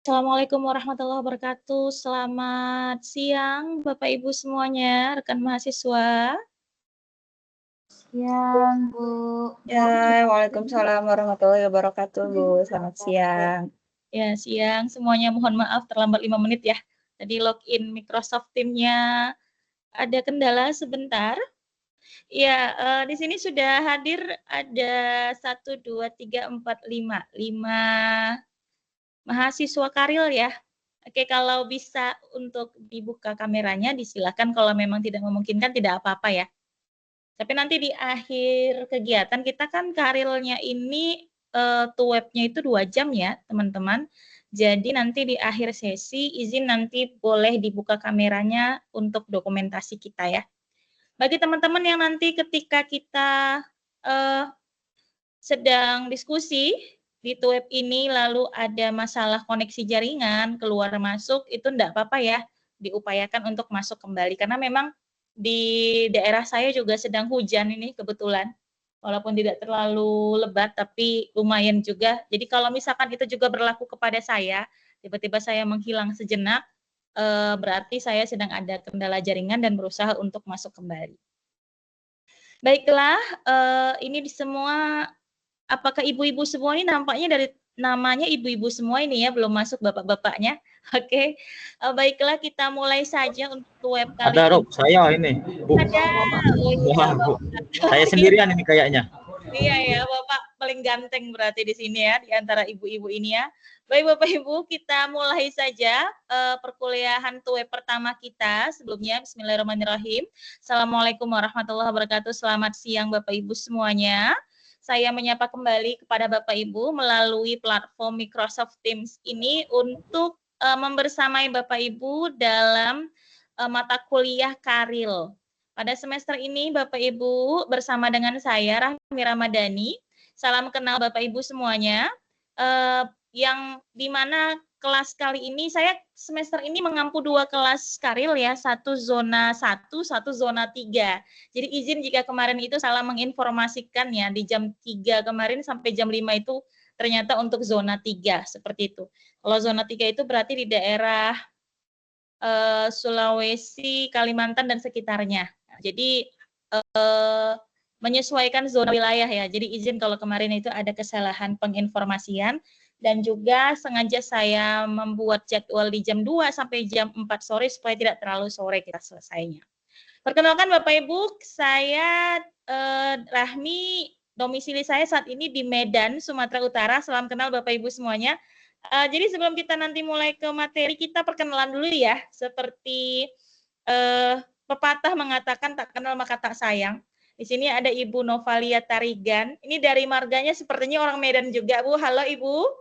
Assalamualaikum warahmatullahi wabarakatuh. Selamat siang Bapak Ibu semuanya, rekan mahasiswa. Siang, Bu. Ya, waalaikumsalam warahmatullahi wabarakatuh, Bu. Selamat siang. Ya, siang semuanya, mohon maaf terlambat 5 menit ya. Tadi login Microsoft Teams-nya ada kendala sebentar. Ya, di sini sudah hadir ada 1, 2, 3, 4, 5 mahasiswa Karil ya. Oke, kalau bisa untuk dibuka kameranya disilakan, kalau memang tidak memungkinkan tidak apa-apa ya. Tapi nanti di akhir kegiatan kita kan karilnya ini to webnya itu 2 jam ya teman-teman. Jadi nanti di akhir sesi izin nanti boleh dibuka kameranya untuk dokumentasi kita ya. Bagi teman-teman yang nanti ketika kita sedang diskusi di web ini lalu ada masalah koneksi jaringan keluar masuk itu enggak apa-apa ya, diupayakan untuk masuk kembali karena memang di daerah saya juga sedang hujan ini kebetulan. Walaupun tidak terlalu lebat tapi lumayan juga. Jadi kalau misalkan itu juga berlaku kepada saya, tiba-tiba saya menghilang sejenak, berarti saya sedang ada kendala jaringan dan berusaha untuk masuk kembali. Baiklah, ini di semua. Apakah ibu-ibu semua ini nampaknya dari namanya ibu-ibu semua ini ya, belum masuk bapak-bapaknya. Oke, baiklah kita mulai saja untuk web kali Ada, ini. Rob, saya ini, Bu. Ada, oh iya, Wah, Bu. Saya sendirian ini kayaknya. Iya ya, Bapak paling ganteng berarti di sini ya, di antara ibu-ibu ini ya. Baik Bapak Ibu, kita mulai saja perkuliahan web pertama kita. Sebelumnya, bismillahirrahmanirrahim. Assalamualaikum warahmatullahi wabarakatuh. Selamat siang Bapak Ibu semuanya. Saya menyapa kembali kepada Bapak Ibu melalui platform Microsoft Teams ini untuk membersamai Bapak Ibu dalam mata kuliah Karil. Pada semester ini Bapak Ibu bersama dengan saya Rahmi Ramadhani. Salam kenal Bapak Ibu semuanya. Yang dimana kelas kali ini saya semester ini mengampu 2 kelas Karil ya, satu zona 1, satu zona 3. Jadi izin jika kemarin itu salah menginformasikan ya, di jam 3 kemarin sampai jam 5 itu ternyata untuk zona 3 seperti itu. Kalau zona 3 itu berarti di daerah Sulawesi, Kalimantan dan sekitarnya. Jadi menyesuaikan zona wilayah ya. Jadi izin kalau kemarin itu ada kesalahan penginformasian dan juga sengaja saya membuat jadwal di jam 2 sampai jam 4 sore supaya tidak terlalu sore kita selesainya. Perkenalkan Bapak Ibu, saya Rahmi, domisili saya saat ini di Medan, Sumatera Utara. Salam kenal Bapak Ibu semuanya. Jadi sebelum kita nanti mulai ke materi, kita perkenalan dulu ya. Seperti pepatah mengatakan tak kenal maka tak sayang. Di sini ada Ibu Novalia Tarigan. Ini dari marganya sepertinya orang Medan juga, Bu. Halo Ibu.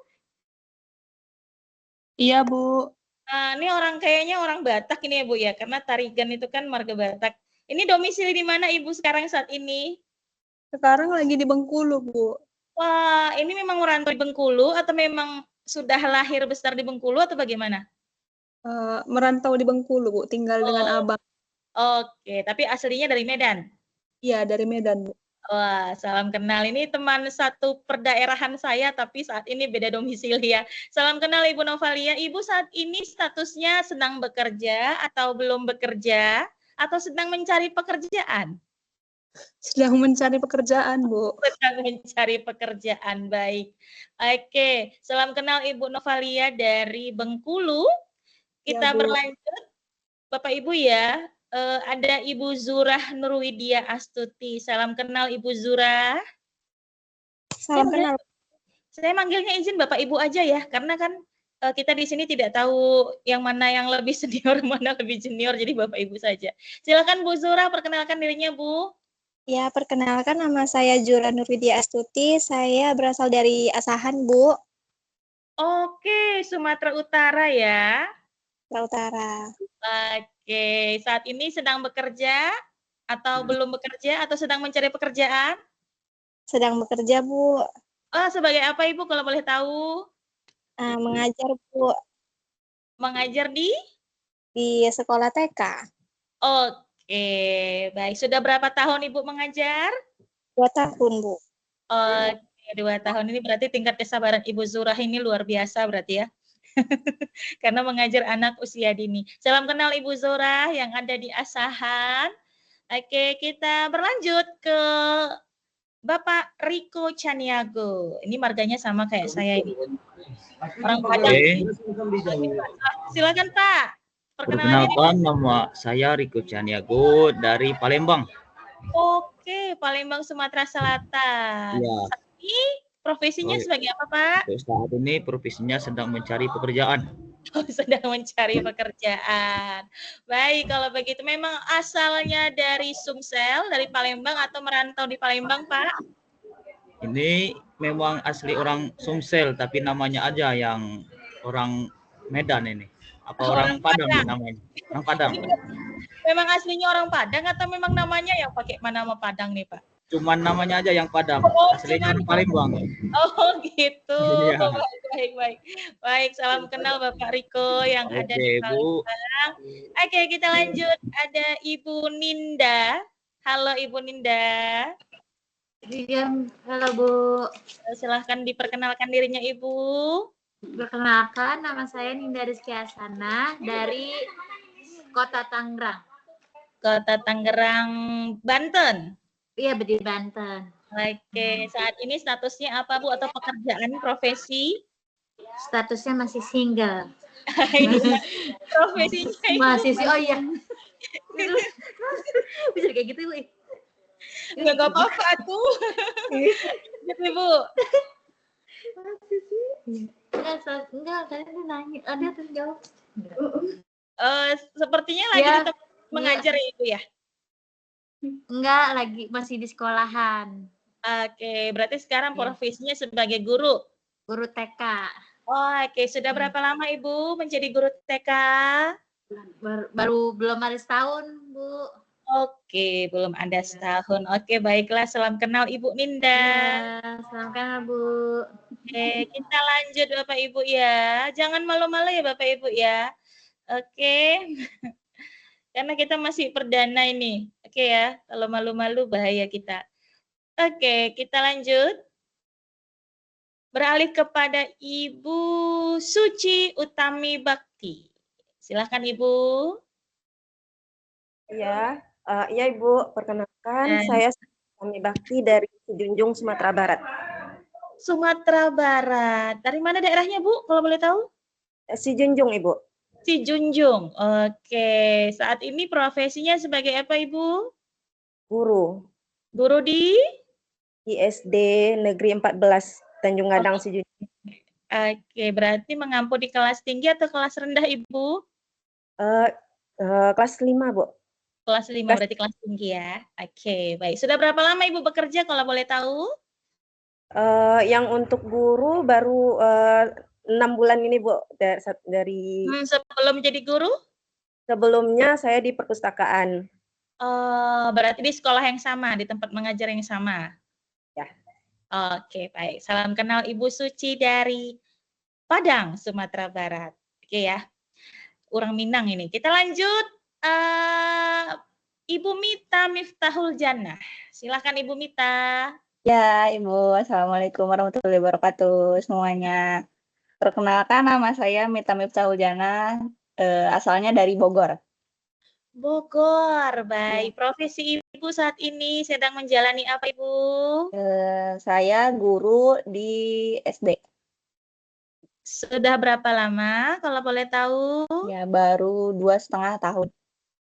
Iya, Bu. Ini kayaknya orang Batak ini ya Bu ya, karena Tarigan itu kan marga Batak. Ini domisili di mana Ibu sekarang saat ini? Sekarang lagi di Bengkulu, Bu. Wah, ini memang merantau di Bengkulu atau memang sudah lahir besar di Bengkulu atau bagaimana? Merantau di Bengkulu, Bu. Tinggal dengan abang. Oke, tapi aslinya dari Medan? Iya, dari Medan, Bu. Wah, salam kenal. Ini teman satu perdaerahan saya, tapi saat ini beda domisili ya. Salam kenal Ibu Novalia. Ibu saat ini statusnya sedang bekerja atau belum bekerja? Atau sedang mencari pekerjaan? Sedang mencari pekerjaan, Bu. Sedang mencari pekerjaan, baik. Oke, salam kenal Ibu Novalia dari Bengkulu. Kita Ya, Bu. berlanjut, Bapak Ibu ya. Ada Ibu Zurah Nurwidia Astuti. Salam kenal Ibu Zurah. Salam kenal. Saya manggilnya izin Bapak Ibu aja ya, karena kan kita di sini tidak tahu yang mana yang lebih senior, mana lebih junior, jadi Bapak Ibu saja. Silakan Bu Zurah, perkenalkan dirinya Bu. Ya, perkenalkan nama saya Zura Nurwidia Astuti. Saya berasal dari Asahan, Bu. Oke, Sumatera Utara ya. Sumatera Utara. Oke, saat ini sedang bekerja atau belum bekerja atau sedang mencari pekerjaan? Sedang bekerja, Bu. Oh, sebagai apa Ibu kalau boleh tahu? Mengajar, Bu. Mengajar di? Di sekolah TK. Oke, baik. Sudah berapa tahun Ibu mengajar? 2 tahun, Bu. Oke, 2 tahun ini berarti tingkat kesabaran Ibu Zurah ini luar biasa berarti ya. Karena mengajar anak usia dini. Salam kenal Ibu Zora yang ada di Asahan. Oke, kita berlanjut ke Bapak Riko Caniago. Ini marganya sama kayak saya ini. Orang Padang. Silakan Pak. Perkenalan diri. Perkenalkan, nama saya Riko Caniago dari Palembang. Oke, Palembang, Sumatera Selatan. Ya. Saat ini profesinya Oh, sebagai apa, Pak? Untuk saat ini profesinya sedang mencari pekerjaan. Oh, sedang mencari pekerjaan. Baik, kalau begitu memang asalnya dari Sumsel, dari Palembang atau merantau di Palembang, Pak? Ini memang asli orang Sumsel, tapi namanya aja yang orang Medan ini. Apa orang Padang namanya? Orang Padang. Memang aslinya orang Padang atau memang namanya yang pakai nama Padang nih, Pak? Cuman namanya aja yang Padang. Oh, Aslinya orang Palembang. Oh, gitu. Iya. Baik. Salam kenal Bapak Riko yang ada di Oke, Bu. Palembang. Oke, kita lanjut. Ada Ibu Ninda. Halo, Ibu Ninda. Iya, halo Bu. Silahkan diperkenalkan dirinya, Ibu. Perkenalkan, nama saya Ninda Rizky Asana dari Kota Tangerang. Kota Tangerang, Banten. Iya, di Banten. Oke, saat ini statusnya apa, Bu? Atau pekerjaan, profesi? Statusnya masih single. Profesinya, Ibu. Mahasiswa, oh iya. Bisa kayak gitu, Bu. Nggak apa-apa tuh. Gitu, Bu. Enggak, kalian nanya. Ada tuh jawab. Sepertinya lagi Ya, tetap mengajar ya, Ibu ya? Enggak, lagi masih di sekolahan. Oke, berarti sekarang Ya. profesinya sebagai guru. Guru TK. Oh, oke, sudah berapa lama Ibu menjadi guru TK? Baru belum ada setahun, Bu. Oke, belum ada setahun. Oke, baiklah. Salam kenal Ibu Ninda. Ya, salam kenal, Bu. Oke, kita lanjut Bapak Ibu ya. Jangan malu-malu ya Bapak Ibu ya. Oke. Karena kita masih perdana ini. Oke ya, kalau malu-malu bahaya kita. Oke, kita lanjut. Beralih kepada Ibu Suci Utami Bakti. Silahkan Ibu. Iya, iya Ibu, perkenalkan saya Utami Bakti dari Sijunjung, Sumatera Barat. Sumatera Barat. Dari mana daerahnya Bu, kalau boleh tahu? Sijunjung Ibu. Sijunjung. Oke, saat ini profesinya sebagai apa Ibu? Guru Guru di? SD Negeri 14 Tanjung Gadang Sijunjung. Oke, berarti mengampu di kelas tinggi atau kelas rendah Ibu? Kelas 5 Bu. Kelas 5 berarti kelas tinggi ya. Oke, baik. Sudah berapa lama Ibu bekerja kalau boleh tahu? Yang untuk guru baru 6 bulan ini Bu. Dari sebelum jadi guru? Sebelumnya saya di perpustakaan. Berarti di sekolah yang sama, di tempat mengajar yang sama? Ya. Oke, baik. Salam kenal Ibu Suci dari Padang, Sumatera Barat. Oke ya. Orang Minang ini. Kita lanjut. Ibu Mita Miftahul Jannah. Silakan Ibu Mita. Ya, Ibu. Assalamualaikum warahmatullahi wabarakatuh semuanya. Perkenalkan, nama saya Mita Miftahul Jannah, asalnya dari Bogor. Bogor, baik. Profesi Ibu saat ini sedang menjalani apa Ibu? Saya guru di SD. Sudah berapa lama kalau boleh tahu? Ya, baru 2,5 tahun.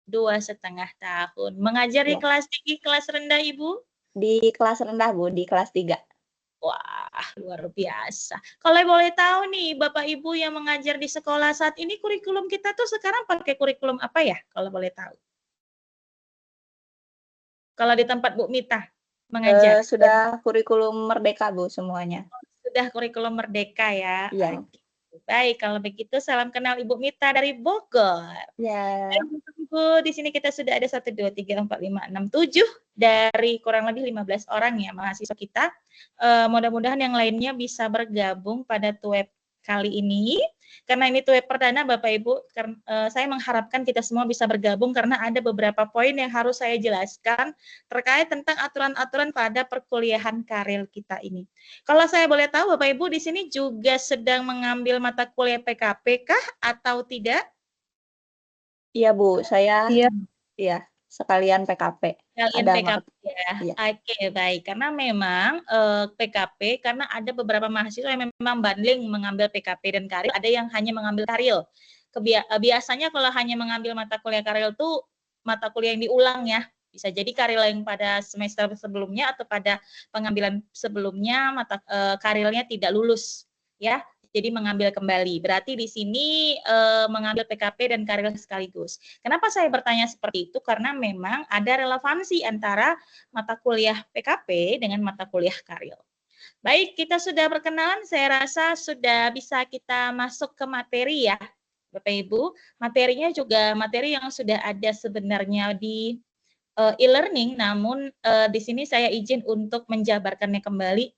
2,5 tahun. Mengajar di kelas tinggi, kelas rendah Ibu? Di kelas rendah Bu, di kelas 3. Wah, luar biasa. Kalau boleh tahu nih, Bapak Ibu yang mengajar di sekolah saat ini, kurikulum kita tuh sekarang pakai kurikulum apa ya, kalau boleh tahu? Kalau di tempat Bu Mita mengajar? Sudah kurikulum merdeka Bu semuanya. Sudah kurikulum merdeka ya? Iya. Baik, kalau begitu salam kenal Ibu Mita dari Bogor. Ya. Ibu, di sini kita sudah ada 1, 2, 3, 4, 5, 6, 7 dari kurang lebih 15 orang ya mahasiswa kita. Mudah-mudahan yang lainnya bisa bergabung pada TUEP kali ini. Karena ini tuh perdana Bapak Ibu, saya mengharapkan kita semua bisa bergabung karena ada beberapa poin yang harus saya jelaskan terkait tentang aturan-aturan pada perkuliahan karir kita ini. Kalau saya boleh tahu Bapak Ibu di sini juga sedang mengambil mata kuliah PKP kah atau tidak? Iya Bu, saya Iya. iya sekalian PKP. Kalian Ada PKP ya. Iya. Oke, baik. Karena memang PKP karena ada beberapa mahasiswa yang memang bundling mengambil PKP dan karil, ada yang hanya mengambil karil. Biasanya kalau hanya mengambil mata kuliah karil itu mata kuliah yang diulang ya. Bisa jadi karil yang pada semester sebelumnya atau pada pengambilan sebelumnya karilnya tidak lulus ya. Jadi mengambil kembali. Berarti di sini mengambil PKP dan karil sekaligus. Kenapa saya bertanya seperti itu? Karena memang ada relevansi antara mata kuliah PKP dengan mata kuliah karil. Baik, kita sudah berkenalan. Saya rasa sudah bisa kita masuk ke materi ya, Bapak Ibu. Materinya juga materi yang sudah ada sebenarnya di e-learning, namun di sini saya izin untuk menjabarkannya kembali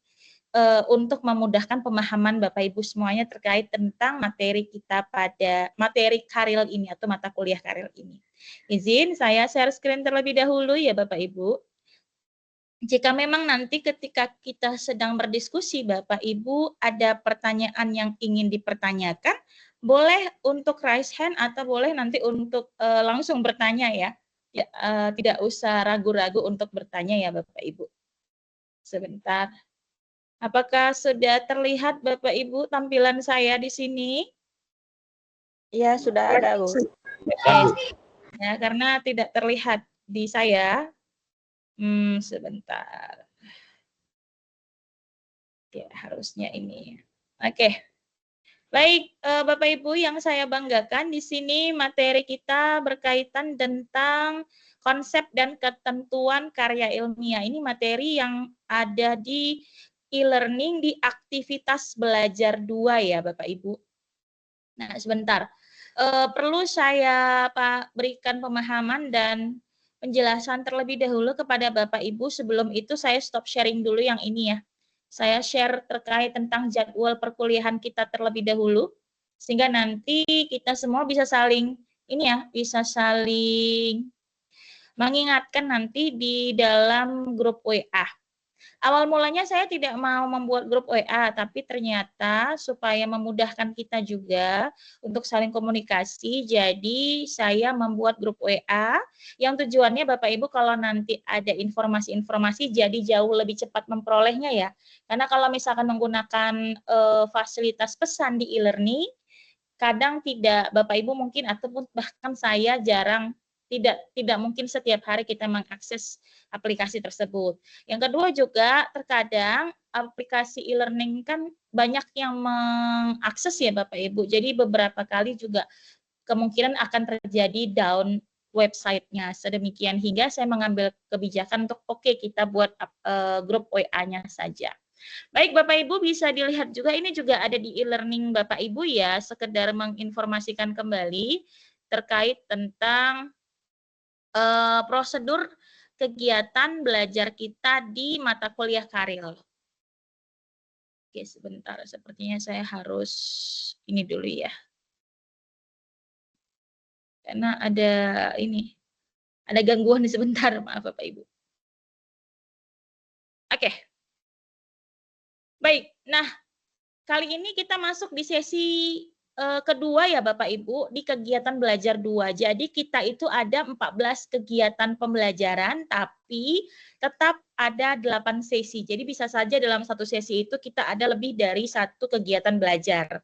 untuk memudahkan pemahaman Bapak Ibu semuanya terkait tentang materi kita pada materi karil ini atau mata kuliah karil ini. Izin saya share screen terlebih dahulu ya Bapak Ibu. Jika memang nanti ketika kita sedang berdiskusi Bapak Ibu ada pertanyaan yang ingin dipertanyakan, boleh untuk raise hand atau boleh nanti untuk langsung bertanya ya. Ya, tidak usah ragu-ragu untuk bertanya ya Bapak Ibu. Sebentar. Apakah sudah terlihat Bapak Ibu tampilan saya di sini? Iya, sudah ada Bu. Ya, karena tidak terlihat di saya. Sebentar. Ya, harusnya ini. Oke. Baik, Bapak Ibu yang saya banggakan di sini materi kita berkaitan tentang konsep dan ketentuan karya ilmiah. Ini materi yang ada di e-learning di aktivitas belajar 2 ya Bapak Ibu. Nah sebentar, perlu saya berikan pemahaman dan penjelasan terlebih dahulu kepada Bapak Ibu. Sebelum itu saya stop sharing dulu yang ini ya. Saya share terkait tentang jadwal perkuliahan kita terlebih dahulu. Sehingga nanti kita semua bisa saling, ini ya, bisa saling mengingatkan nanti di dalam grup WA. Awal mulanya saya tidak mau membuat grup WA, tapi ternyata supaya memudahkan kita juga untuk saling komunikasi, jadi saya membuat grup WA yang tujuannya Bapak Ibu kalau nanti ada informasi-informasi jadi jauh lebih cepat memperolehnya ya. Karena kalau misalkan menggunakan fasilitas pesan di e-learning, kadang tidak Bapak Ibu mungkin ataupun bahkan saya jarang tidak mungkin setiap hari kita mengakses aplikasi tersebut. Yang kedua juga terkadang aplikasi e-learning kan banyak yang mengakses ya Bapak Ibu. Jadi beberapa kali juga kemungkinan akan terjadi down websitenya. Sedemikian hingga saya mengambil kebijakan untuk kita buat grup WA-nya saja. Baik Bapak Ibu bisa dilihat juga ini juga ada di e-learning Bapak Ibu ya, sekedar menginformasikan kembali terkait tentang prosedur kegiatan belajar kita di mata kuliah karil. Oke, sebentar. Sepertinya saya harus ini dulu ya. Karena ada ini, ada gangguan sebentar, maaf Bapak Ibu. Oke. Baik, nah kali ini kita masuk di sesi kedua ya Bapak Ibu di kegiatan belajar 2. Jadi kita itu ada 14 kegiatan pembelajaran tapi tetap ada 8 sesi. Jadi bisa saja dalam satu sesi itu kita ada lebih dari satu kegiatan belajar.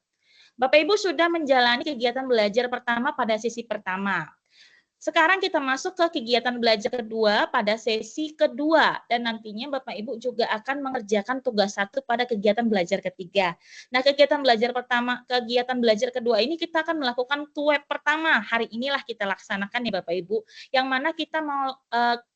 Bapak Ibu sudah menjalani kegiatan belajar pertama pada sesi pertama. Sekarang kita masuk ke kegiatan belajar kedua pada sesi kedua dan nantinya Bapak Ibu juga akan mengerjakan tugas 1 pada kegiatan belajar ketiga. Nah, kegiatan belajar kedua ini kita akan melakukan TUEP pertama. Hari inilah kita laksanakan ya Bapak Ibu. Yang mana kita mau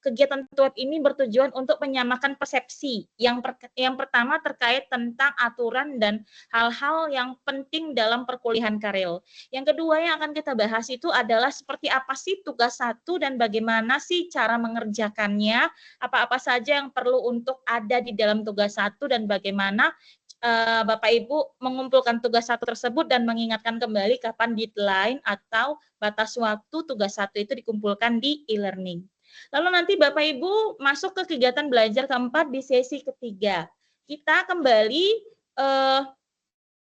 kegiatan TUEP ini bertujuan untuk menyamakan persepsi. Yang pertama terkait tentang aturan dan hal-hal yang penting dalam perkuliahan karil. Yang kedua yang akan kita bahas itu adalah seperti apa sih tugas 1 dan bagaimana sih cara mengerjakannya, apa-apa saja yang perlu untuk ada di dalam tugas 1 dan bagaimana Bapak Ibu mengumpulkan tugas satu tersebut dan mengingatkan kembali kapan deadline atau batas waktu tugas satu itu dikumpulkan di e-learning. Lalu nanti Bapak Ibu masuk ke kegiatan belajar keempat di sesi ketiga. Kita kembali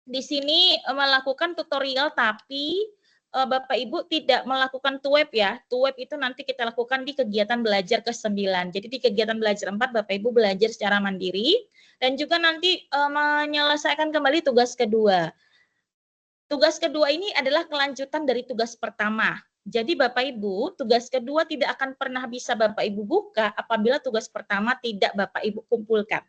di sini melakukan tutorial, tapi Bapak Ibu tidak melakukan tuweb ya. Tuweb itu nanti kita lakukan di kegiatan belajar ke-9. Jadi di kegiatan belajar 4 Bapak Ibu belajar secara mandiri dan juga nanti menyelesaikan kembali tugas kedua. Tugas kedua ini adalah kelanjutan dari tugas pertama. Jadi Bapak Ibu, tugas kedua tidak akan pernah bisa Bapak Ibu buka apabila tugas pertama tidak Bapak Ibu kumpulkan.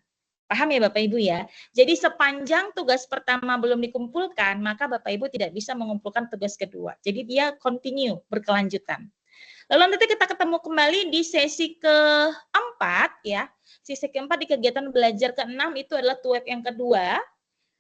Paham ya Bapak Ibu ya? Jadi sepanjang tugas pertama belum dikumpulkan, maka Bapak Ibu tidak bisa mengumpulkan tugas kedua. Jadi dia continue, berkelanjutan. Lalu nanti kita ketemu kembali di sesi keempat ya. Sesi keempat di kegiatan belajar ke-6 itu adalah tuweb yang kedua.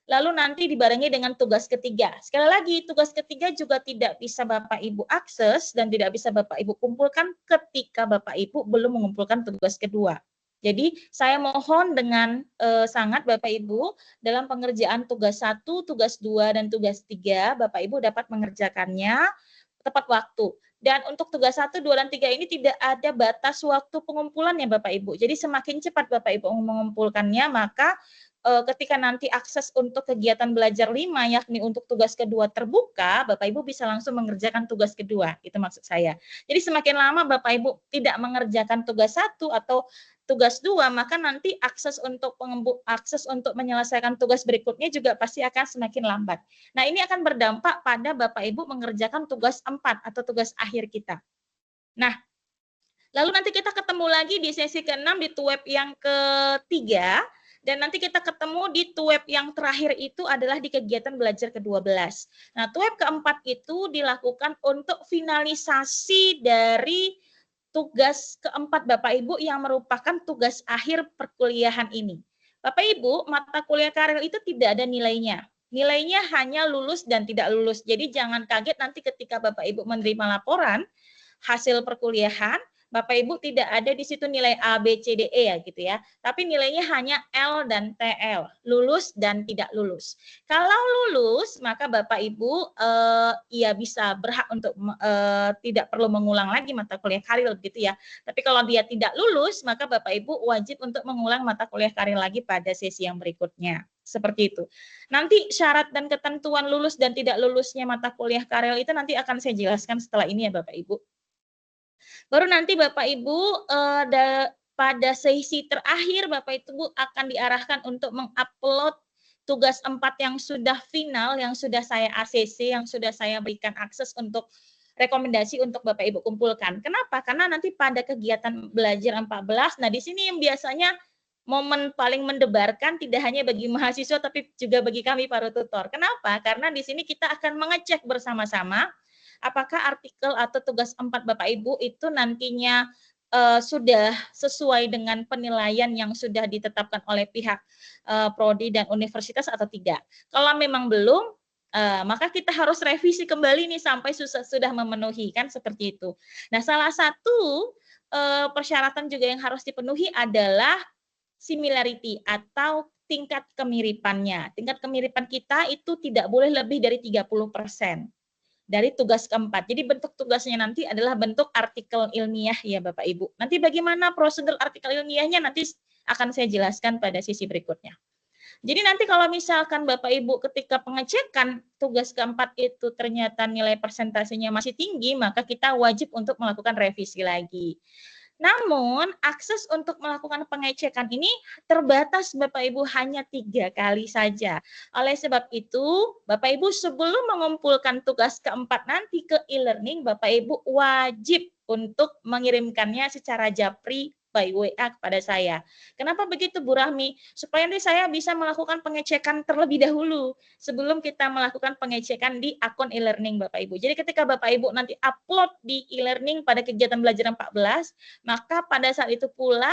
Lalu nanti dibarengi dengan tugas ketiga. Sekali lagi, tugas ketiga juga tidak bisa Bapak Ibu akses dan tidak bisa Bapak Ibu kumpulkan ketika Bapak Ibu belum mengumpulkan tugas kedua. Jadi saya mohon dengan sangat Bapak Ibu dalam pengerjaan tugas 1, tugas 2, dan tugas 3, Bapak Ibu dapat mengerjakannya tepat waktu. Dan untuk tugas 1, 2, dan 3 ini tidak ada batas waktu pengumpulan ya Bapak Ibu. Jadi semakin cepat Bapak Ibu mengumpulkannya, maka ketika nanti akses untuk kegiatan belajar 5, yakni untuk tugas kedua terbuka, Bapak Ibu bisa langsung mengerjakan tugas kedua, itu maksud saya. Jadi semakin lama Bapak Ibu tidak mengerjakan tugas 1 atau tugas 2, maka nanti akses untuk menyelesaikan tugas berikutnya juga pasti akan semakin lambat. Nah, ini akan berdampak pada Bapak Ibu mengerjakan tugas 4 atau tugas akhir kita. Nah, lalu nanti kita ketemu lagi di sesi ke-6 di tuweb yang ketiga. Dan nanti kita ketemu di tuweb yang terakhir itu adalah di kegiatan belajar ke-12. Nah, tuweb keempat itu dilakukan untuk finalisasi dari tugas keempat Bapak Ibu yang merupakan tugas akhir perkuliahan ini. Bapak Ibu, mata kuliah karir itu tidak ada nilainya. Nilainya hanya lulus dan tidak lulus. Jadi jangan kaget nanti ketika Bapak Ibu menerima laporan hasil perkuliahan, Bapak Ibu tidak ada di situ nilai A, B, C, D, E ya gitu ya. Tapi nilainya hanya L dan TL, lulus dan tidak lulus. Kalau lulus, maka Bapak Ibu ya bisa berhak untuk tidak perlu mengulang lagi mata kuliah karir gitu ya. Tapi kalau dia tidak lulus, maka Bapak Ibu wajib untuk mengulang mata kuliah karir lagi pada sesi yang berikutnya. Seperti itu. Nanti syarat dan ketentuan lulus dan tidak lulusnya mata kuliah karir itu nanti akan saya jelaskan setelah ini ya Bapak Ibu. Baru nanti Bapak Ibu pada sesi terakhir Bapak Ibu akan diarahkan untuk mengupload tugas 4 yang sudah final, yang sudah saya ACC, yang sudah saya berikan akses untuk rekomendasi untuk Bapak Ibu kumpulkan. Kenapa? Karena nanti pada kegiatan belajar 14, nah di sini yang biasanya momen paling mendebarkan tidak hanya bagi mahasiswa tapi juga bagi kami para tutor. Kenapa? Karena di sini kita akan mengecek bersama-sama apakah artikel atau tugas 4 Bapak Ibu itu nantinya sudah sesuai dengan penilaian yang sudah ditetapkan oleh pihak prodi dan universitas atau tidak. Kalau memang belum, maka kita harus revisi kembali nih sampai sudah memenuhi, kan seperti itu. Nah, salah satu persyaratan juga yang harus dipenuhi adalah similarity atau tingkat kemiripannya. Tingkat kemiripan kita itu tidak boleh lebih dari 30% dari tugas keempat. Jadi bentuk tugasnya nanti adalah bentuk artikel ilmiah ya Bapak Ibu. Nanti bagaimana prosedur artikel ilmiahnya nanti akan saya jelaskan pada sesi berikutnya. Jadi nanti kalau misalkan Bapak Ibu ketika pengecekan tugas keempat itu ternyata nilai persentasenya masih tinggi, maka kita wajib untuk melakukan revisi lagi. Namun, akses untuk melakukan pengecekan ini terbatas Bapak Ibu hanya 3 kali saja. Oleh sebab itu, Bapak Ibu sebelum mengumpulkan tugas keempat nanti ke e-learning, Bapak Ibu wajib untuk mengirimkannya secara japri by WA kepada saya. Kenapa begitu Bu Rahmi? Supaya nanti saya bisa melakukan pengecekan terlebih dahulu sebelum kita melakukan pengecekan di akun e-learning Bapak Ibu. Jadi ketika Bapak Ibu nanti upload di e-learning pada kegiatan belajar 14, maka pada saat itu pula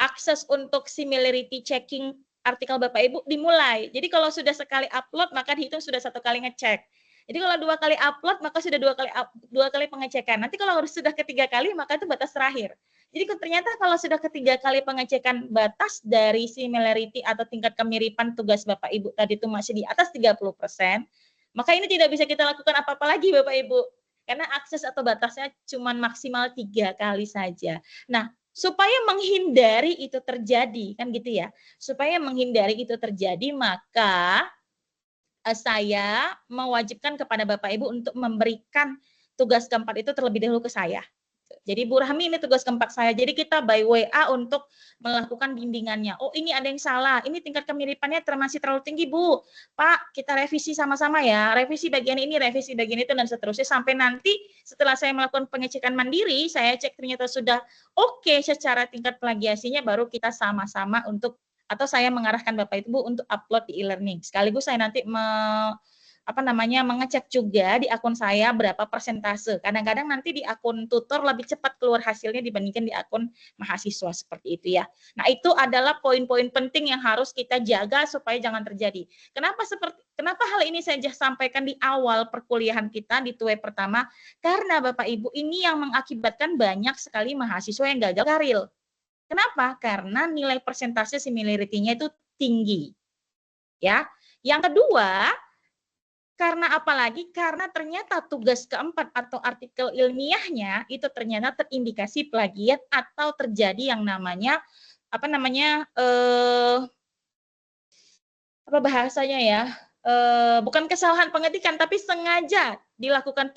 akses untuk similarity checking artikel Bapak Ibu dimulai. Jadi kalau sudah sekali upload maka dihitung sudah 1 kali ngecek. Jadi kalau 2 kali upload maka sudah 2 kali pengecekan. Nanti kalau sudah ketiga kali maka itu batas terakhir. Jadi ternyata kalau sudah ketiga kali pengecekan batas dari similarity atau tingkat kemiripan tugas Bapak Ibu tadi itu masih di atas 30%, maka ini tidak bisa kita lakukan apa-apa lagi Bapak Ibu. Karena akses atau batasnya cuma maksimal 3 kali saja. Nah, supaya menghindari itu terjadi, kan gitu ya. Supaya menghindari itu terjadi, maka saya mewajibkan kepada Bapak Ibu untuk memberikan tugas keempat itu terlebih dahulu ke saya. Jadi Bu Rahmi ini tugas keempat saya. Jadi kita by WA untuk melakukan bimbingannya. Oh ini ada yang salah, ini tingkat kemiripannya masih terlalu tinggi Bu. Pak kita revisi sama-sama ya. Revisi bagian ini, revisi bagian itu dan seterusnya. Sampai nanti setelah saya melakukan pengecekan mandiri, saya cek ternyata sudah oke secara tingkat plagiasinya, baru kita sama-sama untuk atau saya mengarahkan Bapak Ibu untuk upload di e-learning. Sekaligus saya nanti mengecek juga di akun saya berapa persentase. Kadang-kadang nanti di akun tutor lebih cepat keluar hasilnya dibandingkan di akun mahasiswa seperti itu ya. Nah, itu adalah poin-poin penting yang harus kita jaga supaya jangan terjadi. Kenapa hal ini saya sampaikan di awal perkuliahan kita di TUE pertama? Karena Bapak Ibu ini yang mengakibatkan banyak sekali mahasiswa yang gagal karil. Kenapa? Karena nilai persentase similarity-nya itu tinggi. Ya. Yang kedua, karena apalagi karena ternyata tugas keempat atau artikel ilmiahnya itu ternyata terindikasi plagiat atau terjadi yang namanya bahasanya ya, bukan kesalahan pengetikan tapi sengaja dilakukan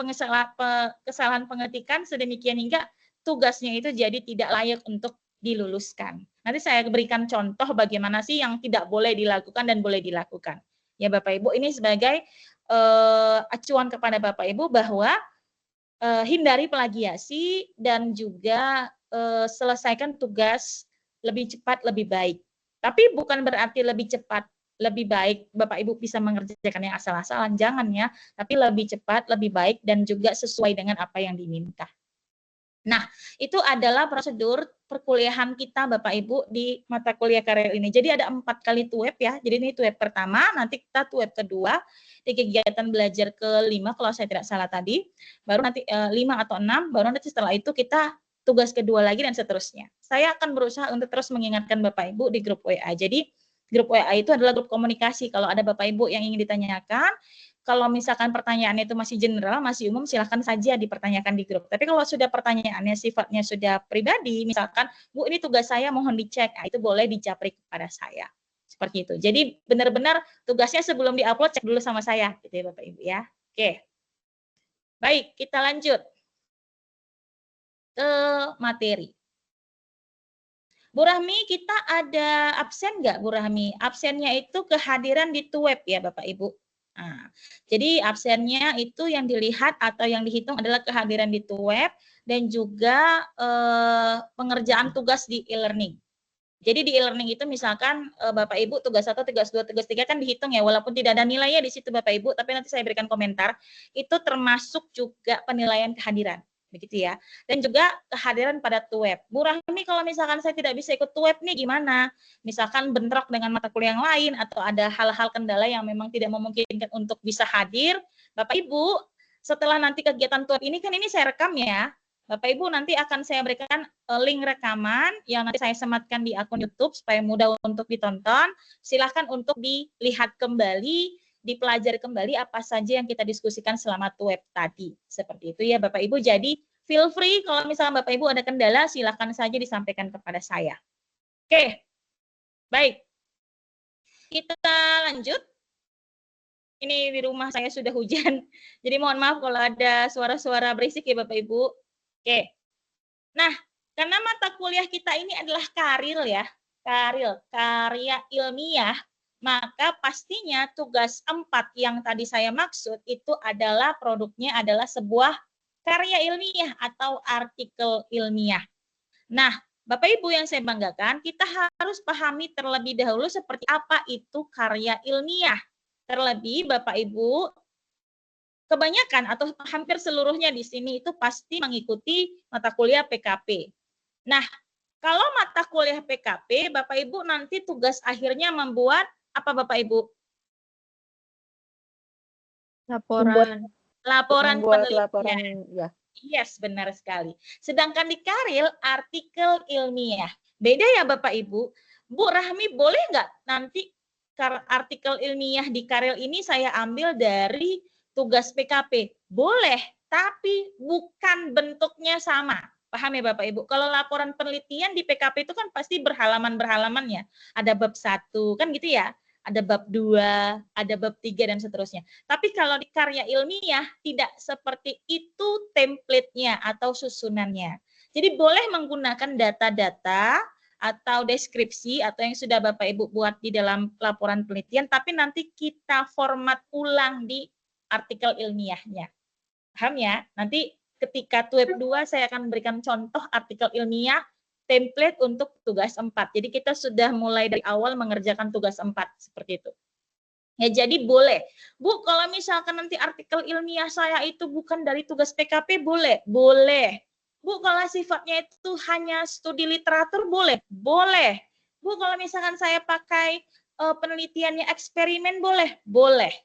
kesalahan pengetikan sedemikian hingga tugasnya itu jadi tidak layak untuk diluluskan. Nanti saya berikan contoh bagaimana sih yang tidak boleh dilakukan dan boleh dilakukan. Ya Bapak Ibu, ini sebagai acuan kepada Bapak Ibu bahwa hindari plagiasi dan juga selesaikan tugas lebih cepat lebih baik. Tapi bukan berarti lebih cepat lebih baik Bapak Ibu bisa mengerjakan yang asal-asalan, jangan ya, tapi lebih cepat, lebih baik dan juga sesuai dengan apa yang diminta. Nah, itu adalah prosedur perkuliahan kita Bapak Ibu di mata kuliah karya ini. Jadi ada 4 kali TUEP ya. Jadi ini TUEP pertama, nanti kita TUEP kedua di kegiatan belajar ke-5 kalau saya tidak salah tadi. Baru nanti 5 atau 6, baru nanti setelah itu kita tugas kedua lagi dan seterusnya. Saya akan berusaha untuk terus mengingatkan Bapak Ibu di grup WA. Jadi grup WA itu adalah grup komunikasi. Kalau ada Bapak Ibu yang ingin ditanyakan, kalau misalkan pertanyaannya itu masih general, masih umum, silahkan saja dipertanyakan di grup. Tapi kalau sudah pertanyaannya sifatnya sudah pribadi, misalkan, Bu ini tugas saya mohon dicek, nah, itu boleh dicapri kepada saya. Seperti itu. Jadi benar-benar tugasnya sebelum diupload cek dulu sama saya, gitu ya Bapak Ibu ya. Oke. Baik, kita lanjut ke materi. Bu Rahmi, kita ada absen nggak Bu Rahmi? Absennya itu kehadiran di TUEP ya Bapak Ibu. Nah, jadi absennya itu yang dilihat atau yang dihitung adalah kehadiran di TUEP dan juga pengerjaan tugas di e-learning. Jadi di e-learning itu misalkan Bapak Ibu tugas 1, tugas 2, tugas 3 kan dihitung ya, walaupun tidak ada nilainya di situ Bapak Ibu, tapi nanti saya berikan komentar, itu termasuk juga penilaian kehadiran. Begitu ya. Dan juga kehadiran pada TUEP. Bu Rahmi kalau misalkan saya tidak bisa ikut TUEP nih gimana? Misalkan bentrok dengan mata kuliah yang lain atau ada hal-hal kendala yang memang tidak memungkinkan untuk bisa hadir, Bapak Ibu, setelah nanti kegiatan TUEP ini kan ini saya rekam ya. Bapak Ibu nanti akan saya berikan link rekaman yang nanti saya sematkan di akun YouTube supaya mudah untuk ditonton. Silahkan untuk dilihat kembali, dipelajari kembali apa saja yang kita diskusikan selama TUEP tadi. Seperti itu ya Bapak Ibu. Jadi feel free kalau misalnya Bapak Ibu ada kendala silahkan saja disampaikan kepada saya. Oke, baik. Kita lanjut. Ini di rumah saya sudah hujan. Jadi mohon maaf kalau ada suara-suara berisik ya Bapak Ibu. Oke. Nah, karena mata kuliah kita ini adalah karya ilmiah, maka pastinya tugas 4 yang tadi saya maksud itu adalah produknya adalah sebuah karya ilmiah atau artikel ilmiah. Nah, Bapak Ibu yang saya banggakan, kita harus pahami terlebih dahulu seperti apa itu karya ilmiah. Terlebih Bapak Ibu, kebanyakan atau hampir seluruhnya di sini itu pasti mengikuti mata kuliah PKP. Nah, kalau mata kuliah PKP, Bapak Ibu nanti tugas akhirnya membuat apa Bapak Ibu? Laporan. Membuat penelitian. laporan ya. Yes, benar sekali. Sedangkan di Karil, artikel ilmiah. Beda ya Bapak Ibu. Bu Rahmi, boleh nggak nanti artikel ilmiah di Karil ini saya ambil dari tugas PKP? Boleh, tapi bukan bentuknya sama. Paham ya Bapak Ibu? Kalau laporan penelitian di PKP itu kan pasti berhalaman-berhalaman ya. Ada bab 1, kan gitu ya. Ada bab 2, ada bab 3, dan seterusnya. Tapi kalau di karya ilmiah tidak seperti itu template-nya atau susunannya. Jadi boleh menggunakan data-data atau deskripsi atau yang sudah Bapak Ibu buat di dalam laporan penelitian, tapi nanti kita format ulang di artikel ilmiahnya. Paham ya? Nanti ketika TUEP 2 saya akan memberikan contoh artikel ilmiah template untuk tugas 4. Jadi kita sudah mulai dari awal mengerjakan tugas 4 seperti itu. Ya, jadi boleh. Bu, kalau misalkan nanti artikel ilmiah saya itu bukan dari tugas PKP, boleh? Boleh. Bu, kalau sifatnya itu hanya studi literatur, boleh? Boleh. Bu, kalau misalkan saya pakai penelitiannya eksperimen, boleh? Boleh.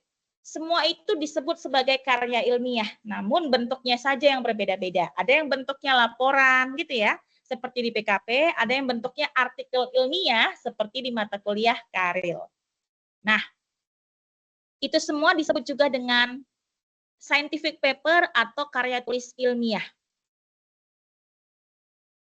Semua itu disebut sebagai karya ilmiah, namun bentuknya saja yang berbeda-beda. Ada yang bentuknya laporan gitu ya, seperti di PKP, ada yang bentuknya artikel ilmiah seperti di mata kuliah Karil. Nah, itu semua disebut juga dengan scientific paper atau karya tulis ilmiah.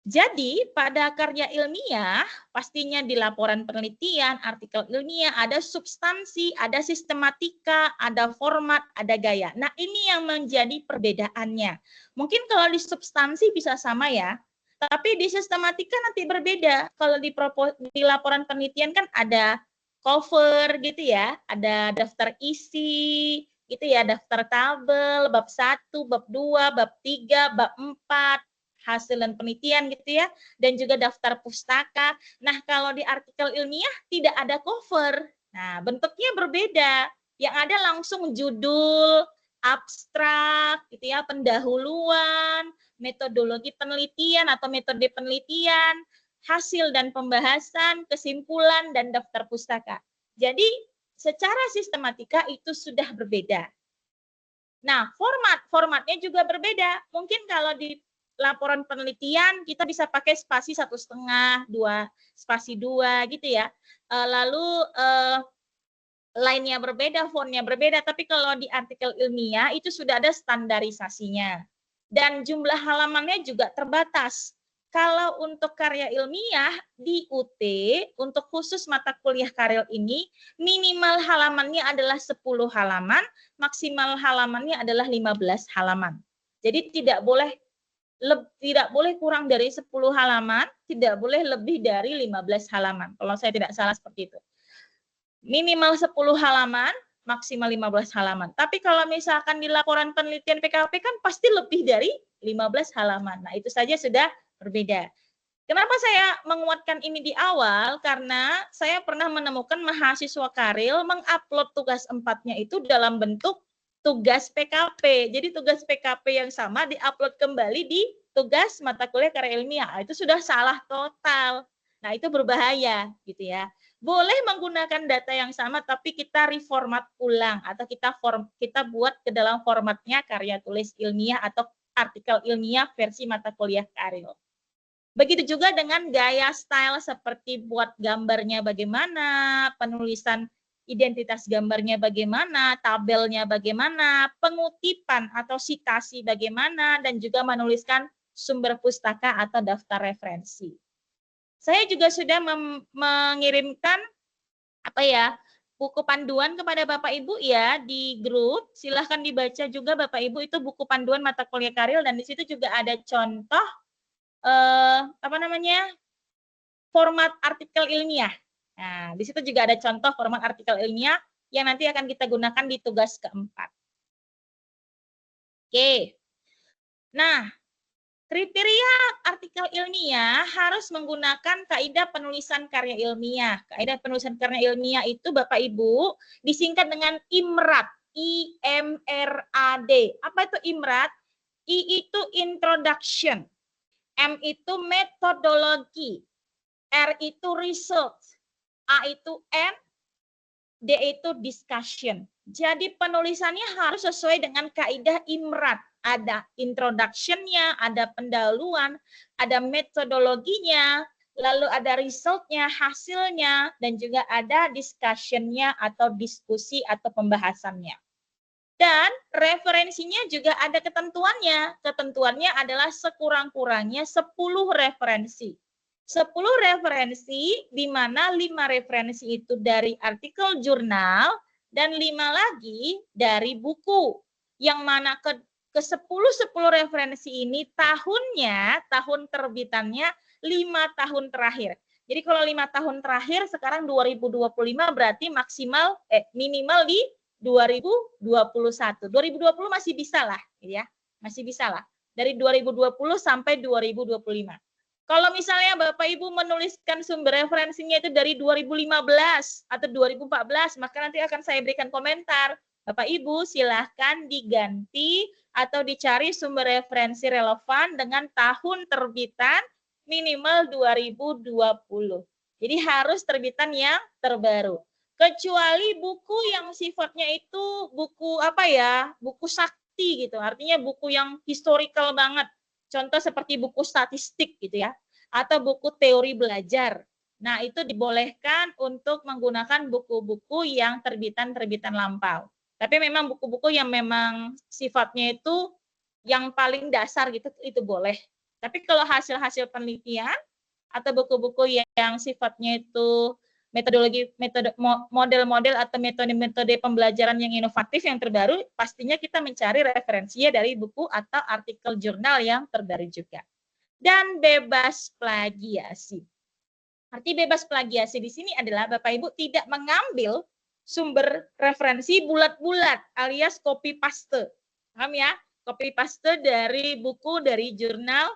Jadi, pada karya ilmiah, pastinya di laporan penelitian, artikel ilmiah, ada substansi, ada sistematika, ada format, ada gaya. Nah, ini yang menjadi perbedaannya. Mungkin kalau di substansi bisa sama ya, tapi di sistematika nanti berbeda. Kalau di laporan penelitian kan ada cover gitu ya, ada daftar isi, gitu ya, daftar tabel, bab 1, bab 2, bab 3, bab 4, hasil dan penelitian gitu ya, dan juga daftar pustaka. Nah, kalau di artikel ilmiah tidak ada cover. Nah, bentuknya berbeda. Yang ada langsung judul, abstrak, gitu ya, pendahuluan, metodologi penelitian atau metode penelitian, hasil dan pembahasan, kesimpulan, dan daftar pustaka. Jadi, secara sistematika itu sudah berbeda. Nah, formatnya juga berbeda. Mungkin kalau di laporan penelitian kita bisa pakai spasi 1,5, 2, spasi 2 gitu ya. Lalu line-nya berbeda, font-nya berbeda, tapi kalau di artikel ilmiah itu sudah ada standarisasinya. Dan jumlah halamannya juga terbatas. Kalau untuk karya ilmiah di UT, untuk khusus mata kuliah Karil ini, minimal halamannya adalah 10 halaman, maksimal halamannya adalah 15 halaman. Jadi tidak boleh kurang dari 10 halaman, tidak boleh lebih dari 15 halaman. Kalau saya tidak salah seperti itu. Minimal 10 halaman, maksimal 15 halaman. Tapi kalau misalkan di laporan penelitian PKP kan pasti lebih dari 15 halaman. Nah, itu saja sudah berbeda. Kenapa saya menguatkan ini di awal? Karena saya pernah menemukan mahasiswa Karil mengupload tugas 4-nya itu dalam bentuk tugas PKP. Jadi tugas PKP yang sama diupload kembali di tugas mata kuliah karya ilmiah. Itu sudah salah total. Nah, itu berbahaya gitu ya. Boleh menggunakan data yang sama tapi kita reformat ulang atau kita buat ke dalam formatnya karya tulis ilmiah atau artikel ilmiah versi mata kuliah Karil. Begitu juga dengan gaya style seperti buat gambarnya bagaimana, penulisan identitas gambarnya bagaimana, tabelnya bagaimana, pengutipan atau sitasi bagaimana, dan juga menuliskan sumber pustaka atau daftar referensi. Saya juga sudah mengirimkan buku panduan kepada Bapak Ibu ya di grup. Silahkan dibaca juga Bapak Ibu, itu buku panduan mata kuliah Karil, dan di situ juga ada contoh format artikel ilmiah. Nah, di situ juga ada contoh format artikel ilmiah yang nanti akan kita gunakan di tugas keempat. Oke. Nah, kriteria artikel ilmiah harus menggunakan kaidah penulisan karya ilmiah. Kaidah penulisan karya ilmiah itu Bapak Ibu disingkat dengan IMRAD. I-M-R-A-D. Apa itu IMRAD? I itu introduction. M itu metodologi, R itu research, A itu end, D itu discussion. Jadi penulisannya harus sesuai dengan kaidah IMRAT. Ada introduction-nya, ada pendahuluan, ada metodologinya, lalu ada result-nya, hasilnya, dan juga ada discussion-nya atau diskusi atau pembahasannya. Dan referensinya juga ada ketentuannya. Ketentuannya adalah sekurang-kurangnya 10 referensi. 10 referensi, di mana 5 referensi itu dari artikel jurnal, dan 5 lagi dari buku. Yang mana ke 10 referensi ini tahun terbitannya 5 tahun terakhir. Jadi kalau 5 tahun terakhir, sekarang 2025 berarti minimal di 2021. 2020 masih bisa lah, ya. Masih bisa lah. Dari 2020 sampai 2025. Kalau misalnya Bapak Ibu menuliskan sumber referensinya itu dari 2015 atau 2014, maka nanti akan saya berikan komentar. Bapak Ibu silahkan diganti atau dicari sumber referensi relevan dengan tahun terbitan minimal 2020. Jadi harus terbitan yang terbaru. Kecuali buku yang sifatnya itu buku buku sakti gitu. Artinya buku yang historical banget. Contoh seperti buku statistik gitu ya, atau buku teori belajar. Nah, itu dibolehkan untuk menggunakan buku-buku yang terbitan lampau. Tapi memang buku-buku yang memang sifatnya itu yang paling dasar gitu, itu boleh. Tapi kalau hasil-hasil penelitian atau buku-buku yang sifatnya itu model-model atau metode pembelajaran yang inovatif yang terbaru, pastinya kita mencari referensinya dari buku atau artikel jurnal yang terbaru juga. Dan bebas plagiasi. Arti bebas plagiasi di sini adalah Bapak Ibu tidak mengambil sumber referensi bulat-bulat alias copy paste. Paham ya? Copy paste dari buku, dari jurnal,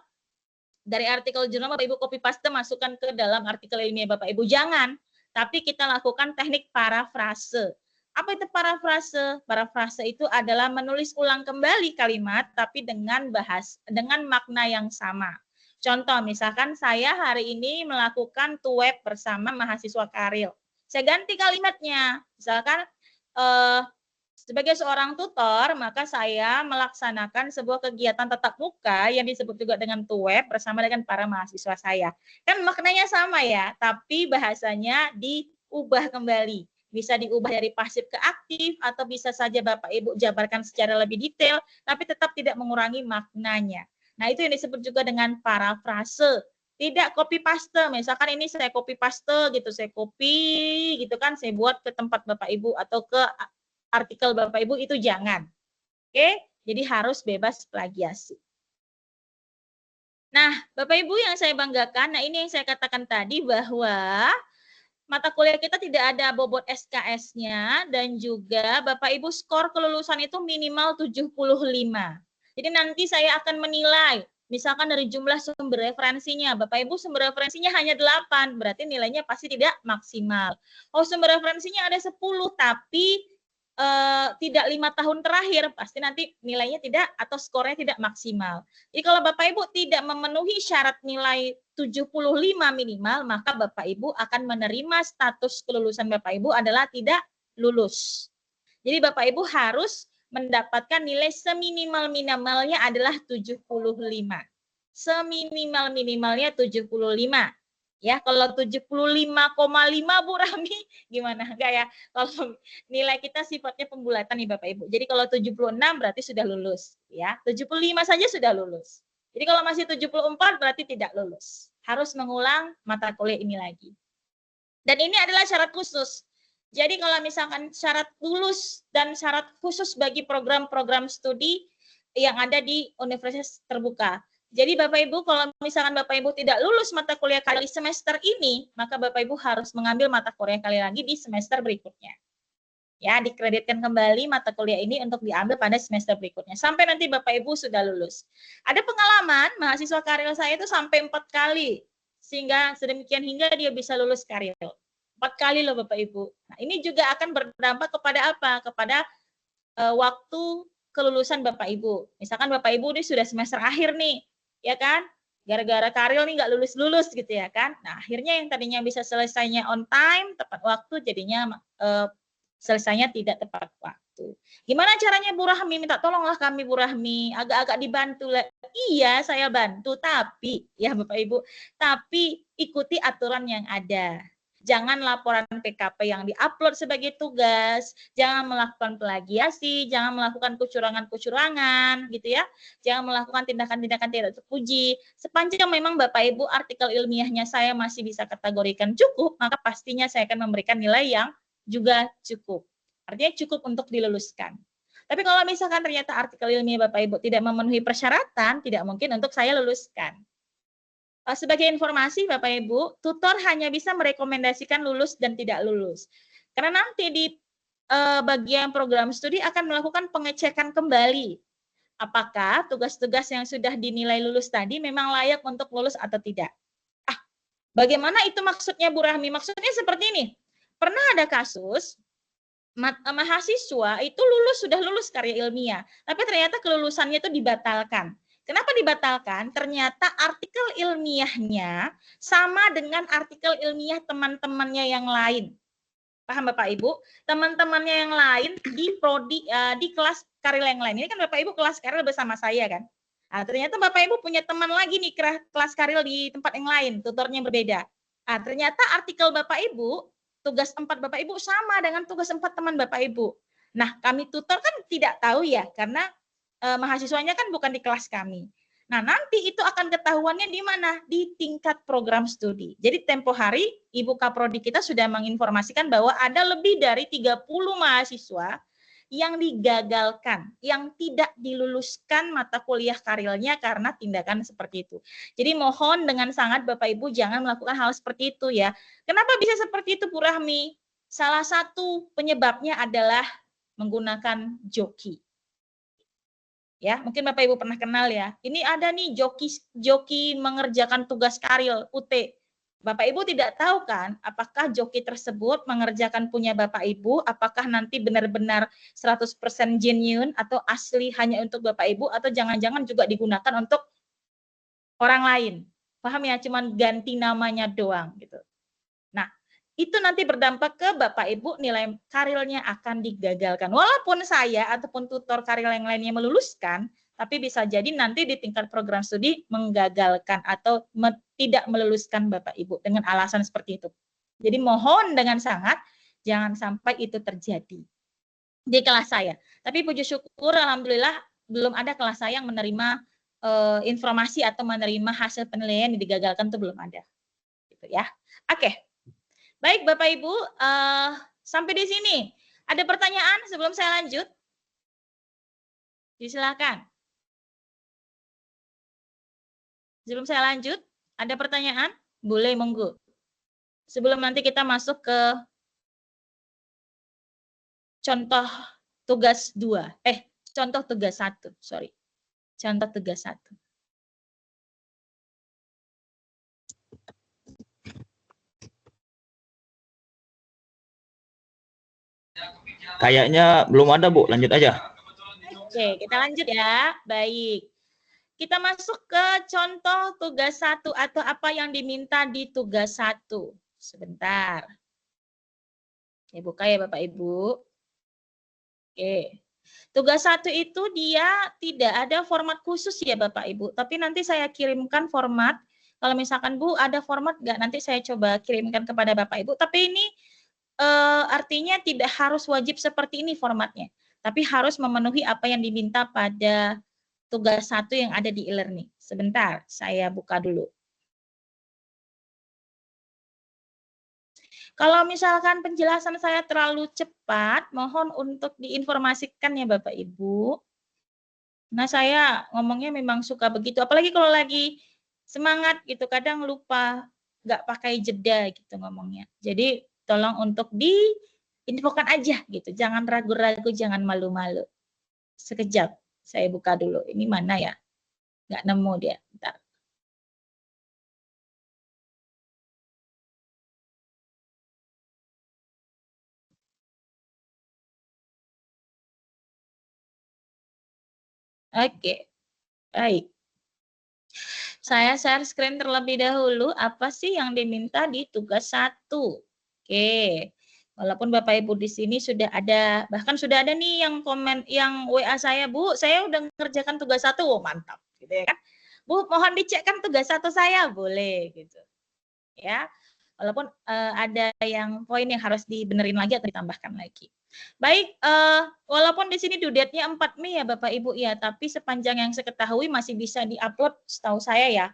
dari artikel jurnal Bapak Ibu copy paste masukkan ke dalam artikel ilmiah Bapak Ibu. Jangan. Tapi kita lakukan teknik parafrase. Apa itu parafrase? Parafrase itu adalah menulis ulang kembali kalimat tapi dengan makna yang sama. Contoh, misalkan saya hari ini melakukan tuweb bersama mahasiswa Karil. Saya ganti kalimatnya. Misalkan sebagai seorang tutor, maka saya melaksanakan sebuah kegiatan tatap muka yang disebut juga dengan tuweb bersama dengan para mahasiswa saya. Kan maknanya sama ya, tapi bahasanya diubah kembali. Bisa diubah dari pasif ke aktif, atau bisa saja Bapak Ibu jabarkan secara lebih detail, tapi tetap tidak mengurangi maknanya. Nah, itu yang disebut juga dengan parafrase. Tidak copy paste, misalkan ini saya copy paste gitu, saya copy gitu kan, saya buat ke tempat Bapak Ibu atau ke artikel Bapak Ibu, itu jangan. Oke, jadi harus bebas plagiasi. Nah, Bapak Ibu yang saya banggakan, nah ini yang saya katakan tadi bahwa mata kuliah kita tidak ada bobot SKS-nya dan juga Bapak Ibu skor kelulusan itu minimal 75. Jadi nanti saya akan menilai, misalkan dari jumlah sumber referensinya, Bapak Ibu sumber referensinya hanya 8, berarti nilainya pasti tidak maksimal. Oh, sumber referensinya ada 10, tapi tidak 5 tahun terakhir, pasti nanti nilainya tidak atau skornya tidak maksimal. Jadi kalau Bapak Ibu tidak memenuhi syarat nilai 75 minimal, maka Bapak Ibu akan menerima status kelulusan Bapak Ibu adalah tidak lulus. Jadi Bapak Ibu harus mendapatkan nilai seminimal-minimalnya adalah 75. Seminimal-minimalnya 75. Ya, kalau 75,5 Bu Rami gimana? Enggak ya? Kalau nilai kita sifatnya pembulatan nih Bapak Ibu. Jadi kalau 76 berarti sudah lulus, ya. 75 saja sudah lulus. Jadi kalau masih 74 berarti tidak lulus. Harus mengulang mata kuliah ini lagi. Dan ini adalah syarat khusus. Jadi kalau misalkan syarat lulus dan syarat khusus bagi program-program studi yang ada di universitas terbuka. Jadi Bapak Ibu, kalau misalkan Bapak Ibu tidak lulus mata kuliah kali semester ini, maka Bapak Ibu harus mengambil mata kuliah kali lagi di semester berikutnya. Ya, dikreditkan kembali mata kuliah ini untuk diambil pada semester berikutnya. Sampai nanti Bapak Ibu sudah lulus. Ada pengalaman, mahasiswa Karil saya itu sampai 4 kali. Sehingga sedemikian hingga dia bisa lulus Karil. 4 kali loh Bapak Ibu. Nah, ini juga akan berdampak kepada apa? Kepada waktu kelulusan Bapak Ibu. Misalkan Bapak Ibu ini sudah semester akhir nih, ya kan? Gara-gara Karil nih nggak lulus-lulus gitu ya kan? Nah, akhirnya yang tadinya bisa selesainya on time, tepat waktu, jadinya selesainya tidak tepat waktu. Gimana caranya Bu Rahmi? Minta tolonglah kami Bu Rahmi, agak-agak dibantu lah. Iya, saya bantu, tapi ya Bapak Ibu, tapi ikuti aturan yang ada. Jangan laporan PKP yang diupload sebagai tugas, jangan melakukan plagiasi, jangan melakukan kecurangan-kecurangan, gitu ya. Jangan melakukan tindakan-tindakan tidak terpuji. Sepanjang memang Bapak Ibu artikel ilmiahnya saya masih bisa kategorikan cukup, maka pastinya saya akan memberikan nilai yang juga cukup. Artinya cukup untuk diluluskan. Tapi kalau misalkan ternyata artikel ilmiah Bapak Ibu tidak memenuhi persyaratan, tidak mungkin untuk saya luluskan. Sebagai informasi Bapak Ibu, tutor hanya bisa merekomendasikan lulus dan tidak lulus. Karena nanti di bagian program studi akan melakukan pengecekan kembali. Apakah tugas-tugas yang sudah dinilai lulus tadi memang layak untuk lulus atau tidak. Bagaimana itu maksudnya Bu Rahmi? Maksudnya seperti ini. Pernah ada kasus, mahasiswa itu sudah lulus karya ilmiah, tapi ternyata kelulusannya itu dibatalkan. Kenapa dibatalkan? Ternyata artikel ilmiahnya sama dengan artikel ilmiah teman-temannya yang lain. Paham Bapak Ibu? Teman-temannya yang lain di prodi di kelas karil yang lain. Ini kan Bapak Ibu kelas karil bersama saya kan. Nah, ternyata Bapak Ibu punya teman lagi nih kelas karil di tempat yang lain, tutornya berbeda. Nah, ternyata artikel Bapak Ibu, tugas 4 Bapak Ibu sama dengan tugas 4 teman Bapak Ibu. Nah, kami tutor kan tidak tahu ya, karena mahasiswanya kan bukan di kelas kami. Nah, nanti itu akan ketahuannya di mana? Di tingkat program studi. Jadi tempo hari Ibu Kaprodi kita sudah menginformasikan bahwa ada lebih dari 30 mahasiswa yang digagalkan, yang tidak diluluskan mata kuliah karilnya karena tindakan seperti itu. Jadi mohon dengan sangat Bapak Ibu jangan melakukan hal seperti itu ya. Kenapa bisa seperti itu Bu Rahmi? Salah satu penyebabnya adalah menggunakan joki. Ya, mungkin Bapak Ibu pernah kenal ya. Ini ada nih joki mengerjakan tugas karil UT. Bapak Ibu tidak tahu kan apakah joki tersebut mengerjakan punya Bapak Ibu, apakah nanti benar-benar 100% genuine atau asli hanya untuk Bapak Ibu atau jangan-jangan juga digunakan untuk orang lain. Paham ya, cuman ganti namanya doang gitu. Nah, itu nanti berdampak ke Bapak Ibu, nilai karilnya akan digagalkan. Walaupun saya ataupun tutor karil yang lainnya meluluskan, tapi bisa jadi nanti di tingkat program studi menggagalkan atau tidak meluluskan Bapak Ibu dengan alasan seperti itu. Jadi mohon dengan sangat jangan sampai itu terjadi di kelas saya. Tapi puji syukur alhamdulillah belum ada kelas saya yang menerima informasi atau menerima hasil penilaian yang digagalkan itu belum ada. Gitu ya. Oke. Baik Bapak Ibu, sampai di sini. Ada pertanyaan sebelum saya lanjut? Silakan. Sebelum saya lanjut, ada pertanyaan? Boleh, monggo. Sebelum nanti kita masuk ke contoh tugas 2. Contoh tugas 1, sorry. Contoh tugas 1. Kayaknya belum ada, Bu. Lanjut aja. Oke, kita lanjut ya. Baik. Kita masuk ke contoh tugas 1 atau apa yang diminta di tugas 1. Sebentar. Oke, buka ya Bapak Ibu. Oke. Tugas 1 itu dia tidak ada format khusus ya Bapak Ibu. Tapi nanti saya kirimkan format. Kalau misalkan Bu ada format nggak? Nanti saya coba kirimkan kepada Bapak Ibu. Tapi ini artinya tidak harus wajib seperti ini formatnya. Tapi harus memenuhi apa yang diminta pada tugas 1 yang ada di e-learning. Sebentar, saya buka dulu. Kalau misalkan penjelasan saya terlalu cepat, mohon untuk diinformasikan ya Bapak Ibu. Nah, saya ngomongnya memang suka begitu, apalagi kalau lagi semangat gitu, kadang lupa nggak pakai jeda gitu ngomongnya. Jadi tolong untuk diinfokan aja gitu, jangan ragu-ragu, jangan malu-malu. Sekejap. Saya buka dulu. Ini mana ya? Nggak nemu dia. Bentar. Oke. Baik. Saya share screen terlebih dahulu. Apa sih yang diminta di tugas 1? Oke. Walaupun Bapak Ibu di sini sudah ada, bahkan sudah ada nih yang komen, yang WA saya, Bu, saya udah ngerjakan tugas 1, oh, mantap, gitu ya kan. Bu, mohon dicekkan tugas 1 saya, boleh, gitu. Ya, walaupun ada yang poin yang harus dibenerin lagi atau ditambahkan lagi. Baik, walaupun di sini due date-nya 4 Mei ya Bapak Ibu ya, tapi sepanjang yang saya ketahui masih bisa diupload setahu saya ya,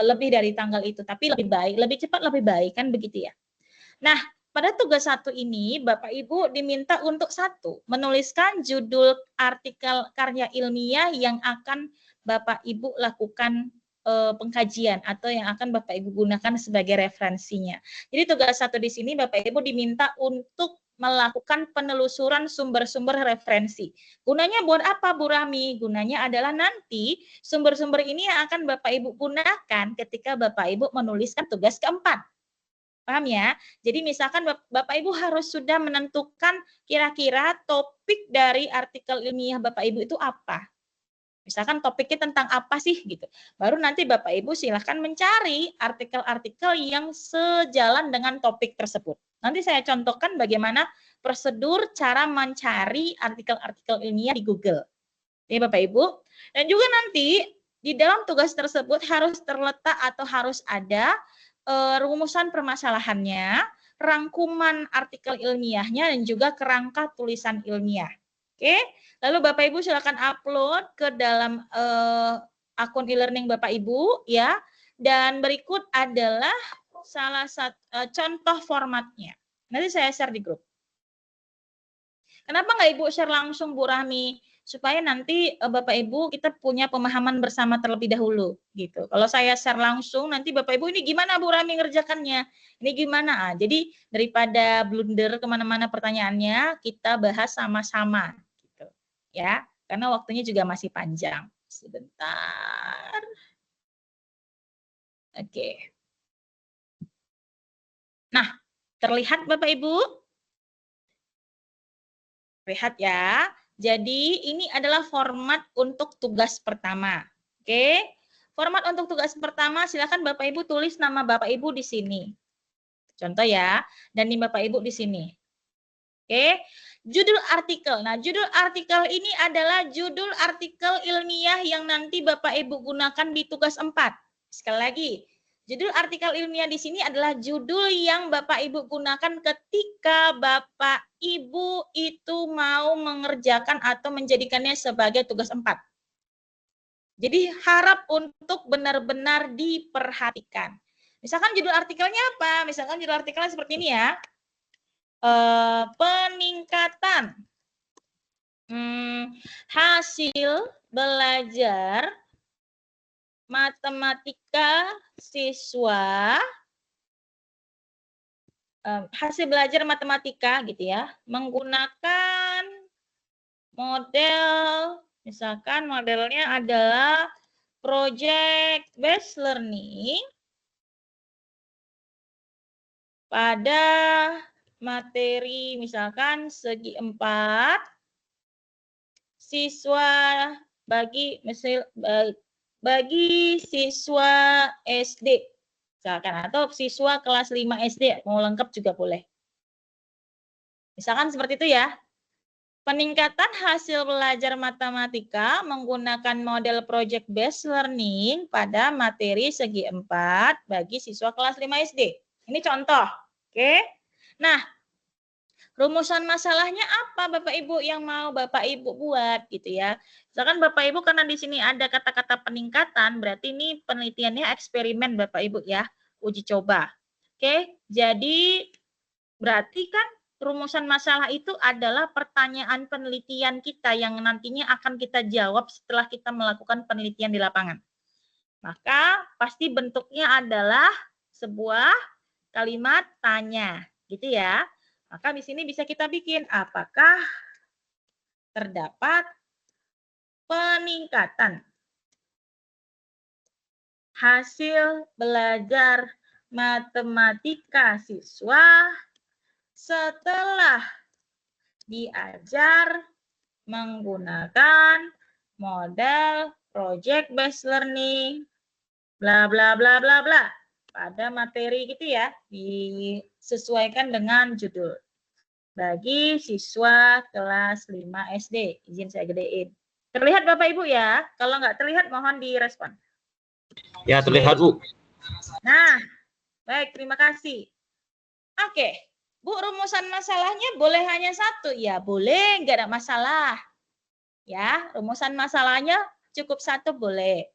lebih dari tanggal itu, tapi lebih baik, lebih cepat lebih baik kan begitu ya. Nah, pada tugas 1 ini Bapak Ibu diminta untuk 1, menuliskan judul artikel karya ilmiah yang akan Bapak Ibu lakukan pengkajian atau yang akan Bapak Ibu gunakan sebagai referensinya. Jadi tugas 1 di sini Bapak Ibu diminta untuk melakukan penelusuran sumber-sumber referensi. Gunanya buat apa Bu Rahmi? Gunanya adalah nanti sumber-sumber ini yang akan Bapak Ibu gunakan ketika Bapak Ibu menuliskan tugas keempat. Paham ya? Jadi misalkan Bapak Ibu harus sudah menentukan kira-kira topik dari artikel ilmiah Bapak Ibu itu apa. Misalkan topiknya tentang apa sih gitu. Baru nanti Bapak Ibu silahkan mencari artikel-artikel yang sejalan dengan topik tersebut. Nanti saya contohkan bagaimana prosedur cara mencari artikel-artikel ilmiah di Google. Ya Bapak Ibu. Dan juga nanti di dalam tugas tersebut harus terletak atau harus ada rumusan permasalahannya, rangkuman artikel ilmiahnya, dan juga kerangka tulisan ilmiah. Oke, lalu Bapak Ibu silakan upload ke dalam akun e-learning Bapak Ibu ya. Dan berikut adalah salah satu contoh formatnya. Nanti saya share di grup. Kenapa nggak Ibu share langsung Bu Rahmi? Supaya nanti Bapak Ibu kita punya pemahaman bersama terlebih dahulu gitu. Kalau saya share langsung nanti Bapak Ibu ini gimana Bu Rahmi ngerjakannya? Ini gimana? Jadi daripada blunder kemana-mana pertanyaannya, kita bahas sama-sama gitu ya. Karena waktunya juga masih panjang. Sebentar. Oke. Nah, terlihat Bapak Ibu? Lihat ya. Jadi ini adalah format untuk tugas pertama. Oke. Format untuk tugas pertama silakan Bapak Ibu tulis nama Bapak Ibu di sini. Contoh ya, dan ini Bapak Ibu di sini. Oke. Judul artikel. Nah, judul artikel ini adalah judul artikel ilmiah yang nanti Bapak Ibu gunakan di tugas 4. Sekali lagi, judul artikel ilmiah di sini adalah judul yang Bapak Ibu gunakan ketika Bapak Ibu itu mau mengerjakan atau menjadikannya sebagai tugas 4. Jadi harap untuk benar-benar diperhatikan. Misalkan judul artikelnya apa? Misalkan judul artikelnya seperti ini ya. Peningkatan hasil belajar matematika siswa, hasil belajar matematika gitu ya, menggunakan model, misalkan modelnya adalah project based learning pada materi misalkan segi 4 siswa bagi siswa SD misalkan, atau siswa kelas 5 SD, mau lengkap juga boleh. Misalkan seperti itu ya. Peningkatan hasil belajar matematika menggunakan model project based learning pada materi segi 4 bagi siswa kelas 5 SD. Ini contoh, oke? Nah, rumusan masalahnya apa Bapak Ibu yang mau Bapak Ibu buat gitu ya. Misalkan Bapak Ibu karena di sini ada kata-kata peningkatan, berarti ini penelitiannya eksperimen Bapak Ibu ya, uji coba. Oke, jadi berarti kan rumusan masalah itu adalah pertanyaan penelitian kita yang nantinya akan kita jawab setelah kita melakukan penelitian di lapangan. Maka pasti bentuknya adalah sebuah kalimat tanya, gitu ya. Maka di sini bisa kita bikin apakah terdapat peningkatan hasil belajar matematika siswa setelah diajar menggunakan model project based learning bla bla bla bla bla pada materi gitu ya, di sesuaikan dengan judul. Bagi siswa kelas 5 SD. Izin saya gedein. Terlihat Bapak Ibu ya? Kalau nggak terlihat mohon direspon. Ya, terlihat, Bu. Nah, baik, terima kasih. Oke, Bu, rumusan masalahnya boleh hanya satu? Ya, boleh, nggak ada masalah. Ya, rumusan masalahnya cukup satu boleh.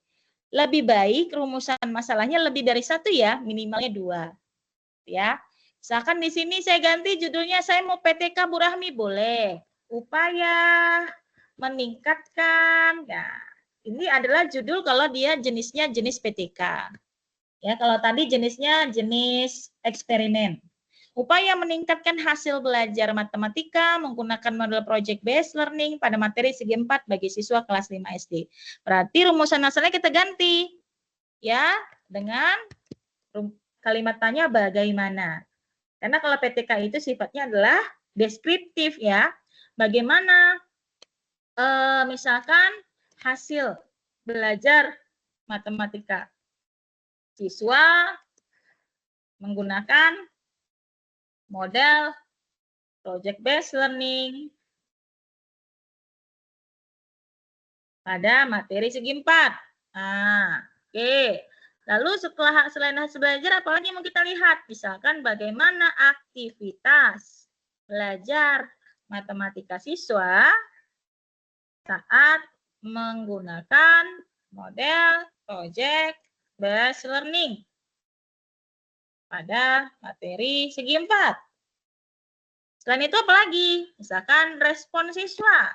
Lebih baik rumusan masalahnya lebih dari satu ya, minimalnya 2. Ya, misalkan di sini saya ganti judulnya, saya mau PTK Bu Rahmi, boleh. Upaya meningkatkan. Nah, ini adalah judul kalau dia jenisnya jenis PTK. Ya, kalau tadi jenisnya jenis eksperimen. Upaya meningkatkan hasil belajar matematika menggunakan model project based learning pada materi segi 4 bagi siswa kelas 5 SD. Berarti rumusan masalahnya kita ganti ya dengan kalimat tanya bagaimana. Karena kalau PTK itu sifatnya adalah deskriptif ya. Bagaimana misalkan hasil belajar matematika siswa menggunakan model project based learning pada materi segi 4. Nah, oke. Lalu selain hasil belajar, apalagi yang mau kita lihat? Misalkan bagaimana aktivitas belajar matematika siswa saat menggunakan model project based learning pada materi segi 4. Selain itu apalagi? Misalkan respon siswa.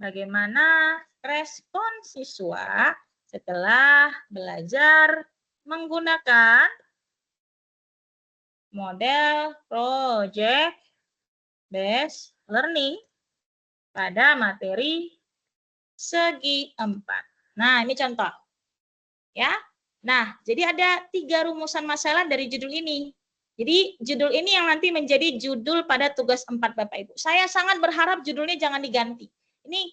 Bagaimana respon siswa setelah belajar menggunakan model project based learning pada materi segi 4. Nah, ini contoh. Ya. Nah, jadi ada 3 rumusan masalah dari judul ini. Jadi judul ini yang nanti menjadi judul pada tugas 4 Bapak Ibu. Saya sangat berharap judulnya jangan diganti. Ini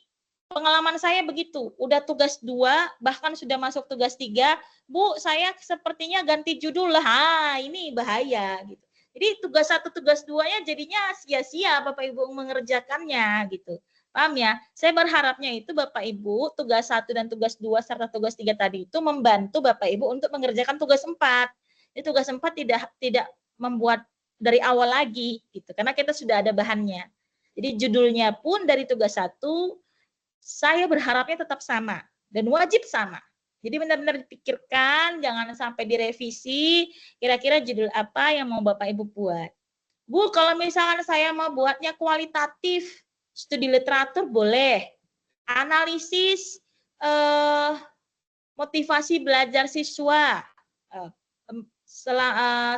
pengalaman saya begitu. Udah tugas 2, bahkan sudah masuk tugas 3. Bu, saya sepertinya ganti judul lah. Ini bahaya gitu. Jadi tugas 1, tugas 2-nya jadinya sia-sia Bapak Ibu mengerjakannya gitu. Paham ya? Saya berharapnya itu Bapak Ibu tugas 1 dan tugas 2 serta tugas 3 tadi itu membantu Bapak Ibu untuk mengerjakan tugas 4. Jadi tugas 4 tidak membuat dari awal lagi gitu. Karena kita sudah ada bahannya. Jadi judulnya pun dari tugas 1 saya berharapnya tetap sama dan wajib sama. Jadi benar-benar dipikirkan, jangan sampai direvisi, kira-kira judul apa yang mau Bapak Ibu buat. Bu, kalau misalkan saya mau buatnya kualitatif, studi literatur boleh. Analisis motivasi belajar siswa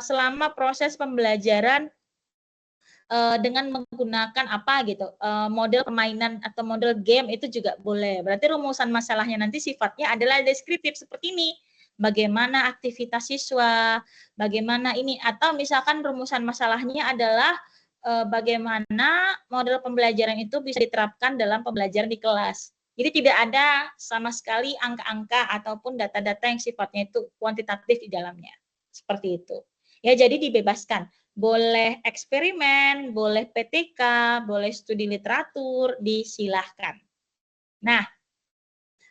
selama proses pembelajaran dengan menggunakan apa gitu, model permainan atau model game itu juga boleh. Berarti rumusan masalahnya nanti sifatnya adalah deskriptif seperti ini. Bagaimana aktivitas siswa, bagaimana ini, atau misalkan rumusan masalahnya adalah bagaimana model pembelajaran itu bisa diterapkan dalam pembelajaran di kelas. Jadi tidak ada sama sekali angka-angka ataupun data-data yang sifatnya itu kuantitatif di dalamnya. Seperti itu. Ya, jadi dibebaskan. Boleh eksperimen, boleh PTK, boleh studi literatur, disilahkan. Nah,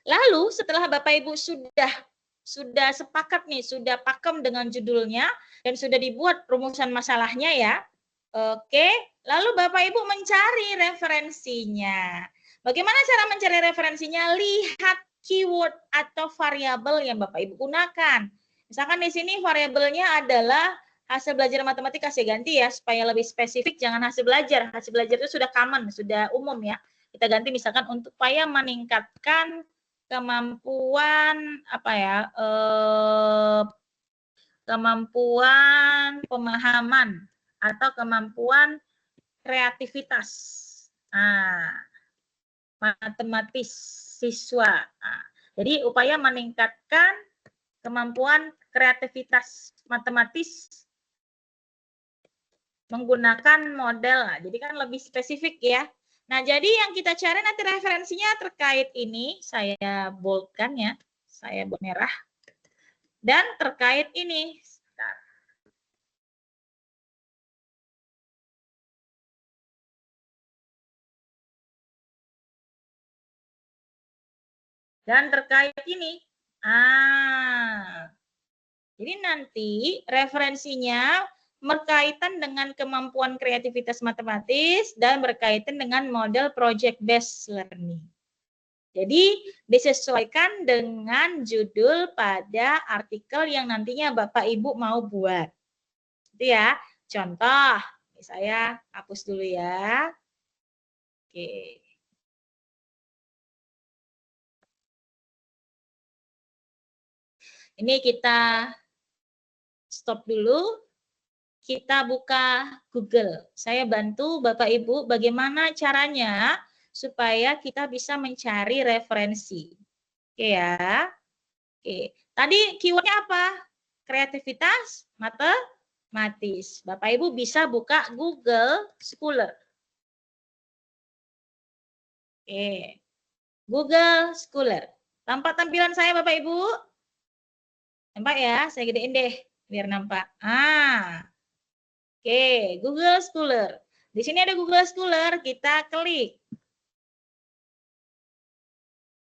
lalu setelah Bapak Ibu sudah sepakat nih, sudah pakem dengan judulnya, dan sudah dibuat rumusan masalahnya ya, oke, lalu Bapak Ibu mencari referensinya. Bagaimana cara mencari referensinya? Lihat keyword atau variabel yang Bapak Ibu gunakan. Misalkan di sini variabelnya adalah hasil belajar matematika, saya ganti ya supaya lebih spesifik, jangan hasil belajar. Hasil belajar itu sudah common, sudah umum ya. Kita ganti misalkan untuk upaya meningkatkan kemampuan apa ya? Kemampuan pemahaman atau kemampuan kreativitas. Nah, matematis siswa. Nah, jadi upaya meningkatkan kemampuan kreativitas matematis menggunakan model. Nah, jadi kan lebih spesifik ya. Nah, jadi yang kita cari nanti referensinya terkait ini, saya boldkan ya, saya bold merah. Dan terkait ini, Dan terkait ini, jadi nanti referensinya berkaitan dengan kemampuan kreativitas matematis dan berkaitan dengan model project based learning. Jadi disesuaikan dengan judul pada artikel yang nantinya Bapak Ibu mau buat. Itu ya. Contoh, saya hapus dulu ya. Oke. Ini kita stop dulu. Kita buka Google. Saya bantu Bapak Ibu bagaimana caranya supaya kita bisa mencari referensi. Oke ya. Oke. Tadi keywordnya apa? Kreativitas matematis. Bapak Ibu bisa buka Google Scholar. Oke. Google Scholar. Tampak tampilan saya Bapak Ibu? Nampak ya? Saya gedein deh biar nampak. Oke, Google Scholar. Di sini ada Google Scholar, kita klik.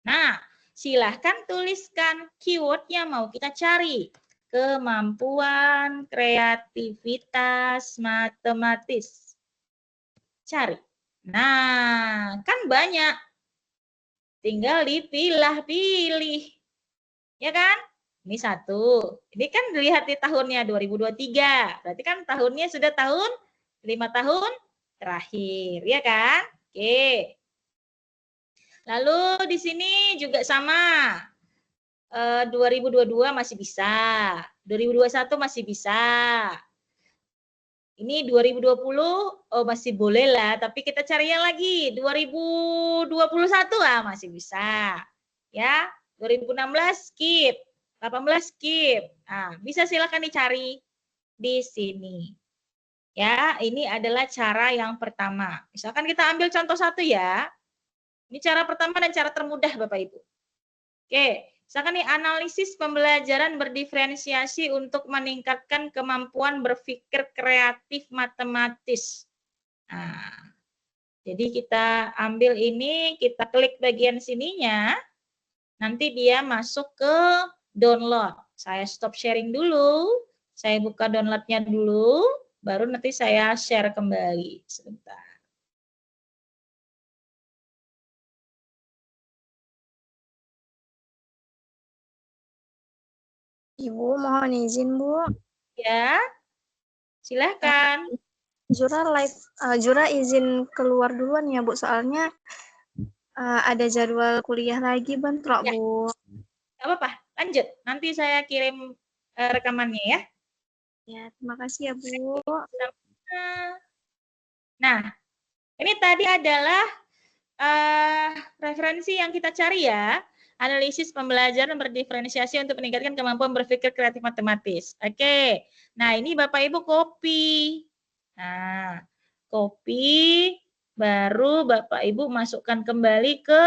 Nah, silahkan tuliskan keyword yang mau kita cari. Kemampuan kreativitas matematis. Cari. Nah, kan banyak. Tinggal dipilah-pilih. Ya kan? Ini satu. Ini kan dilihat di tahunnya 2023. Berarti kan tahunnya sudah 5 tahun terakhir. Ya kan? Oke. Lalu di sini juga sama. 2022 masih bisa. 2021 masih bisa. Ini 2020 masih boleh lah, tapi kita cari yang lagi. 2021 masih bisa. Ya, 2016 skip, 18 skip. Nah, bisa silakan dicari di sini. Ya, ini adalah cara yang pertama. Misalkan kita ambil contoh satu ya. Ini cara pertama dan cara termudah Bapak Ibu. Oke, misalkan nih analisis pembelajaran berdiferensiasi untuk meningkatkan kemampuan berpikir kreatif matematis. Nah, jadi kita ambil ini, kita klik bagian sininya, nanti dia masuk ke download. Saya stop sharing dulu, saya buka downloadnya dulu, baru nanti saya share kembali. Sebentar. Ibu, mohon izin, Bu. Ya, silahkan. Jura izin keluar duluan ya, Bu. Soalnya ada jadwal kuliah lagi, bentrok, Ya. Bu. Gak apa-apa, lanjut. Nanti saya kirim rekamannya ya. Ya, terima kasih ya, Bu. Nah, ini tadi adalah referensi yang kita cari ya. Analisis pembelajaran berdiferensiasi untuk meningkatkan kemampuan berpikir kreatif matematis. Oke. Nah, ini Bapak Ibu copy. Nah, copy baru Bapak Ibu masukkan kembali ke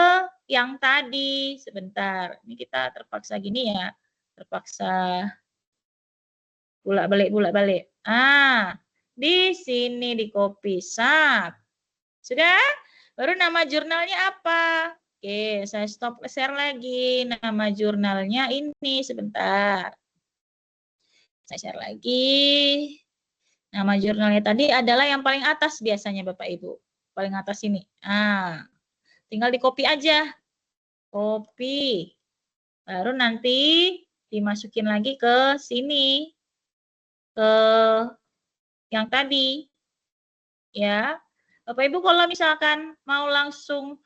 yang tadi. Sebentar. Ini kita terpaksa gini ya. Terpaksa bolak-balik. Di sini di copy. Sudah? Baru nama jurnalnya apa? Oke, saya stop share lagi. Nama jurnalnya ini sebentar. Saya share lagi. Nama jurnalnya tadi adalah yang paling atas biasanya Bapak Ibu. Paling atas ini. Tinggal di copy aja. Copy. Baru nanti dimasukin lagi ke sini. Ke yang tadi. Ya. Bapak Ibu kalau misalkan mau langsung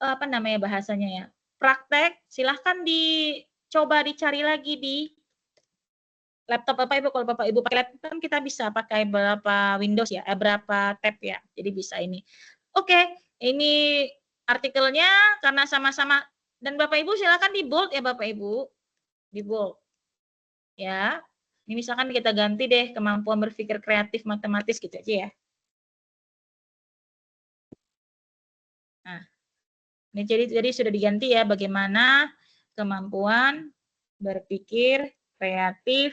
apa namanya bahasanya ya, praktek, silahkan dicoba dicari lagi di laptop Bapak Ibu. Kalau Bapak Ibu pakai laptop kita bisa pakai berapa Windows ya, berapa tab ya, jadi bisa ini. Oke, ini artikelnya karena sama-sama, dan Bapak Ibu silahkan di bold ya Bapak Ibu, di bold ya. Ini misalkan kita ganti deh kemampuan berpikir kreatif matematis gitu aja ya. Nah, ini jadi sudah diganti ya bagaimana kemampuan berpikir kreatif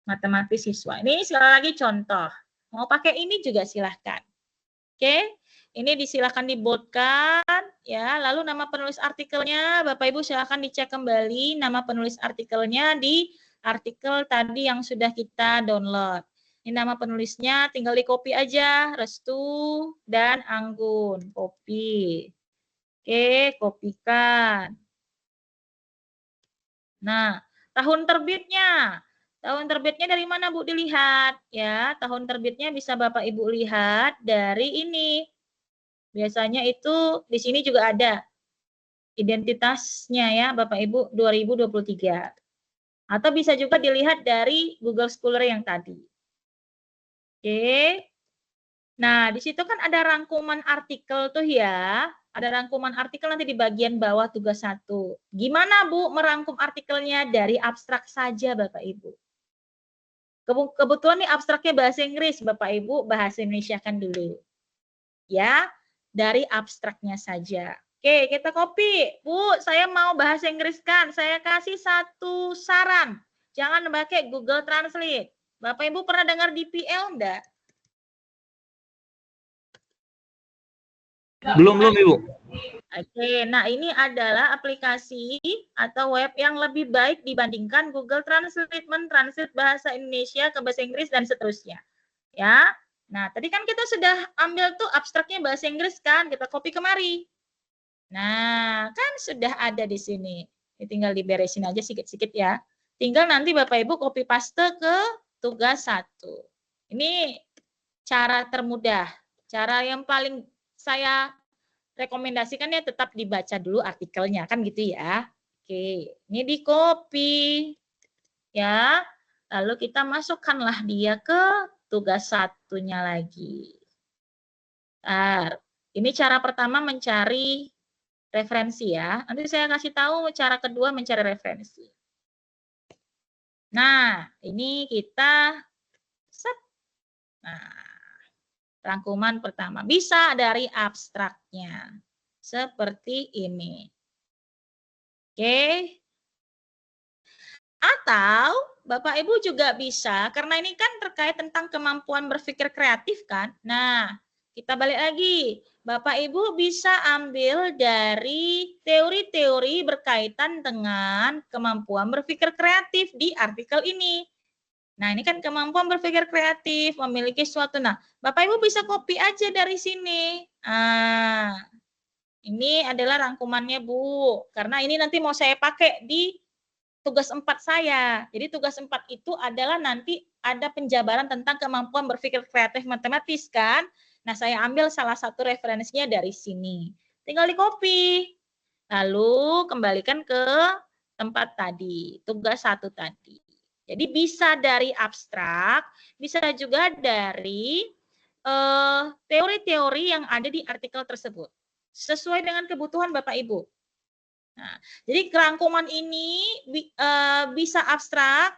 matematis siswa. Ini sekali lagi contoh. Mau pakai ini juga silahkan. Oke, ini disilahkan diboldkan ya. Lalu nama penulis artikelnya, Bapak Ibu silakan dicek kembali nama penulis artikelnya di artikel tadi yang sudah kita download. Ini nama penulisnya, tinggal di copy aja, Restu dan Anggun, copy. Oke, kopikan. Nah, tahun terbitnya. Tahun terbitnya dari mana, Bu, dilihat? Ya, tahun terbitnya bisa Bapak Ibu lihat dari ini. Biasanya itu di sini juga ada identitasnya ya, Bapak Ibu 2023. Atau bisa juga dilihat dari Google Scholar yang tadi. Oke. Nah, di situ kan ada rangkuman artikel tuh ya. Ada rangkuman artikel nanti di bagian bawah tugas 1. Gimana, Bu, merangkum artikelnya dari abstrak saja, Bapak Ibu? Kebetulan nih abstraknya bahasa Inggris, Bapak Ibu bahasa Indonesia kan dulu. Ya, dari abstraknya saja. Oke, kita copy. Bu, saya mau bahasa Inggris kan. Saya kasih satu saran. Jangan pakai Google Translate. Bapak Ibu pernah dengar DeepL enggak? Belum, Ibu. Oke, nah ini adalah aplikasi atau web yang lebih baik dibandingkan Google Translate, mentranslate bahasa Indonesia ke bahasa Inggris dan seterusnya. Ya. Nah, tadi kan kita sudah ambil tuh abstraknya bahasa Inggris kan, kita copy kemari. Nah, kan sudah ada di sini. Ini tinggal diberesin aja sedikit-sedikit ya. Tinggal nanti Bapak Ibu copy paste ke tugas 1. Ini cara termudah. Cara yang paling saya rekomendasikan ya tetap dibaca dulu artikelnya kan gitu ya. Oke, ini di copy ya. Lalu kita masukkanlah dia ke tugas 1-nya lagi. Bentar. Ini cara pertama mencari referensi ya. Nanti saya kasih tahu cara kedua mencari referensi. Nah, ini kita set. Nah, rangkuman pertama. Bisa dari abstraknya. Seperti ini. Oke. Atau Bapak Ibu juga bisa, karena ini kan terkait tentang kemampuan berpikir kreatif kan. Nah, kita balik lagi. Bapak Ibu bisa ambil dari teori-teori berkaitan dengan kemampuan berpikir kreatif di artikel ini. Nah, ini kan kemampuan berpikir kreatif, memiliki suatu. Nah, Bapak Ibu bisa copy aja dari sini. Nah, ini adalah rangkumannya, Bu. Karena ini nanti mau saya pakai di tugas 4 saya. Jadi tugas 4 itu adalah nanti ada penjabaran tentang kemampuan berpikir kreatif matematis kan. Nah, saya ambil salah satu referensinya dari sini. Tinggal di copy. Lalu kembalikan ke tempat tadi, tugas 1 tadi. Jadi bisa dari abstrak, bisa juga dari teori-teori yang ada di artikel tersebut. Sesuai dengan kebutuhan Bapak Ibu. Nah, jadi kerangkuman ini bisa abstrak,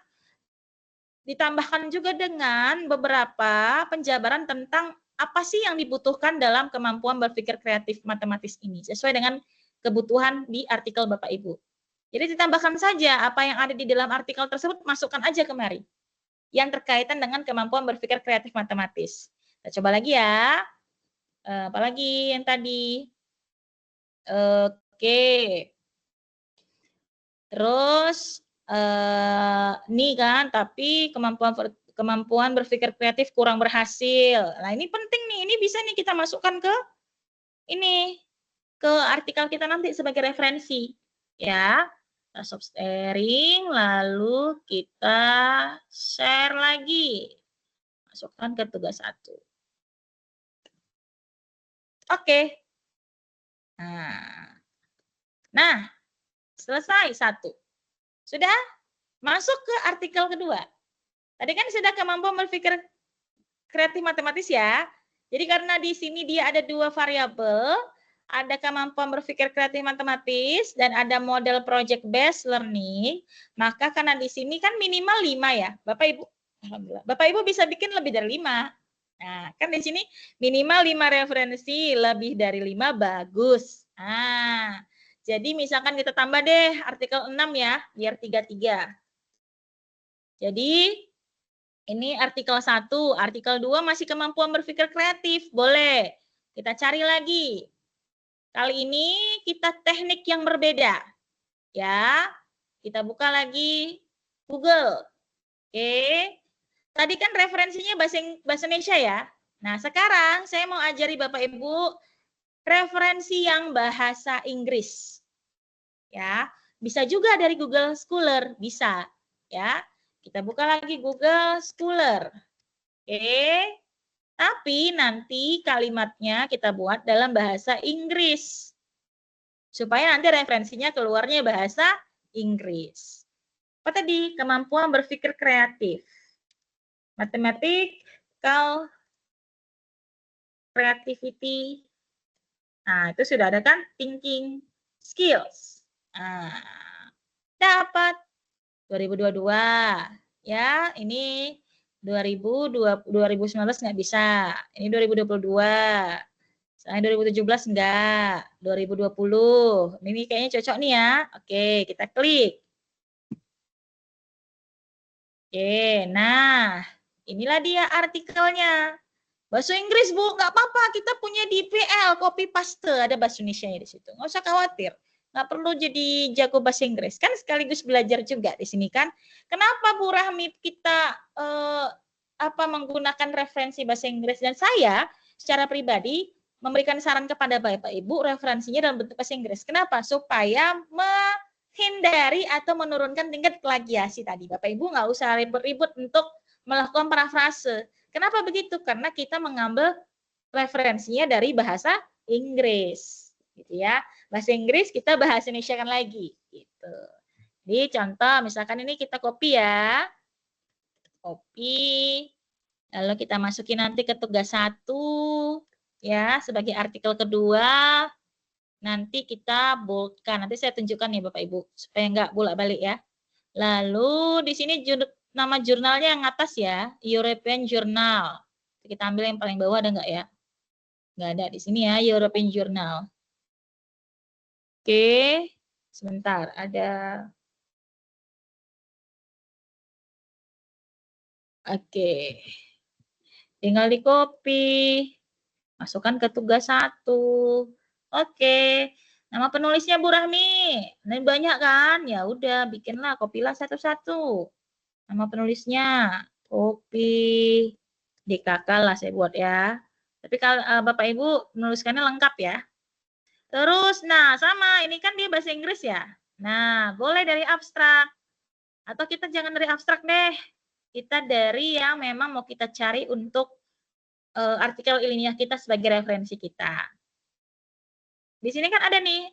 ditambahkan juga dengan beberapa penjabaran tentang apa sih yang dibutuhkan dalam kemampuan berpikir kreatif matematis ini, sesuai dengan kebutuhan di artikel Bapak Ibu. Jadi ditambahkan saja apa yang ada di dalam artikel tersebut, masukkan aja kemari. Yang terkaitan dengan kemampuan berpikir kreatif matematis. Kita coba lagi ya. Apalagi yang tadi. Oke. Terus nih kan, tapi kemampuan berpikir kreatif kurang berhasil. Nah, ini penting nih, ini bisa nih kita masukkan ke ini, ke artikel kita nanti sebagai referensi. Ya, kita stop sharing, lalu kita share lagi. Masukkan ke tugas 1. Oke. Nah, selesai 1. Sudah masuk ke artikel kedua. Tadi kan sudah kemampuan berpikir kreatif matematis ya. Jadi karena di sini dia ada 2 variabel, ada kemampuan berpikir kreatif matematis dan ada model project based learning, maka karena di sini kan minimal 5 ya. Bapak Ibu, alhamdulillah. Bapak Ibu bisa bikin lebih dari 5. Nah, kan di sini minimal 5 referensi, lebih dari 5 bagus. Nah, jadi misalkan kita tambah deh artikel 6 ya, biar 3-3. Jadi ini artikel 1, artikel 2 masih kemampuan berpikir kreatif, boleh. Kita cari lagi. Kali ini kita teknik yang berbeda. Ya, kita buka lagi Google. Oke. Tadi kan referensinya bahasa Indonesia ya. Nah, sekarang saya mau ajari Bapak Ibu referensi yang bahasa Inggris. Ya, bisa juga dari Google Scholar, bisa. Ya, kita buka lagi Google Scholar. Oke. Tapi nanti kalimatnya kita buat dalam bahasa Inggris. Supaya nanti referensinya keluarnya bahasa Inggris. Apa tadi? Kemampuan berpikir kreatif. Mathematical creativity. Nah, itu sudah ada kan? Thinking skills. Nah, dapat 2022. Ya, ini 2019 nggak bisa. Ini 2022. Soalnya 2017 enggak. 2020. Ini kayaknya cocok nih ya. Oke, kita klik. Oke, nah inilah dia artikelnya. Bahasa Inggris, Bu, nggak apa-apa. Kita punya DPL, copy paste, ada bahasa Indonesia di situ. Nggak usah khawatir. Nggak perlu jadi jago bahasa Inggris. Kan sekaligus belajar juga di sini kan. Kenapa Bu Rahmi kita menggunakan referensi bahasa Inggris? Dan saya secara pribadi memberikan saran kepada Bapak Ibu referensinya dalam bentuk bahasa Inggris. Kenapa? Supaya menghindari atau menurunkan tingkat plagiasi tadi. Bapak Ibu nggak usah ribet-ribet untuk melakukan parafrase. Kenapa begitu? Karena kita mengambil referensinya dari bahasa Inggris, gitu ya. Bahasa Inggris kita bahasa Indonesia kan lagi, gitu. Jadi contoh, misalkan ini kita copy ya, copy, lalu kita masukin nanti ke tugas 1, ya, sebagai artikel kedua. Nanti kita boldkan. Nanti saya tunjukkan nih Bapak Ibu supaya nggak bolak-balik ya. Lalu di sini nama jurnalnya yang atas ya, European Journal. Kita ambil yang paling bawah, ada nggak ya? Nggak ada di sini ya, European Journal. Oke, sebentar, ada. Oke, tinggal di copy, masukkan ke tugas 1. Oke, nama penulisnya Bu Rahmi. Ini banyak kan? Ya udah, bikinlah, kopilah satu-satu. Nama penulisnya, copy, DKK lah saya buat ya. Tapi kalau Bapak Ibu menuliskannya lengkap ya. Terus, nah sama, ini kan dia bahasa Inggris ya. Nah, boleh dari abstrak. Atau kita jangan dari abstrak deh. Kita dari yang memang mau kita cari untuk artikel ilmiah kita sebagai referensi kita. Di sini kan ada nih,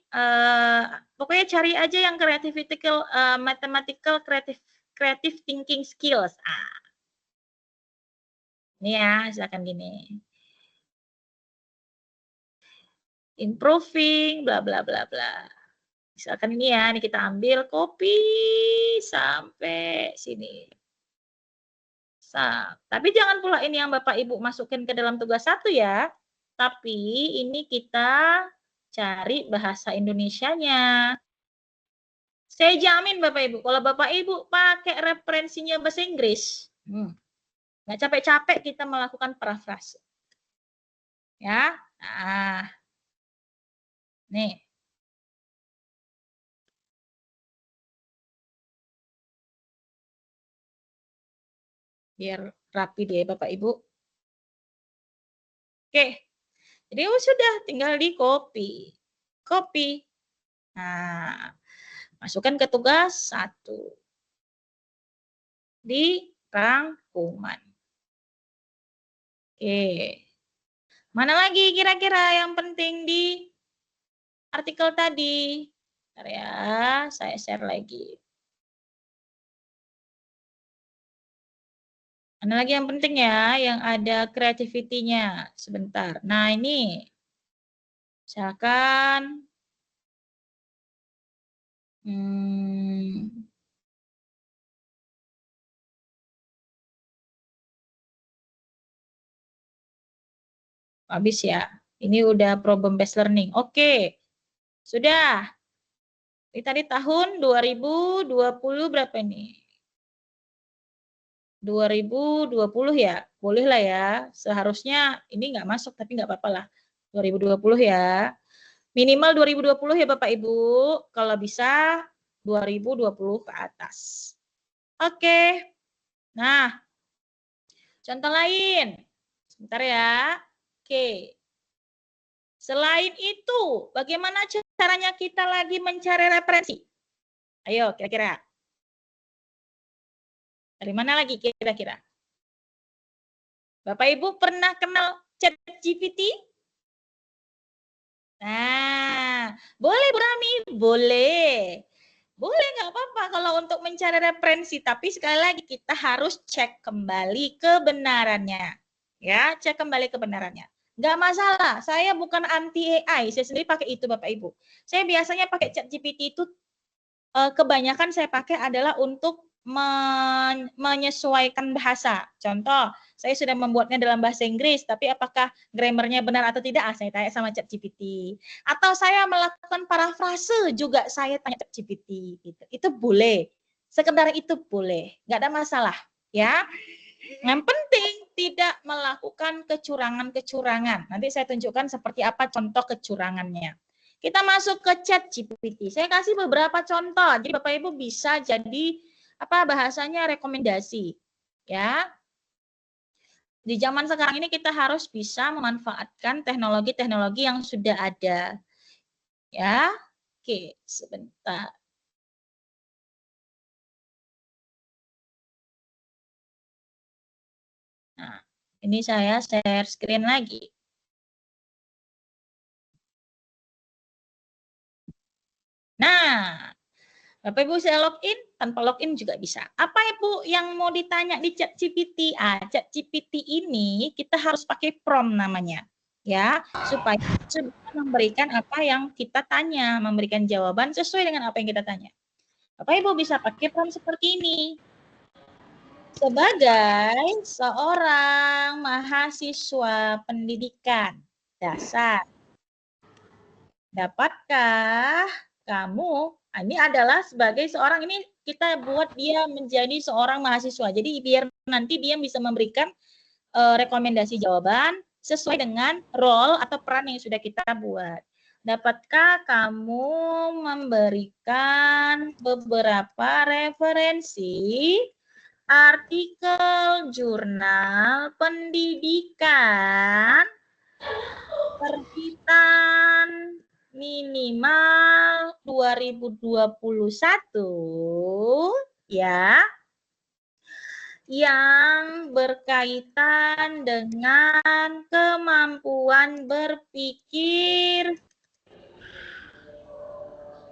pokoknya cari aja yang mathematical creative thinking skills. Ini ya, silakan gini. Improving, bla bla bla bla. Misalkan ini ya, ini kita ambil copy sampai sini. Tapi jangan pula ini yang Bapak Ibu masukin ke dalam tugas 1 ya. Tapi ini kita cari bahasa Indonesianya. Saya jamin Bapak Ibu, kalau Bapak Ibu pakai referensinya bahasa Inggris, nggak capek-capek kita melakukan parafrase. Ya, nah, nih. Biar rapi deh Bapak Ibu. Oke, jadi sudah tinggal di copy. Copy. Nah, masukkan ke tugas 1. Di rangkuman. Oke. Mana lagi kira-kira yang penting di artikel tadi? Bentar ya, saya share lagi. Mana lagi yang penting ya, yang ada creativity-nya. Sebentar. Nah, ini. Misalkan habis ya. Ini udah problem based learning. Oke. Sudah. Ini tadi tahun 2020 berapa ini? 2020 ya, boleh lah ya. Seharusnya ini nggak masuk, tapi nggak apa-apa lah. 2020 ya. Minimal 2020 ya Bapak Ibu, kalau bisa 2020 ke atas. Oke. Nah, contoh lain. Sebentar ya. Oke. Selain itu, bagaimana caranya kita lagi mencari referensi? Ayo, kira-kira. Dari mana lagi kira-kira? Bapak Ibu pernah kenal ChatGPT? Nah, boleh Bu Rami, boleh. Boleh, nggak apa-apa kalau untuk mencari referensi, tapi sekali lagi kita harus cek kembali kebenarannya. Ya, cek kembali kebenarannya. Nggak masalah, saya bukan anti AI, saya sendiri pakai itu Bapak Ibu. Saya biasanya pakai ChatGPT itu kebanyakan saya pakai adalah untuk menyesuaikan bahasa. Contoh, saya sudah membuatnya dalam bahasa Inggris, tapi apakah grammarnya benar atau tidak? Saya tanya sama ChatGPT. Atau saya melakukan parafrase juga saya tanya ChatGPT. Gitu. Itu boleh. Sekedar itu boleh. Nggak ada masalah. Ya. Yang penting tidak melakukan kecurangan-kecurangan. Nanti saya tunjukkan seperti apa contoh kecurangannya. Kita masuk ke ChatGPT. Saya kasih beberapa contoh. Jadi Bapak Ibu bisa jadi bahasanya rekomendasi. Ya. Di zaman sekarang ini kita harus bisa memanfaatkan teknologi-teknologi yang sudah ada. Ya. Oke, sebentar. Nah, ini saya share screen lagi. Nah, Bapak Ibu saya login, tanpa login juga bisa. Apa ya Bu yang mau ditanya di ChatGPT? ChatGPT ini kita harus pakai prompt namanya. Ya, supaya memberikan apa yang kita tanya, memberikan jawaban sesuai dengan apa yang kita tanya. Bapak Ibu bisa pakai prompt seperti ini. Sebagai seorang mahasiswa pendidikan dasar, dapatkah kamu, ini adalah sebagai seorang, ini kita buat dia menjadi seorang mahasiswa. Jadi biar nanti dia bisa memberikan rekomendasi jawaban sesuai dengan role atau peran yang sudah kita buat. Dapatkah kamu memberikan beberapa referensi artikel jurnal pendidikan terbitan minimal 2021 ya, yang berkaitan dengan kemampuan berpikir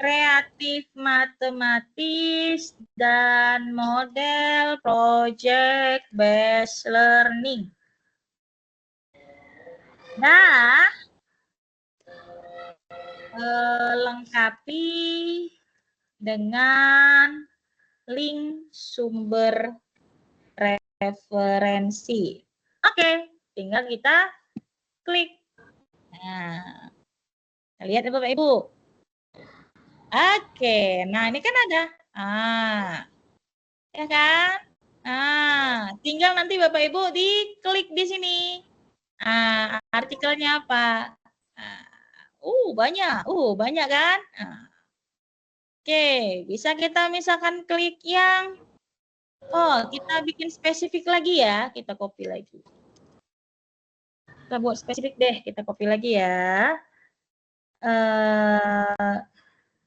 kreatif matematis dan model project based learning. Nah, lengkapi dengan link sumber referensi. Oke, tinggal kita klik. Nah, lihat ya Bapak Ibu. Oke, nah ini kan ada. Ya kan? Tinggal nanti Bapak Ibu diklik di sini. Artikelnya apa? Banyak kan? Oke, bisa kita misalkan klik yang kita bikin spesifik lagi ya, kita copy lagi. Kita buat spesifik deh, kita copy lagi ya.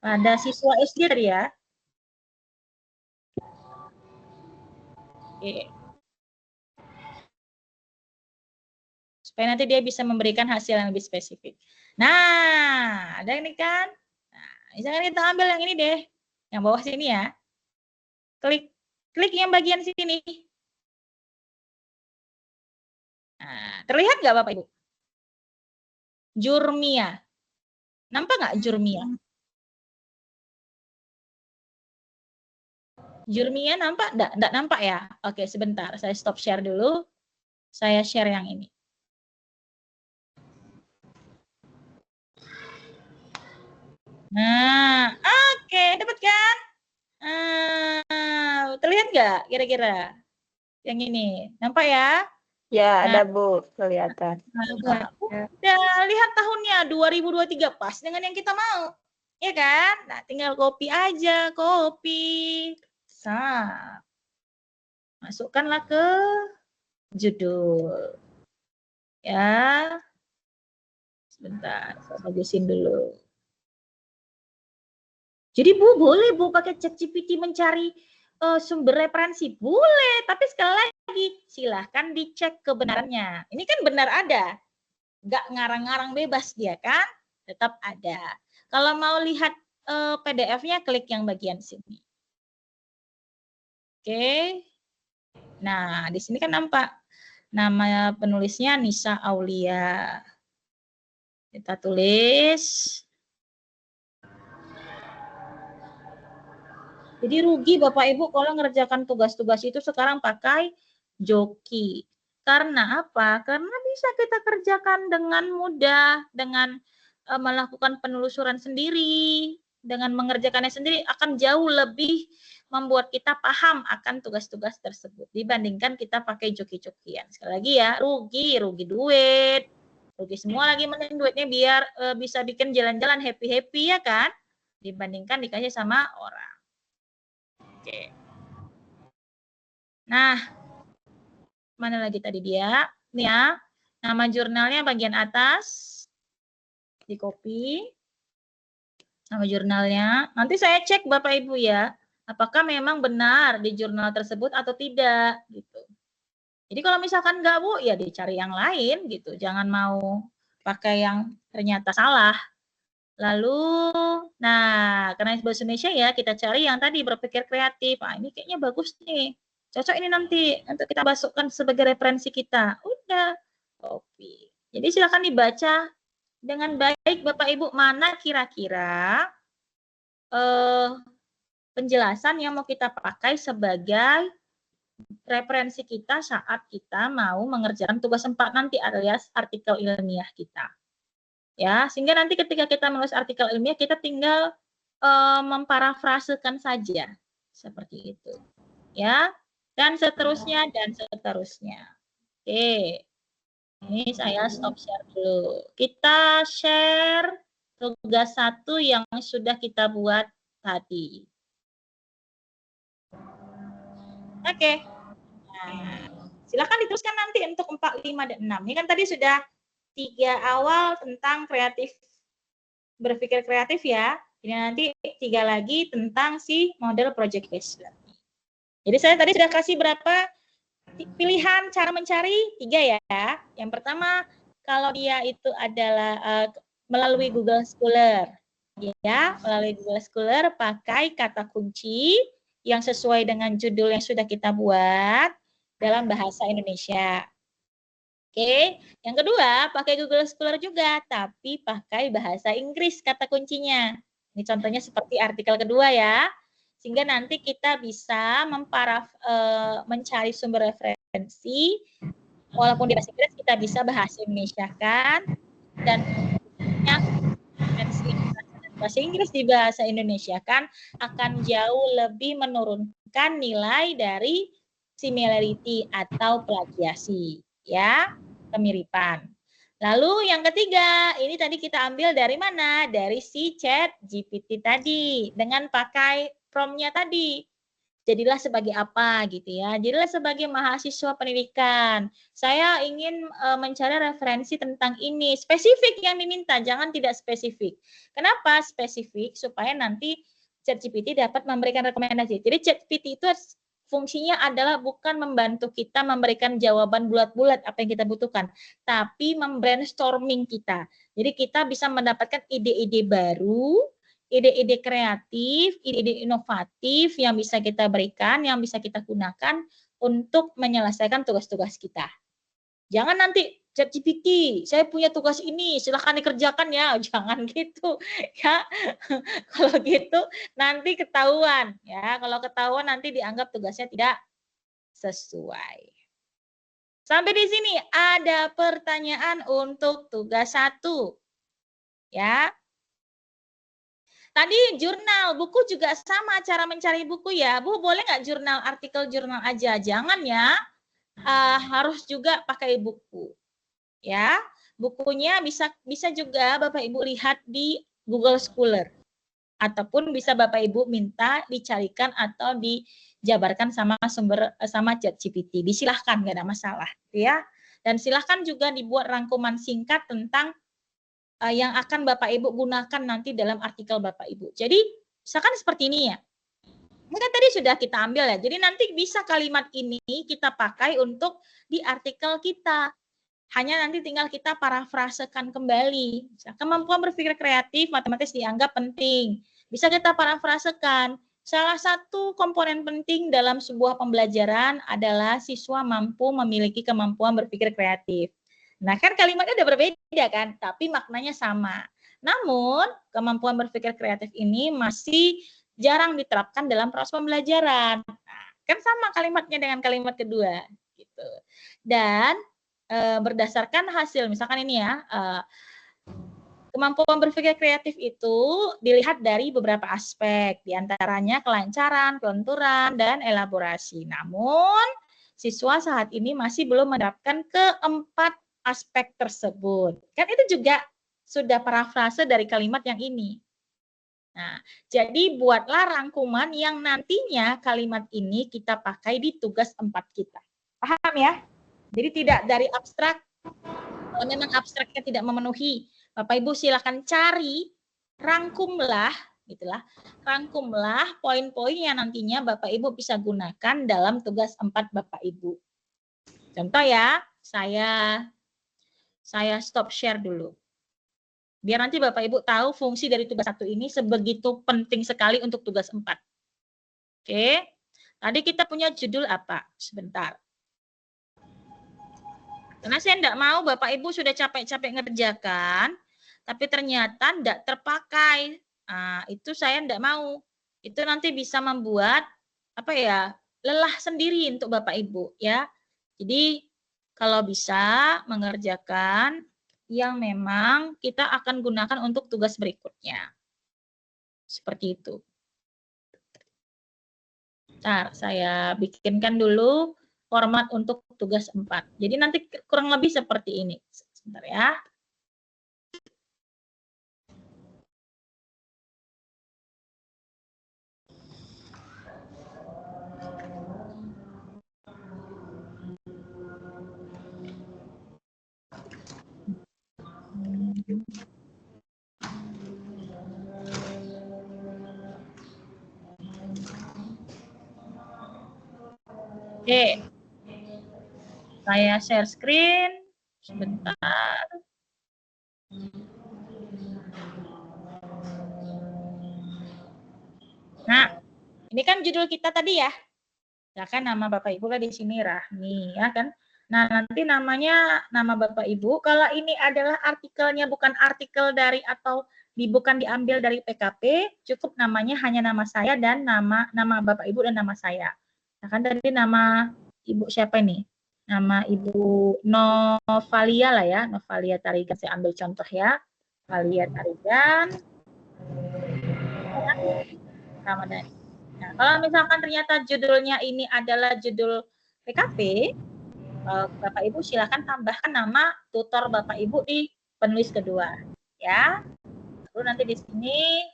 Ada siswa SD tadi ya. Oke. Supaya nanti dia bisa memberikan hasil yang lebih spesifik. Nah, ada ini kan. Nah, misalkan kita ambil yang ini deh. Yang bawah sini ya. Klik yang bagian sini. Nah, terlihat nggak Bapak Ibu? Jurmia. Nampak nggak Jurmia? Jurmia nampak? Nggak nampak ya? Oke, sebentar. Saya stop share dulu. Saya share yang ini. Nah, oke. Dapat kan? Terlihat nggak kira-kira? Yang ini. Nampak ya? Ya, Nah, ada Bu, kelihatan. nah, udah lihat tahunnya 2023 pas dengan yang kita mau. Ya kan? Nah, tinggal copy aja, copy. Masukkanlah ke judul. Ya, sebentar, saya bagusin dulu. Jadi Bu, boleh Bu pakai ChatGPT mencari sumber referensi? Boleh, tapi sekali lagi silahkan dicek kebenarannya. Ini kan benar ada, nggak ngarang-ngarang bebas dia kan, tetap ada. Kalau mau lihat PDF-nya, klik yang bagian sini. Oke. Nah, di sini kan nampak nama penulisnya Nisa Aulia. Kita tulis. Jadi rugi Bapak Ibu kalau ngerjakan tugas-tugas itu sekarang pakai Joki. Karena apa? Karena bisa kita kerjakan dengan mudah, dengan melakukan penelusuran sendiri, dengan mengerjakannya sendiri akan jauh lebih membuat kita paham akan tugas-tugas tersebut dibandingkan kita pakai joki-jokian. Sekali lagi ya, rugi duit. Rugi semua lagi mending duitnya biar bisa bikin jalan-jalan happy-happy ya kan? Dibandingkan dikasih sama orang. Oke. Nah, mana lagi tadi dia? Ini ya, nama jurnalnya bagian atas. Di copy. Nama jurnalnya. Nanti saya cek Bapak Ibu ya, apakah memang benar di jurnal tersebut atau tidak gitu. Jadi kalau misalkan enggak Bu, ya dicari yang lain gitu. Jangan mau pakai yang ternyata salah. Lalu, nah, karena bahasa Indonesia ya, kita cari yang tadi berpikir kreatif. Ah, ini kayaknya bagus nih. Cocok ini nanti untuk kita masukkan sebagai referensi kita. Udah, copy. Jadi silakan dibaca dengan baik Bapak Ibu, mana kira-kira penjelasan yang mau kita pakai sebagai referensi kita saat kita mau mengerjakan tugas 4 nanti alias artikel ilmiah kita. Ya, sehingga nanti ketika kita menulis artikel ilmiah kita tinggal memparafrasekan saja seperti itu. Ya, dan seterusnya dan seterusnya. Oke. Ini saya stop share dulu. Kita share tugas 1 yang sudah kita buat tadi. Oke. Nah, silakan diteruskan nanti untuk 4, 5, dan 6. Ini kan tadi sudah 3 awal tentang kreatif, berpikir kreatif ya. Ini nanti 3 lagi tentang si model project based learning. Jadi saya tadi sudah kasih berapa pilihan cara mencari? 3 ya. Yang pertama, kalau dia itu adalah melalui Google Scholar. Ya, melalui Google Scholar pakai kata kunci yang sesuai dengan judul yang sudah kita buat dalam bahasa Indonesia. Oke, yang kedua pakai Google Scholar juga, tapi pakai bahasa Inggris kata kuncinya. Ini contohnya seperti artikel kedua ya, sehingga nanti kita bisa mencari sumber referensi, walaupun di bahasa Inggris kita bisa bahasa Indonesia kan, dan bahasa Inggris di bahasa Indonesia kan akan jauh lebih menurunkan nilai dari similarity atau plagiasi, ya, kemiripan. Lalu yang ketiga, ini tadi kita ambil dari mana? Dari si ChatGPT tadi, dengan pakai prompt-nya tadi. Jadilah sebagai apa gitu ya, jadilah sebagai mahasiswa pendidikan. Saya ingin mencari referensi tentang ini, spesifik yang diminta, jangan tidak spesifik. Kenapa spesifik? Supaya nanti ChatGPT dapat memberikan rekomendasi. Jadi ChatGPT itu fungsinya adalah bukan membantu kita memberikan jawaban bulat-bulat apa yang kita butuhkan, tapi membrainstorming kita. Jadi kita bisa mendapatkan ide-ide baru, ide-ide kreatif, ide-ide inovatif yang bisa kita berikan, yang bisa kita gunakan untuk menyelesaikan tugas-tugas kita. Jangan nanti ChatGPT, saya punya tugas ini, silahkan dikerjakan ya. Jangan gitu ya. Kalau gitu nanti ketahuan ya. Kalau ketahuan nanti dianggap tugasnya tidak sesuai. Sampai di sini ada pertanyaan untuk tugas 1. Ya. Tadi jurnal, buku juga sama cara mencari buku ya. Bu, boleh nggak jurnal, artikel jurnal aja? Jangan ya. harus juga pakai buku. Ya, bukunya bisa juga Bapak Ibu lihat di Google Scholar. Ataupun bisa Bapak Ibu minta dicarikan atau dijabarkan sama ChatGPT. Disilahkan, nggak ada masalah, ya. Dan silahkan juga dibuat rangkuman singkat tentang yang akan Bapak Ibu gunakan nanti dalam artikel Bapak Ibu. Jadi, misalkan seperti ini ya. Ini kan tadi sudah kita ambil ya. Jadi nanti bisa kalimat ini kita pakai untuk di artikel kita. Hanya nanti tinggal kita parafrasekan kembali. Kemampuan berpikir kreatif matematis dianggap penting. Bisa kita parafrasekan. Salah satu komponen penting dalam sebuah pembelajaran adalah siswa mampu memiliki kemampuan berpikir kreatif. Nah, kan kalimatnya udah berbeda kan, tapi maknanya sama. Namun, kemampuan berpikir kreatif ini masih jarang diterapkan dalam proses pembelajaran. Nah, kan sama kalimatnya dengan kalimat kedua gitu. Dan berdasarkan hasil misalkan ini ya, kemampuan berpikir kreatif itu dilihat dari beberapa aspek, diantaranya kelancaran, kelenturan, dan elaborasi. Namun, siswa saat ini masih belum menerapkan keempat aspek tersebut. Kan itu juga sudah parafrase dari kalimat yang ini. Nah, jadi buatlah rangkuman yang nantinya kalimat ini kita pakai di tugas 4 kita. Paham ya? Jadi tidak dari abstrak. Kalau memang abstraknya tidak memenuhi, Bapak Ibu silakan cari, rangkumlah, gitulah. Rangkumlah poin-poin yang nantinya Bapak Ibu bisa gunakan dalam tugas 4 Bapak Ibu. Contoh ya, saya stop share dulu. Biar nanti Bapak Ibu tahu fungsi dari tugas 1 ini sebegitu penting sekali untuk tugas 4. Oke. Tadi kita punya judul apa? Sebentar. Karena saya tidak mau Bapak Ibu sudah capek-capek ngerjakan, tapi ternyata tidak terpakai. Nah, itu saya tidak mau. Itu nanti bisa membuat lelah sendiri untuk Bapak Ibu ya. Jadi kalau bisa mengerjakan yang memang kita akan gunakan untuk tugas berikutnya. Seperti itu. Bentar, saya bikinkan dulu format untuk tugas 4. Jadi nanti kurang lebih seperti ini. Sebentar ya. Oke. Saya share screen. Sebentar. Nah, ini kan judul kita tadi ya. Ya kan nama Bapak Ibu kan di sini Rahmi ya kan. Nah, nanti namanya nama Bapak Ibu. Kalau ini adalah artikelnya bukan artikel dari atau bukan diambil dari PKP, cukup namanya hanya nama saya dan nama Bapak Ibu dan nama saya. Nah, kan tadi nama Ibu siapa ini? Nama Ibu Novalia lah ya, Novalia Tarigan. Saya ambil contoh ya. Novalia Tarigan. Ramadhani. Nah, kalau misalkan ternyata judulnya ini adalah judul PKP, Bapak Ibu silakan tambahkan nama tutor Bapak Ibu di penulis kedua, ya. Lalu nanti di sini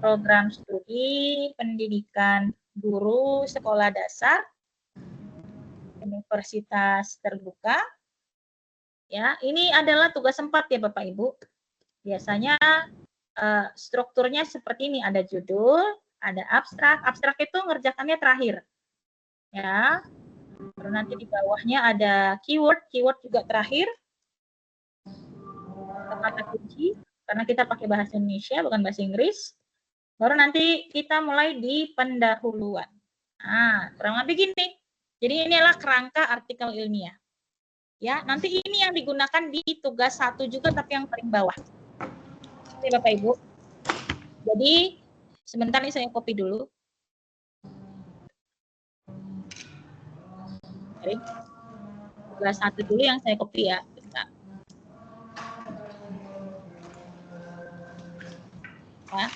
program studi pendidikan guru sekolah dasar Universitas Terbuka. Ya, ini adalah tugas 4 ya Bapak Ibu. Biasanya strukturnya seperti ini, ada judul, ada abstrak. Abstrak itu ngerjakannya terakhir. Ya. Lalu nanti di bawahnya ada keyword, keyword juga terakhir. Kata kunci, karena kita pakai bahasa Indonesia bukan bahasa Inggris. Baru nanti kita mulai di pendahuluan. Nah, kurang lebih gini. Jadi inilah kerangka artikel ilmiah. Ya, nanti ini yang digunakan di tugas 1 juga tapi yang paling bawah. Oke, Bapak Ibu. Jadi sebentar nih saya copy dulu. Oke. Tugas 1 dulu yang saya copy ya. Bentar. Ya.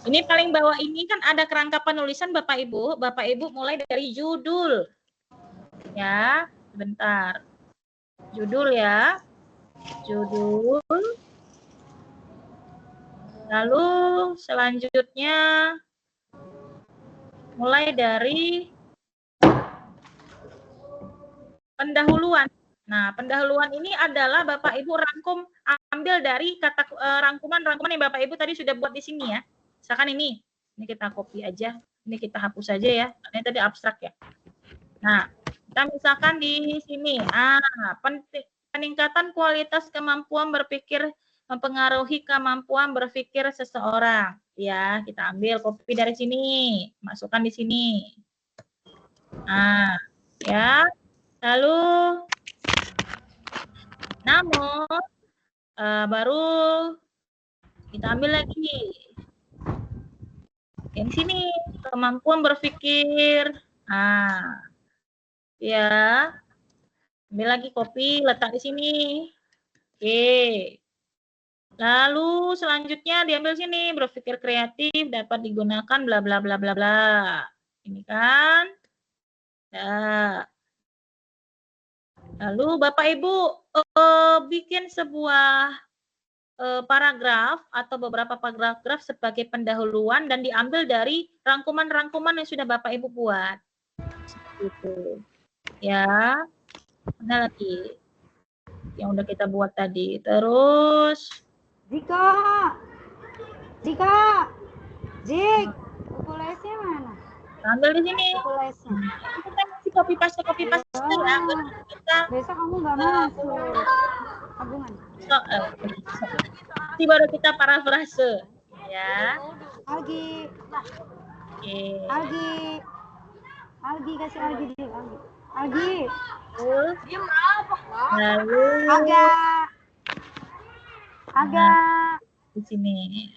Ini paling bawah ini kan ada kerangka penulisan Bapak Ibu. Bapak Ibu mulai dari judul. Ya, bentar. Judul ya. Judul. Lalu selanjutnya mulai dari pendahuluan. Nah, pendahuluan ini adalah Bapak Ibu ambil dari kata rangkuman-rangkuman yang Bapak Ibu tadi sudah buat di sini ya. Misalkan ini kita copy aja, ini kita hapus saja ya. Ini tadi abstrak ya. Nah, kita misalkan di sini, peningkatan kualitas kemampuan berpikir mempengaruhi kemampuan berpikir seseorang. Ya, kita ambil copy dari sini, masukkan di sini. Nah, ya. Lalu namun baru kita ambil lagi yang sini kemampuan berpikir. Ya, ambil lagi copy, letak di sini. Oke. Lalu selanjutnya diambil sini berpikir kreatif dapat digunakan bla bla bla bla bla. Ini kan. Ya. Lalu Bapak Ibu bikin sebuah paragraf atau beberapa paragraf sebagai pendahuluan dan diambil dari rangkuman-rangkuman yang sudah Bapak Ibu buat. Seperti itu. Ya. Mana lagi? Yang udah kita buat tadi. Terus Jika, Jik, buku lesnya mana? ambil di sini. Buku lesnya. Kita masih copy paste ya. Kita Besok kamu nggak masuk. Tabungan. Nanti baru kita parafrase ya. Algi, Oke. Algi kasih Algi dulu. Algi. Lalu Agak. di sini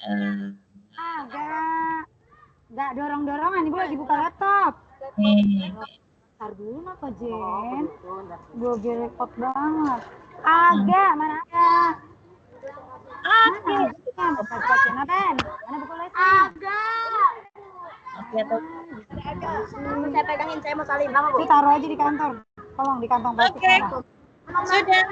Agak dorong-dorongan, ibu lagi buka laptop. nih. Ntar dulu apa Jen? Gue repot banget. Agak, mana agak? Oke. Baca-bacain apa? Mana buku lesnya? Oke atau Saya pegangin, saya mau salin. Itu taruh aja di kantor. Tolong di kantong plastik. Oke. merah. Sudah.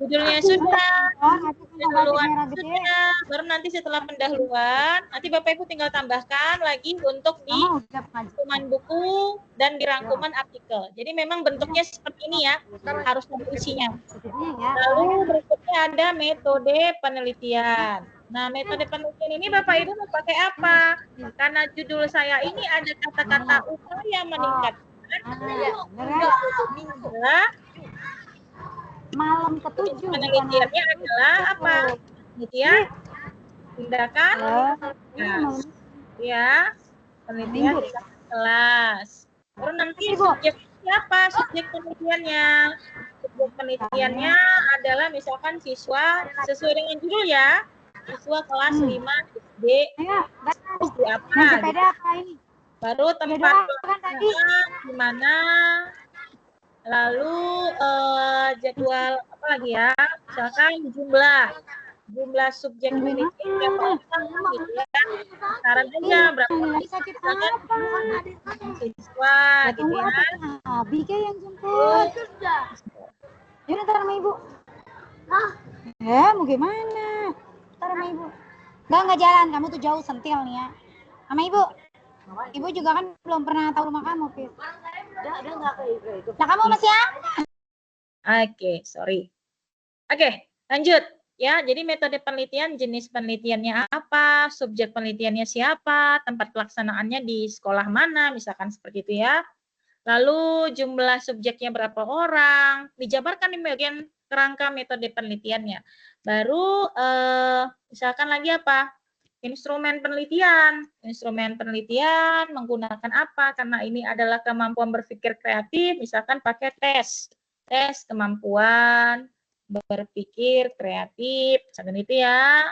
Judulnya sudah. Oh, nanti kantong plastik Pendahuluan merah gede. sudah. Baru nanti setelah pendahuluan, nanti Bapak Ibu tinggal tambahkan lagi untuk di Mama udah pengajian. rangkuman buku dan di rangkuman artikel. Jadi memang bentuknya seperti ini ya, harus ada isinya. Jadinya ya. Lalu berikutnya ada metode penelitian. Nah, metode penelitian ini Bapak Ibu mau pakai apa? Karena judul saya ini ada kata-kata upaya meningkatkan adalah Malam ketujuh. penelitiannya adalah apa? Penelitian tindakan ya, penelitian tindakan kelas. Baru nanti subjek siapa? Subjek penelitiannya. Subjek penelitiannya adalah misalkan siswa sesuai dengan judul ya. Siswa kelas 5 SD. Ayo, SD apa? main Gitu. sepeda apa ini? Baru tempat kan tadi. di mana. Lalu jadwal apa lagi ya? Misalkan jumlah subjek penelitian berapa orang gitu ya. Saran aja berapa Lagi sakit apa? siswa gitu Tunggu ya. apa? Abi kayak yang jemput. Yuk ntar sama ibu. Mau gimana? Ntar sama ibu. Enggak jalan, kamu tuh jauh sentil nih ya. Sama ibu. Ibu juga kan belum pernah tahu rumah kamu, Pit. Nah, kamu masih apa? Oke, sorry. Oke, lanjut. Ya, jadi metode penelitian, jenis penelitiannya apa, subjek penelitiannya siapa, tempat pelaksanaannya di sekolah mana, misalkan seperti itu ya. Lalu jumlah subjeknya berapa orang, dijabarkan di bagian kerangka metode penelitiannya. Baru misalkan lagi apa? Instrumen penelitian. Instrumen penelitian menggunakan apa? Karena ini adalah kemampuan berpikir kreatif, misalkan pakai tes kemampuan berpikir kreatif, misalkan itu ya.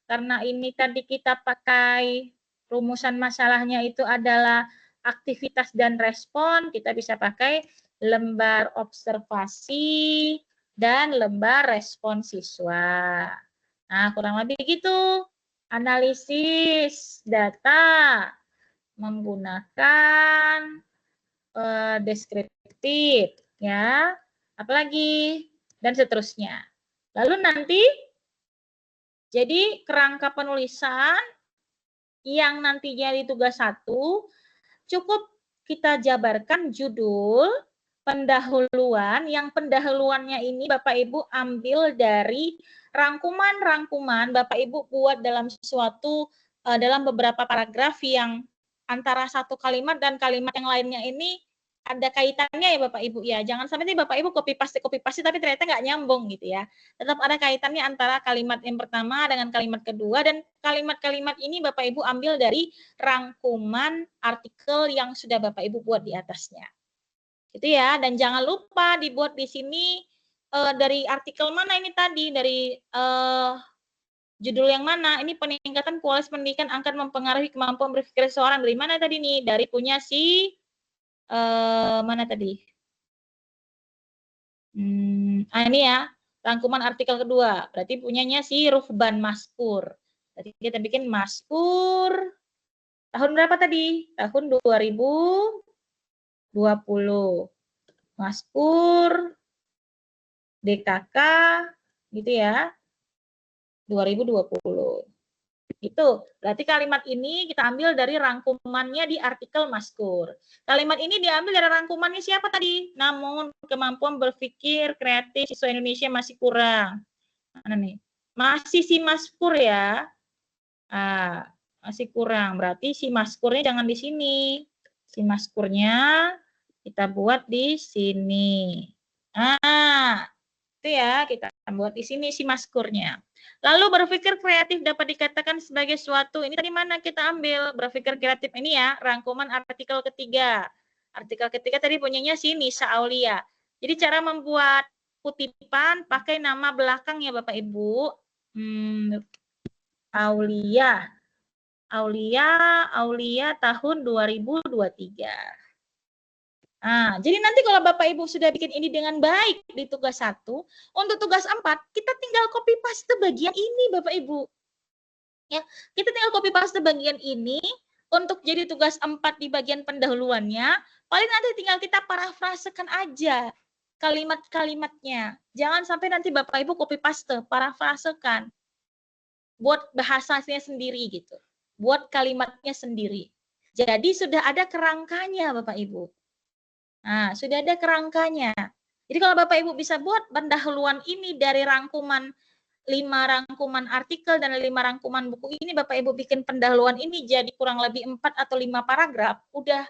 Karena ini tadi kita pakai rumusan masalahnya itu adalah aktivitas dan respon, kita bisa pakai lembar observasi dan lembar respon siswa. Nah, kurang lebih gitu. Analisis data menggunakan deskriptif, ya. Apalagi dan seterusnya. Lalu nanti jadi kerangka penulisan yang nantinya di tugas 1 cukup kita jabarkan judul, pendahuluan, yang pendahuluannya ini Bapak Ibu ambil dari rangkuman-rangkuman Bapak Ibu buat dalam dalam beberapa paragraf yang antara satu kalimat dan kalimat yang lainnya ini ada kaitannya ya Bapak Ibu ya. Jangan sampai nih Bapak Ibu copy paste tapi ternyata nggak nyambung gitu ya. Tetap ada kaitannya antara kalimat yang pertama dengan kalimat kedua, dan kalimat-kalimat ini Bapak Ibu ambil dari rangkuman artikel yang sudah Bapak Ibu buat di atasnya. Gitu ya, dan jangan lupa dibuat di sini dari artikel mana ini tadi, dari judul yang mana, ini peningkatan kualitas pendidikan akan mempengaruhi kemampuan berpikir seseorang. Dari mana tadi nih? Dari punya si mana tadi? Ini ya, rangkuman artikel kedua. Berarti punyanya si Ruhban Maskur. Jadi kita bikin Maskur tahun berapa tadi? Tahun 2020. Maskur DKK gitu ya. 2020. Itu berarti kalimat ini kita ambil dari rangkumannya di artikel Maskur. Kalimat ini diambil dari rangkumannya siapa tadi? Namun kemampuan berpikir kreatif siswa Indonesia masih kurang. Mana nih? Masih si Maskur ya. Masih kurang. Berarti si Maskurnya jangan di sini. Si Maskurnya kita buat di sini. Itu ya, kita buat di sini si Maskurnya. Lalu berpikir kreatif dapat dikatakan sebagai suatu, ini tadi mana kita ambil berpikir kreatif ini ya, rangkuman artikel ketiga. Artikel ketiga tadi punyanya si Nisa Aulia. Jadi cara membuat kutipan pakai nama belakang ya Bapak Ibu. Aulia tahun 2023. Jadi nanti kalau Bapak Ibu sudah bikin ini dengan baik di tugas 1, untuk tugas 4 kita tinggal copy paste bagian ini Bapak Ibu. Ya, kita tinggal copy paste bagian ini untuk jadi tugas 4 di bagian pendahuluannya, paling nanti tinggal kita parafrasekan aja kalimat-kalimatnya. Jangan sampai nanti Bapak Ibu copy paste, parafrasekan. Buat bahasanya sendiri gitu. Buat kalimatnya sendiri. Jadi sudah ada kerangkanya Bapak Ibu. Sudah ada kerangkanya. Jadi kalau Bapak Ibu bisa buat pendahuluan ini dari rangkuman 5 rangkuman artikel dan 5 rangkuman buku ini, Bapak Ibu bikin pendahuluan ini jadi kurang lebih 4 atau 5 paragraf, udah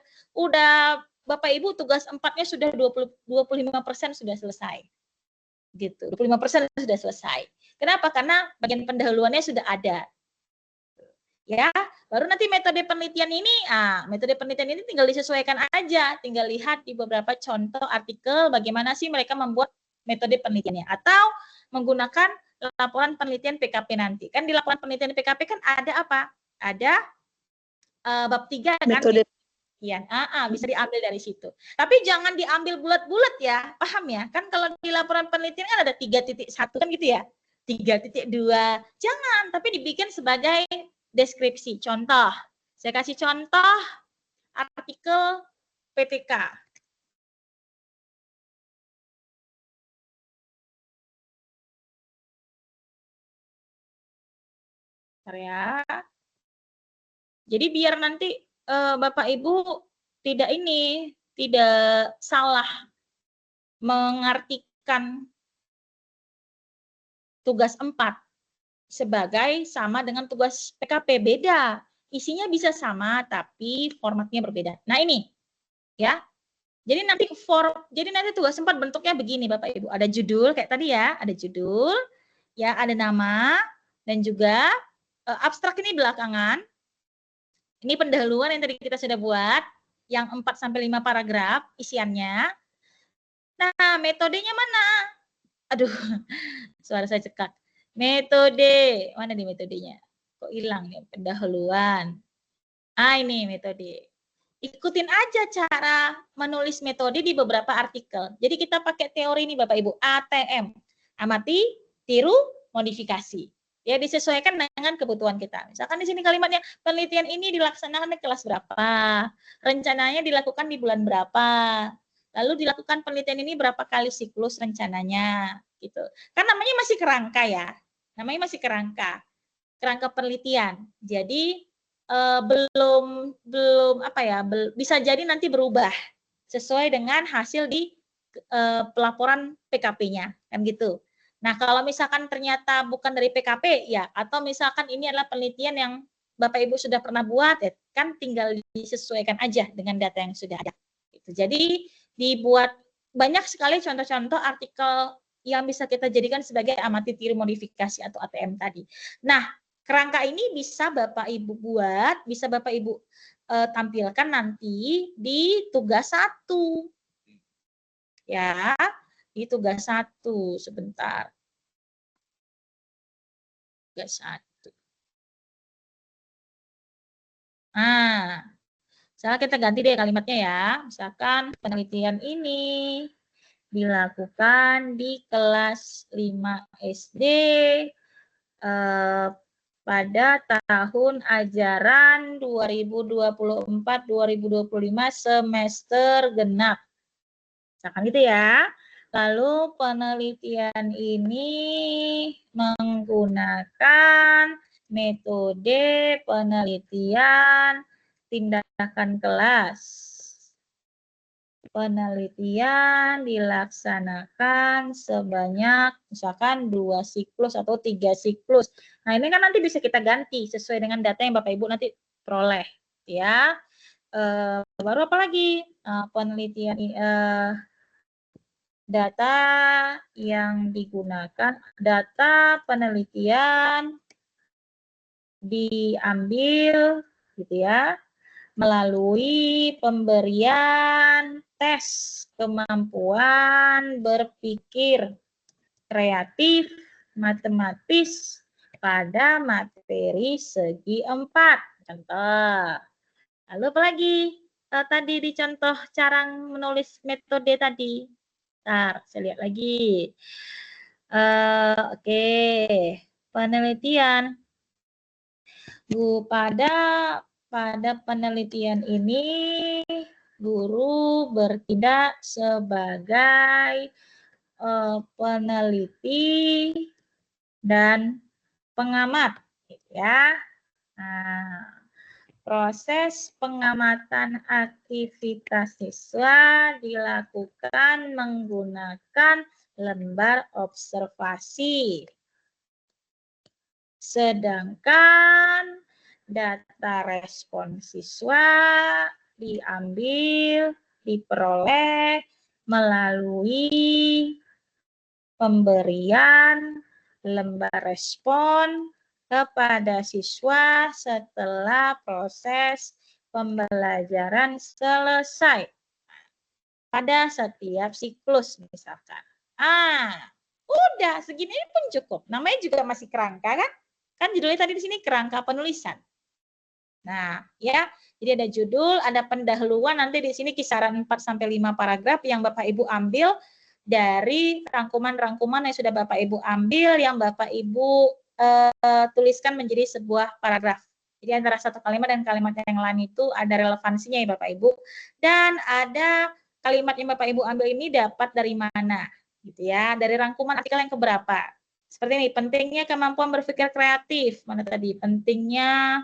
Bapak Ibu tugas 4-nya sudah 25% sudah selesai. Gitu. 25% sudah selesai. Kenapa? Karena bagian pendahuluannya sudah ada. Ya, baru nanti metode penelitian ini tinggal disesuaikan aja, tinggal lihat di beberapa contoh artikel bagaimana sih mereka membuat metode penelitiannya, atau menggunakan laporan penelitian PKP nanti. Kan di laporan penelitian PKP kan ada apa? Ada bab 3 kan? Metode. Iya, bisa diambil dari situ. Tapi jangan diambil bulat-bulat ya, paham ya? Kan kalau di laporan penelitian kan ada 3.1 kan gitu ya, 3.2. Jangan, tapi dibikin sebagai deskripsi, contoh. Saya kasih contoh artikel PPK. Bentar ya. Jadi biar nanti Bapak Ibu tidak salah mengartikan tugas 4 sebagai sama dengan tugas PKP, beda. Isinya bisa sama tapi formatnya berbeda. Nah, ini ya. Jadi nanti tugas 4 bentuknya begini Bapak Ibu. Ada judul kayak tadi ya, ada judul, ya, ada nama, dan juga abstrak ini belakangan. Ini pendahuluan yang tadi kita sudah buat, yang 4-5 paragraf isiannya. Nah, metodenya mana? Aduh, suara saya cekak. Metode, mana nih metodenya? Kok hilang nih, pendahuluan. Ini metode. Ikutin aja cara menulis metode di beberapa artikel. Jadi kita pakai teori ini Bapak Ibu, ATM. Amati, tiru, modifikasi. Ya, disesuaikan dengan kebutuhan kita. Misalkan di sini kalimatnya, penelitian ini dilaksanakan di kelas berapa, rencananya dilakukan di bulan berapa, lalu dilakukan penelitian ini berapa kali siklus rencananya, gitu. Kan namanya masih kerangka ya, namanya masih kerangka penelitian. Jadi belum apa ya, bisa jadi nanti berubah sesuai dengan hasil di pelaporan PKP-nya, kan gitu. Nah, kalau misalkan ternyata bukan dari PKP ya, atau misalkan ini adalah penelitian yang Bapak Ibu sudah pernah buat, ya, kan tinggal disesuaikan aja dengan data yang sudah ada. Gitu. Jadi dibuat banyak sekali contoh-contoh artikel yang bisa kita jadikan sebagai amati tiru modifikasi atau ATM tadi. Nah, kerangka ini bisa Bapak Ibu buat, bisa Bapak Ibu tampilkan nanti di tugas 1. Ya, di tugas 1 sebentar. Tugas 1. Nah, misalnya kita ganti deh kalimatnya ya. Misalkan penelitian ini dilakukan di kelas 5 SD pada tahun ajaran 2024-2025 semester genap. Misalkan gitu ya. Lalu penelitian ini menggunakan metode penelitian tindakan kelas. Penelitian dilaksanakan sebanyak misalkan 2 siklus atau 3 siklus. Nah, ini kan nanti bisa kita ganti sesuai dengan data yang Bapak Ibu nanti peroleh, ya. Baru apa lagi? Penelitian data yang digunakan, data penelitian diambil gitu ya melalui pemberian tes kemampuan berpikir kreatif matematis pada materi segi 4. Contoh. Lalu apa lagi? Tadi di contoh cara menulis metode tadi. Bentar, saya lihat lagi. Oke. Penelitian. Pada penelitian ini, guru bertindak sebagai peneliti dan pengamat, ya. Nah, proses pengamatan aktivitas siswa dilakukan menggunakan lembar observasi. Sedangkan data respon siswa diperoleh melalui pemberian lembar respon kepada siswa setelah proses pembelajaran selesai pada setiap siklus misalkan. Udah segini pun cukup. Namanya juga masih kerangka kan? Kan judulnya tadi di sini kerangka penulisan. Nah, ya, jadi ada judul, ada pendahuluan, nanti di sini kisaran 4 sampai 5 paragraf yang Bapak Ibu ambil dari rangkuman-rangkuman yang sudah Bapak Ibu ambil, yang Bapak Ibu tuliskan menjadi sebuah paragraf. Jadi antara satu kalimat dan kalimat yang lain itu ada relevansinya ya Bapak Ibu. Dan ada kalimat yang Bapak Ibu ambil ini dapat dari mana? Gitu ya, dari rangkuman artikel yang keberapa? Seperti ini, pentingnya kemampuan berpikir kreatif. Mana tadi? Pentingnya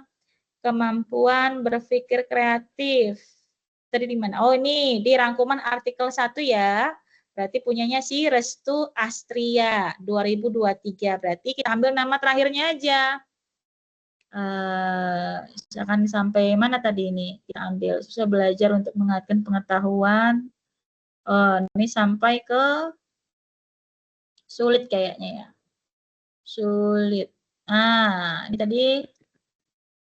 kemampuan berpikir kreatif. Tadi di mana? Oh, ini di rangkuman artikel 1 ya. Berarti punyanya si Restu Astria 2023. Berarti kita ambil nama terakhirnya aja. Misalkan sampai mana tadi ini? Kita ambil susah belajar untuk mengaitkan pengetahuan. Ini sampai ke sulit kayaknya ya. Sulit. Ini tadi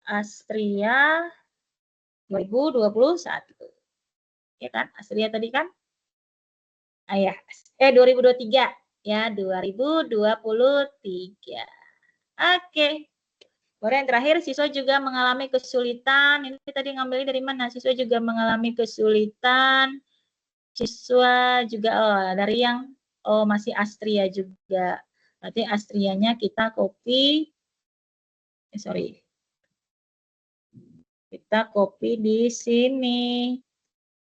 Astria 2021. Ya kan? Astria tadi kan? 2023. Ya, 2023. Oke. Baru yang terakhir, siswa juga mengalami kesulitan. Ini tadi ngambilnya dari mana? Siswa juga mengalami kesulitan. Siswa juga, dari yang, masih Astria juga. Berarti Astrianya kita copy sorry. Kita copy di sini.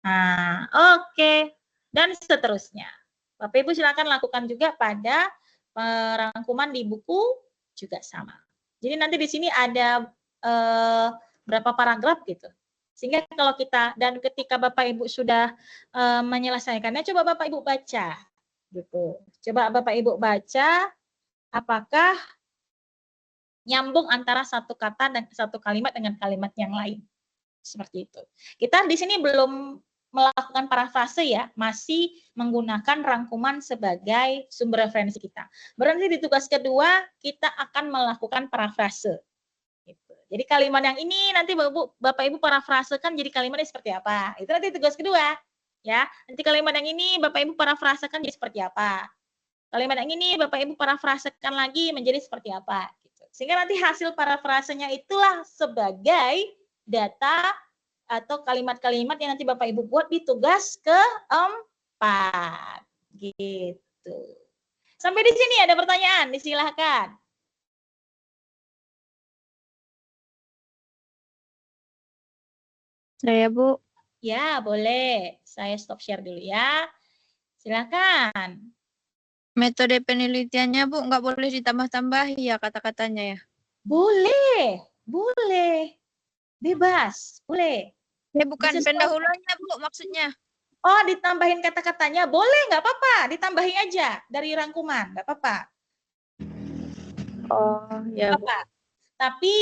Nah, oke. Dan seterusnya. Bapak Ibu silakan lakukan juga pada rangkuman di buku juga sama. Jadi nanti di sini ada berapa paragraf gitu. Sehingga kalau kita dan ketika Bapak Ibu sudah menyelesaikannya, coba Bapak Ibu baca gitu. Coba Bapak Ibu baca apakah nyambung antara satu kata dan satu kalimat dengan kalimat yang lain. Seperti itu. Kita di sini belum melakukan parafrase ya, masih menggunakan rangkuman sebagai sumber referensi kita. Berarti di tugas kedua kita akan melakukan parafrase. Gitu. Jadi kalimat yang ini nanti Bapak Ibu parafrasekan jadi kalimatnya seperti apa. Itu nanti tugas kedua. Ya, nanti kalimat yang ini Bapak Ibu parafrasekan jadi seperti apa. Kalimat yang ini Bapak Ibu parafrasekan lagi menjadi seperti apa. Gitu. Sehingga nanti hasil parafrasenya itulah sebagai data atau kalimat-kalimat yang nanti Bapak Ibu buat di tugas keempat. Gitu. Sampai di sini ada pertanyaan, disilahkan. Saya, Bu. Ya, boleh. Saya stop share dulu ya. Silakan. Metode penelitiannya, Bu, nggak boleh ditambah-tambahi ya kata-katanya ya? Boleh, boleh. Bebas, boleh. Ya, bukan Disesuaikan. pendahuluannya, Bu, maksudnya. Oh, ditambahin kata-katanya. Boleh, nggak apa-apa. Ditambahin aja dari rangkuman, nggak apa-apa. Oh, ya, Bu. Apa? Tapi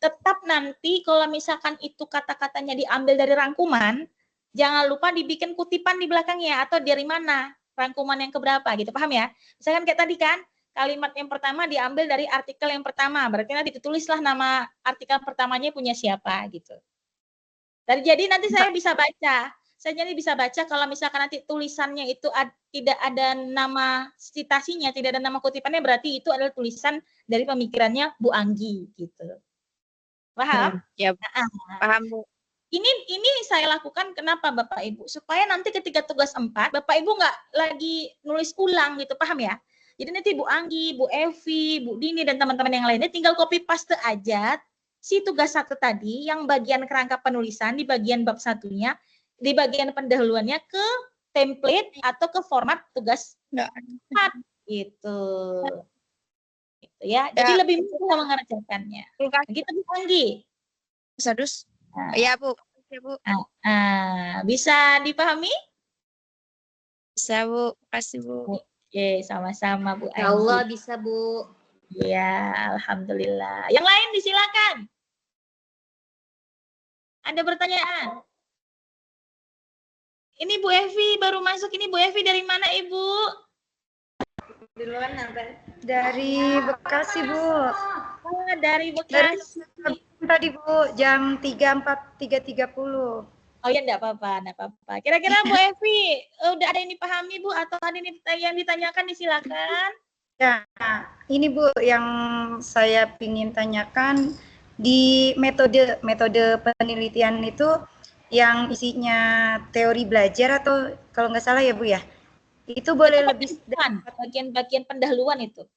tetap nanti kalau misalkan itu kata-katanya diambil dari rangkuman, jangan lupa dibikin kutipan di belakangnya atau dari mana rangkuman yang keberapa gitu, paham ya? Misalkan kayak tadi kan, kalimat yang pertama diambil dari artikel yang pertama, berarti nanti ditulislah nama artikel pertamanya punya siapa gitu. Dan jadi nanti saya bisa baca. Saya jadi bisa baca kalau misalkan nanti tulisannya itu tidak ada nama citasinya, tidak ada nama kutipannya, berarti itu adalah tulisan dari pemikirannya Bu Anggi gitu. Paham? Ya, paham, Bu. Ini saya lakukan kenapa Bapak Ibu? Supaya nanti ketika tugas 4, Bapak Ibu nggak lagi nulis ulang gitu, paham ya? Jadi nanti Bu Anggi, Bu Evi, Bu Dini, dan teman-teman yang lainnya tinggal copy paste aja si tugas 1 tadi, yang bagian kerangka penulisan di bagian bab 1-nya, di bagian pendahuluannya ke template atau ke format tugas 4 gitu. Gitu ya. Jadi lebih mudah mengerjakannya. Gitu Bu Anggi. Sadus. Iya, Bu. Ya, Bu. Bisa dipahami? Bisa, Bu. Makasih, Bu. Oke, sama-sama Bu Anggi. Ya Allah bisa, Bu. Iya, alhamdulillah. Yang lain disilakan. Ada pertanyaan? Ini Bu Evi baru masuk. Ini Bu Evi dari mana, Ibu? Dari Bekasi, Bu. Dari Bekasi. Tadi, Bu, jam 3.30. Oh ya, enggak apa-apa. Kira-kira Bu Evi, udah ada yang dipahami, Bu? Atau ada yang ditanyakan, disilakan. Ya, ini Bu, yang saya ingin tanyakan di metode penelitian itu yang isinya teori belajar atau kalau nggak salah ya Bu ya, itu boleh lebih bagian pendahuluan itu.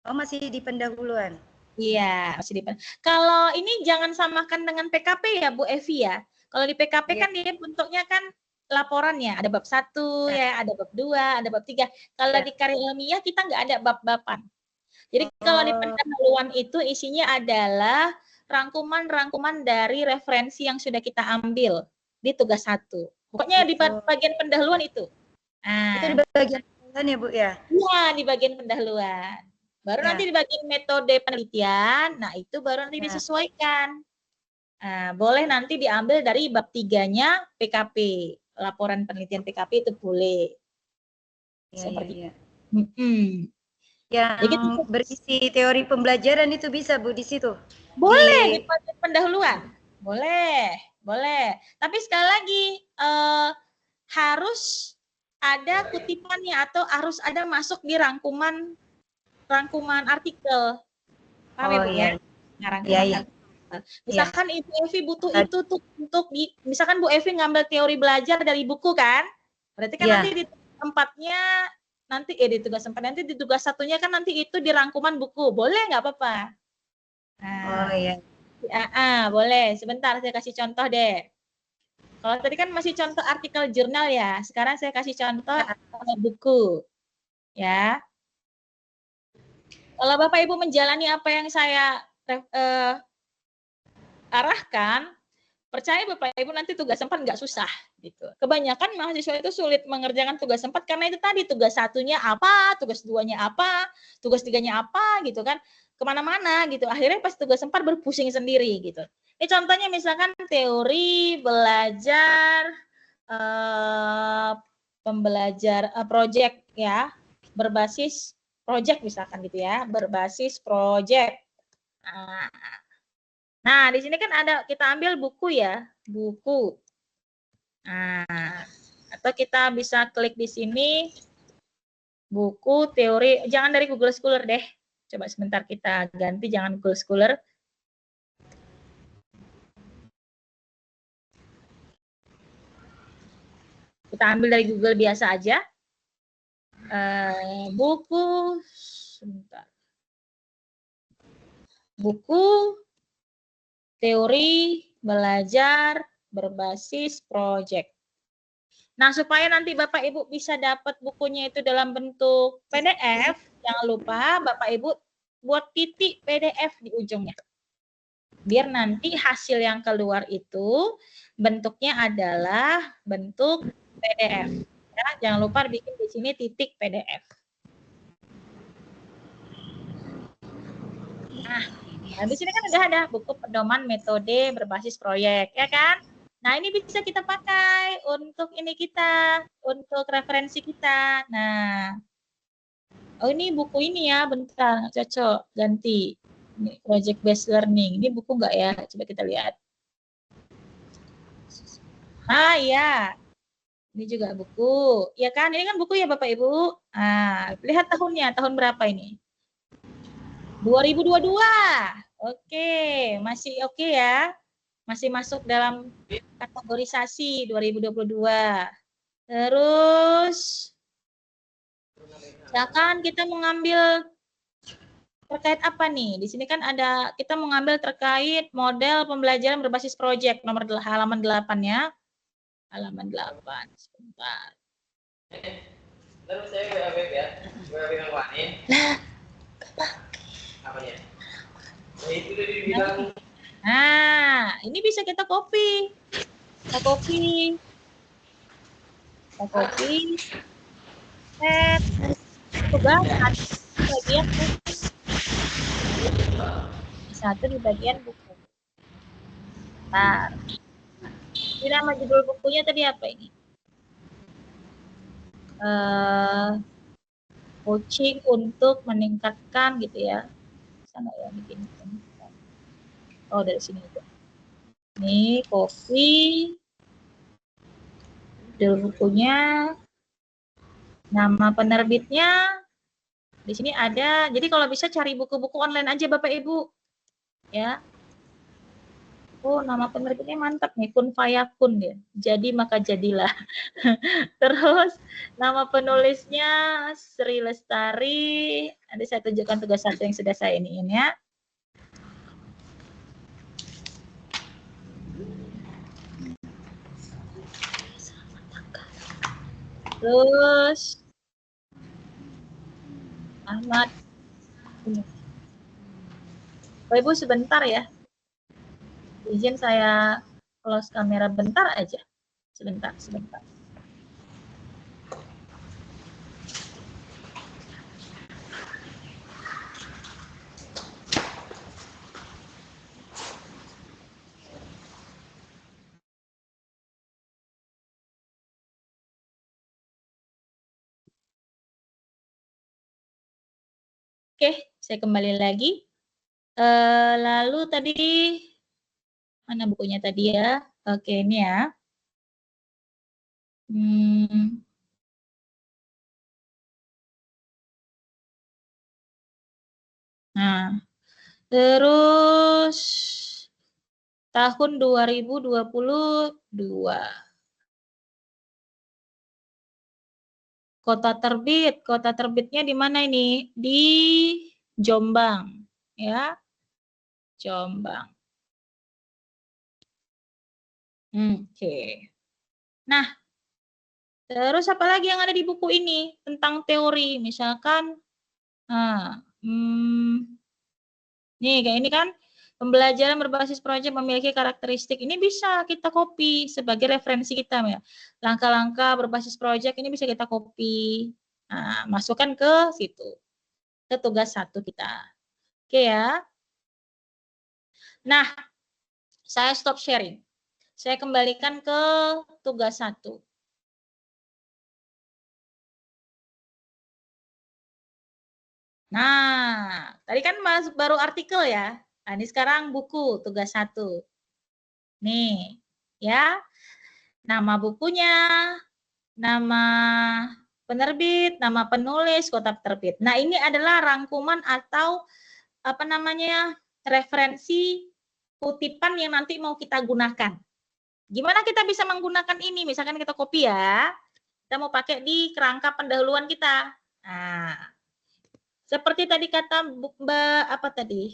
Oh, masih di pendahuluan. Iya, masih di Kalau ini jangan samakan dengan PKP ya Bu Evi ya. Kalau di PKP kan dia bentuknya kan laporannya, ada bab 1 ya, ada bab 2, ada bab 3. Kalau di karya ilmiah kita nggak ada bab-baban. Jadi kalau di pendahuluan itu isinya adalah rangkuman-rangkuman dari referensi yang sudah kita ambil di tugas 1. Pokoknya di bagian pendahuluan itu. Itu di bagian pendahuluan ya Bu ya? Iya, di bagian pendahuluan. Baru nanti di bagian metode penelitian, nah itu baru nanti disesuaikan. Boleh nanti diambil dari bab 3-nya PKP. Laporan penelitian PKP itu boleh. Seperti Yang berisi teori pembelajaran itu bisa Bu di situ? Boleh, di bagian pendahuluan. Boleh. Tapi sekali lagi harus ada kutipannya atau harus ada masuk di rangkuman artikel. Paham ya Bu ya? Rangkuman. Misalkan Ibu Evi butuh itu untuk misalkan Bu Evi ngambil teori belajar dari buku kan? Berarti kan nanti di tempatnya nanti di tugas 4 nanti di tugas satunya kan nanti itu di rangkuman buku. Boleh nggak apa-apa? Oh iya. Boleh. Sebentar saya kasih contoh deh. Kalau tadi kan masih contoh artikel jurnal ya. Sekarang saya kasih contoh buku. Ya. Kalau Bapak Ibu menjalani apa yang saya arahkan, percaya Bapak Ibu nanti tugas 4 nggak susah gitu. Kebanyakan mahasiswa itu sulit mengerjakan tugas 4 karena itu tadi tugas satunya apa, tugas 2-nya apa, tugas 3-nya apa gitu kan. Kemana-mana gitu. Akhirnya pas tugas 4 berpusing sendiri gitu. Ini contohnya misalkan teori belajar pembelajar project ya, berbasis project misalkan gitu ya, berbasis project. Nah, di sini kan ada kita ambil buku ya, buku. Nah, atau kita bisa klik di sini buku teori, jangan dari Google Scholar deh. Coba sebentar kita ganti, jangan Google Scholar. Kita ambil dari Google biasa aja. Buku, sebentar. Buku teori belajar berbasis project. Nah, supaya nanti Bapak Ibu bisa dapat bukunya itu dalam bentuk PDF, jangan lupa Bapak Ibu buat titik PDF di ujungnya. Biar nanti hasil yang keluar itu bentuknya adalah bentuk PDF. Ya, jangan lupa bikin di sini titik PDF. Nah, di sini kan udah ada buku pedoman metode berbasis proyek, ya kan? Nah, ini bisa kita pakai untuk ini kita, untuk referensi kita. Nah, oh ini buku ini ya, bentar, cocok, ganti. Ini project based learning. Ini buku enggak ya? Coba kita lihat. Iya. Ini juga buku. Ya kan? Ini kan buku ya Bapak Ibu. Lihat tahunnya, tahun berapa ini? 2022. Oke, masih oke ya. Masih masuk dalam kategorisasi 2022. Terus misalkan kita mengambil terkait apa nih? Di sini kan ada kita mengambil terkait model pembelajaran berbasis proyek nomor halaman 8 ya. Halaman 8. Sebentar. Terus saya WA ya. WA yang lain. Apa ya? Itu udah dibilang. Nah, ini bisa kita copy. Kita copy. Kita copy. Tugas bagian satu di bagian buku. Nah, ini nama judul bukunya tadi apa ini? Coaching untuk meningkatkan gitu ya. Bisa nggak ya bikin? Oh, dari sini aja. Ini copy. Judul bukunya. Nama penerbitnya. Di sini ada. Jadi kalau bisa cari buku-buku online aja Bapak Ibu. Ya. Oh, nama penerbitnya mantap nih, Kun Fayakun ya. Jadi maka jadilah. Terus nama penulisnya Sri Lestari. Nanti saya tunjukkan tugas satu yang sudah saya iniin ya. Terus Ahmad. Bapak Ibu sebentar ya. Izin saya close kamera bentar aja. Sebentar. Oke, saya kembali lagi. Lalu tadi mana bukunya tadi ya? Oke, ini ya. Nah, terus tahun 2022. Kota terbit. Kota terbitnya di mana ini? Di Jombang, ya. Jombang. Oke. Nah, terus apa lagi yang ada di buku ini tentang teori? Misalkan, nih kayak ini kan, pembelajaran berbasis proyek memiliki karakteristik. Ini bisa kita copy sebagai referensi kita ya. Langkah-langkah berbasis proyek ini bisa kita copy. Nah, masukkan ke situ. Ke tugas 1 kita. Oke ya. Nah, saya stop sharing. Saya kembalikan ke tugas 1. Nah, tadi kan baru artikel ya. Nah, ini sekarang buku tugas 1. Nih, ya. Nama bukunya, nama penerbit, nama penulis, kota terbit. Nah, ini adalah rangkuman atau apa namanya? Referensi kutipan yang nanti mau kita gunakan. Gimana kita bisa menggunakan ini? Misalkan kita copy ya. Kita mau pakai di kerangka pendahuluan kita. Nah, seperti tadi kata Mbak apa tadi?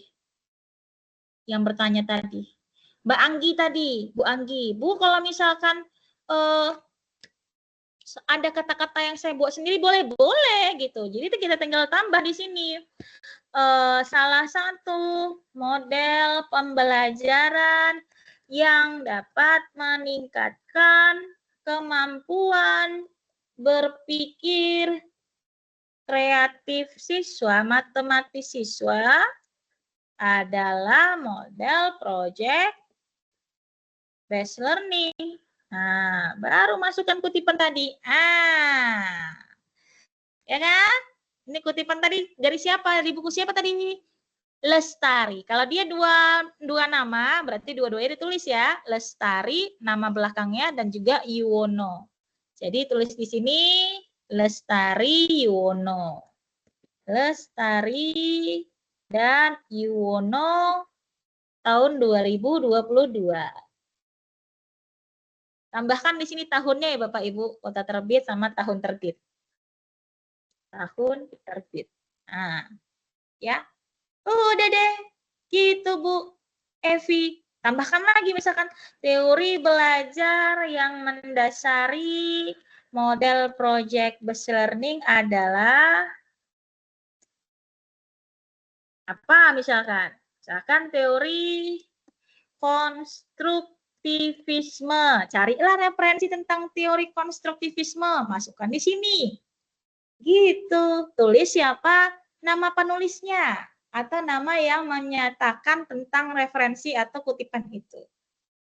Yang bertanya tadi. Mbak Anggi tadi, Bu Anggi. Bu, kalau misalkan ada kata-kata yang saya buat sendiri boleh gitu. Jadi kita tinggal tambah di sini. Salah satu model pembelajaran yang dapat meningkatkan kemampuan berpikir kreatif siswa, matematis siswa adalah model project based learning. Nah, baru masukkan kutipan tadi. Ya kan? Ini kutipan tadi dari siapa? Dari buku siapa tadi? Lestari. Kalau dia dua nama, berarti dua-duanya ditulis ya. Lestari, nama belakangnya, dan juga Yuwono. Jadi tulis di sini Lestari Yuwono. Lestari dan Yuwono tahun 2022. Tambahkan di sini tahunnya ya Bapak Ibu, kota terbit sama tahun terbit. Tahun terbit. Nah, ya. Udah deh. Gitu Bu Evi. Tambahkan lagi misalkan teori belajar yang mendasari model project based learning adalah apa misalkan? Misalkan teori konstruktivisme. Carilah referensi tentang teori konstruktivisme, masukkan di sini. Gitu. Tulis siapa nama penulisnya atau nama yang menyatakan tentang referensi atau kutipan itu.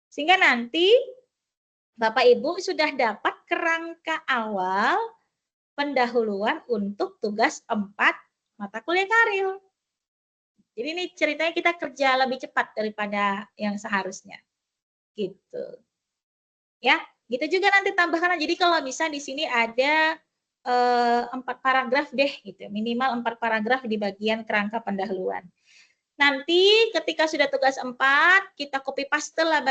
Sehingga nanti Bapak Ibu sudah dapat kerangka awal pendahuluan untuk tugas 4 mata kuliah Karil. Jadi ini ceritanya kita kerja lebih cepat daripada yang seharusnya. Gitu. Ya, gitu juga nanti tambahkan. Jadi kalau bisa di sini ada 4 paragraf deh gitu. Minimal 4 paragraf di bagian kerangka pendahuluan. Nanti ketika sudah tugas 4, kita copy paste lah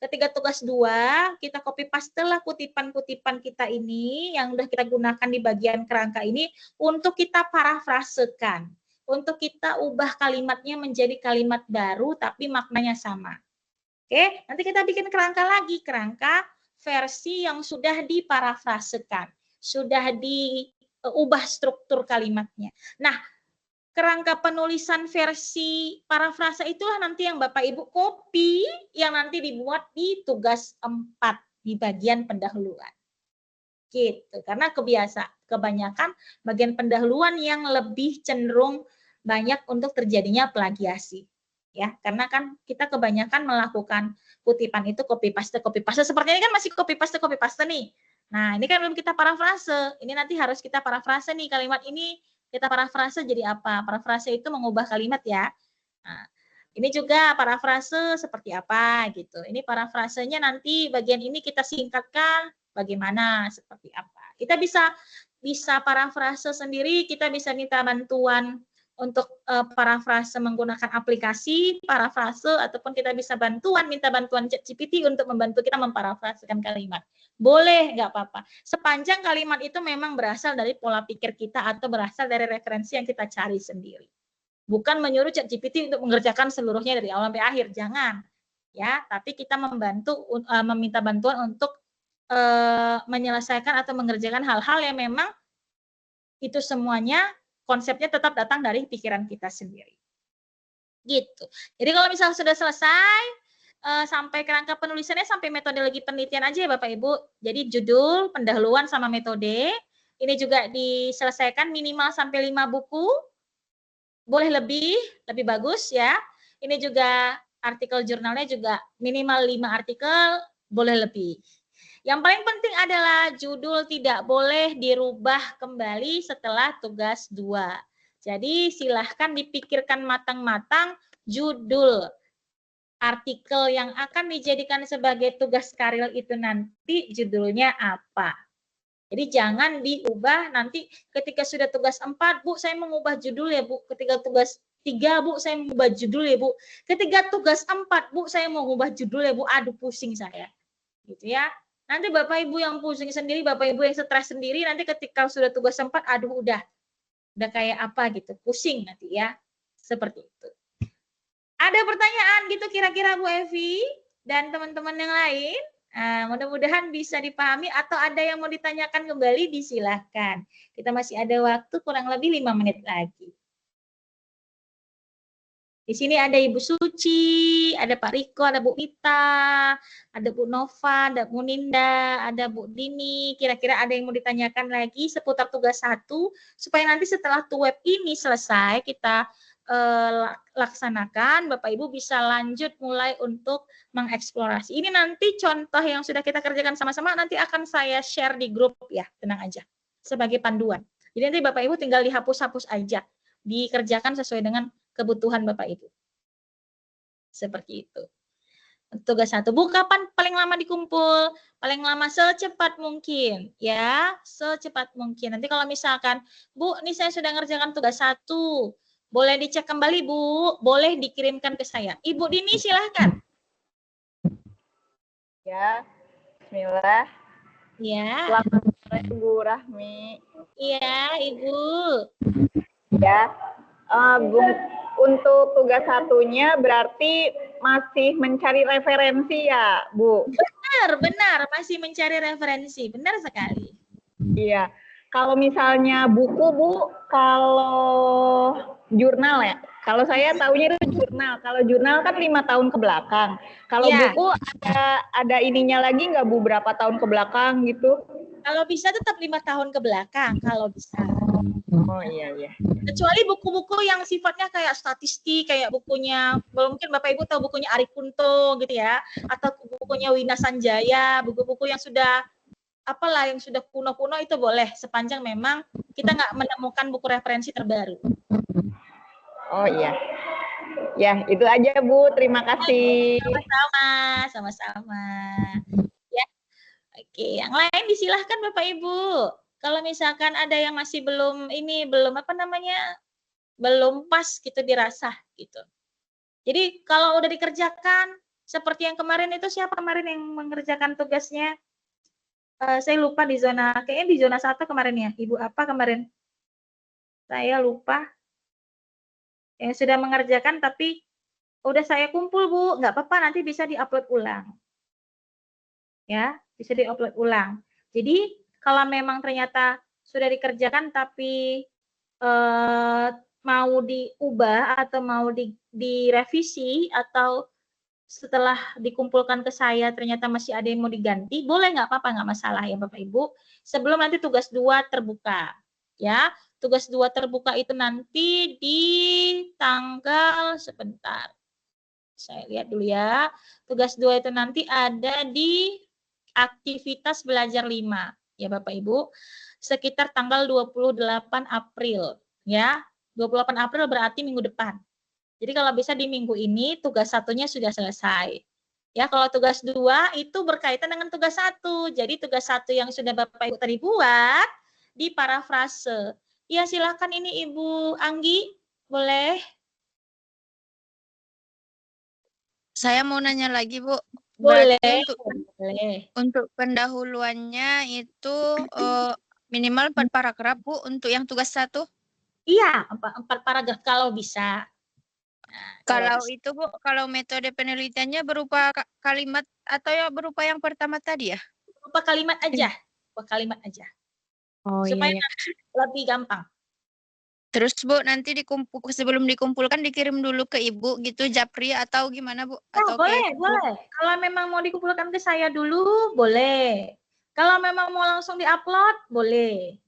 ketika tugas 2, kita copy paste lah kutipan-kutipan kita ini yang udah kita gunakan di bagian kerangka ini untuk kita parafrasekan. Untuk kita ubah kalimatnya menjadi kalimat baru tapi maknanya sama. Oke, nanti kita bikin kerangka lagi, kerangka versi yang sudah diparafrasekan, sudah diubah struktur kalimatnya. Nah, kerangka penulisan versi parafrasa itulah nanti yang Bapak Ibu copy yang nanti dibuat di tugas 4 di bagian pendahuluan. Gitu. Karena kebanyakan bagian pendahuluan yang lebih cenderung banyak untuk terjadinya plagiasi. Ya, karena kan kita kebanyakan melakukan kutipan itu copy paste. Seperti ini kan masih copy paste nih. Nah, ini kan belum kita parafrase. Ini nanti harus kita parafrase nih kalimat ini. Kita parafrase jadi apa? Parafrase itu mengubah kalimat ya. Nah, ini juga parafrase seperti apa gitu. Ini parafrasenya nanti bagian ini kita singkatkan bagaimana, seperti apa. Kita bisa parafrase sendiri, kita bisa minta bantuan untuk parafrase menggunakan aplikasi, parafrase, ataupun kita bisa minta bantuan ChatGPT untuk membantu kita memparafrasekan kalimat. Boleh, nggak apa-apa. Sepanjang kalimat itu memang berasal dari pola pikir kita atau berasal dari referensi yang kita cari sendiri. Bukan menyuruh ChatGPT untuk mengerjakan seluruhnya dari awal sampai akhir, jangan. Ya, tapi kita meminta bantuan untuk menyelesaikan atau mengerjakan hal-hal yang memang itu semuanya konsepnya tetap datang dari pikiran kita sendiri. Gitu. Jadi kalau misalnya sudah selesai, sampai kerangka penulisannya, sampai metodologi penelitian aja ya Bapak Ibu. Jadi judul, pendahuluan, sama metode. Ini juga diselesaikan minimal sampai 5 buku. Boleh lebih bagus ya. Ini juga artikel jurnalnya juga minimal 5 artikel, boleh lebih. Yang paling penting adalah judul tidak boleh dirubah kembali setelah tugas 2. Jadi silahkan dipikirkan matang-matang judul artikel yang akan dijadikan sebagai tugas karil itu nanti judulnya apa. Jadi jangan diubah nanti ketika sudah tugas 4, Bu, saya mengubah judul ya, Bu. Ketika tugas 3, Bu, saya mengubah judul ya, Bu. Ketika tugas 4, Bu, saya mau mengubah judul ya, Bu. Aduh, pusing saya. Gitu ya. Nanti Bapak Ibu yang pusing sendiri, Bapak Ibu yang stres sendiri, nanti ketika sudah tugas 4, aduh udah kayak apa gitu, pusing nanti ya. Seperti itu. Ada pertanyaan gitu kira-kira Bu Evi dan teman-teman yang lain? Mudah-mudahan bisa dipahami atau ada yang mau ditanyakan kembali, disilahkan. Kita masih ada waktu kurang lebih 5 menit lagi. Di sini ada Ibu Suci, ada Pak Riko, ada Bu Mita, ada Bu Nova, ada Bu Ninda, ada Bu Dini. Kira-kira ada yang mau ditanyakan lagi seputar tugas 1, supaya nanti setelah web ini selesai, kita laksanakan, Bapak Ibu bisa lanjut mulai untuk mengeksplorasi. Ini nanti contoh yang sudah kita kerjakan sama-sama, nanti akan saya share di grup ya, tenang aja, sebagai panduan. Jadi nanti Bapak Ibu tinggal dihapus-hapus aja, dikerjakan sesuai dengan kebutuhan Bapak Ibu. Seperti itu. Tugas 1. Bu, kapan paling lama dikumpul? Paling lama secepat mungkin. Ya, secepat mungkin. Nanti kalau misalkan, Bu, ini saya sudah ngerjakan tugas 1. Boleh dicek kembali, Bu. Boleh dikirimkan ke saya. Ibu Dini, silahkan. Ya, bismillah. Ya. Selamat sore, Ibu Rahmi. Iya, Ibu. Ya, untuk tugas 1-nya berarti masih mencari referensi ya, Bu? Benar, masih mencari referensi. Benar sekali. Iya. Kalau misalnya buku, Bu, kalau jurnal ya? Kalau saya tahunya itu jurnal. Kalau jurnal kan 5 tahun ke belakang. Kalau buku ada ininya lagi nggak, Bu? Berapa tahun ke belakang gitu? Kalau bisa tetap 5 tahun ke belakang, kalau bisa. Oh iya. Kecuali buku-buku yang sifatnya kayak statistik, kayak bukunya, mungkin Bapak Ibu tahu bukunya Ari Kunto gitu ya, atau bukunya Wina Sanjaya, buku-buku yang sudah apalah yang sudah kuno-kuno itu boleh, sepanjang memang kita nggak menemukan buku referensi terbaru. Oh iya. Ya, itu aja Bu. Terima kasih. Sama-sama. Ya. Oke, yang lain disilahkan Bapak Ibu. Kalau misalkan ada yang masih belum pas gitu dirasa gitu. Jadi kalau udah dikerjakan seperti yang kemarin itu, siapa kemarin yang mengerjakan tugasnya? Saya lupa kayaknya di zona 1 kemarin ya. Ibu apa kemarin? Saya lupa. Yang sudah mengerjakan tapi udah saya kumpul, Bu. Nggak apa-apa, nanti bisa diupload ulang. Ya, bisa diupload ulang. Jadi kalau memang ternyata sudah dikerjakan tapi mau diubah atau mau direvisi atau setelah dikumpulkan ke saya ternyata masih ada yang mau diganti, boleh nggak apa-apa, nggak masalah ya Bapak Ibu. Sebelum nanti tugas 2 terbuka. Ya, tugas 2 terbuka itu nanti di tanggal sebentar. Saya lihat dulu ya. Tugas 2 itu nanti ada di aktivitas belajar 5 ya Bapak Ibu. Sekitar tanggal 28 April ya. 28 April berarti minggu depan. Jadi kalau bisa di minggu ini tugas 1-nya sudah selesai. Ya, kalau tugas 2 itu berkaitan dengan tugas 1. Jadi tugas 1 yang sudah Bapak Ibu tadi buat di parafrase. Ya, silakan ini Ibu Anggi Boleh? Saya mau nanya lagi, Bu. Boleh. Berarti Boleh. untuk pendahuluannya itu minimal 4 paragraf, Bu, untuk yang tugas 1? Iya, 4 paragraf kalau bisa. Nah, Kalau bisa. itu, Bu, kalau metode penelitiannya berupa kalimat atau ya berupa yang pertama tadi ya? Berupa kalimat aja. Berupa kalimat aja. Oh, Supaya iya. nanti lebih gampang. Terus, Bu, nanti sebelum dikumpulkan dikirim dulu ke Ibu gitu, Japri atau gimana, Bu? Atau boleh, boleh. Kalau memang mau dikumpulkan ke saya dulu, boleh. Kalau memang mau langsung diupload, boleh.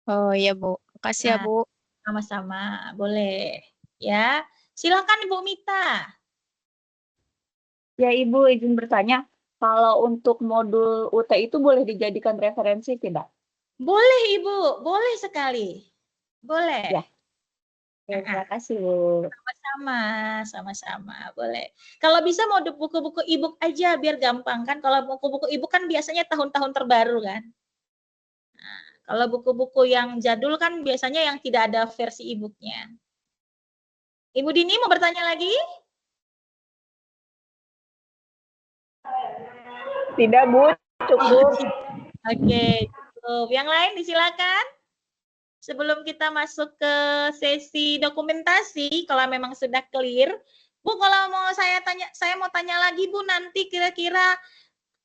Oh iya, Bu. Makasih ya, Nah, Bu. sama-sama, boleh. Ya, silakan Ibu Mita. Ya Ibu, izin bertanya, kalau untuk modul UT itu boleh dijadikan referensi tidak? Boleh Ibu, boleh sekali. Boleh. Ya. Oke, terima kasih Bu. Sama-sama, sama-sama, boleh. Kalau bisa mau buku-buku e-book aja biar gampang kan. Kalau buku-buku e-book kan biasanya tahun-tahun terbaru kan. Nah, kalau buku-buku yang jadul kan biasanya yang tidak ada versi e-booknya. Ibu Dini mau bertanya lagi? Tidak, Bu. Cukup. Oke, cukup. Yang lain disilakan. Sebelum kita masuk ke sesi dokumentasi, kalau memang sudah clear, Bu, kalau mau saya mau tanya lagi, Bu, nanti kira-kira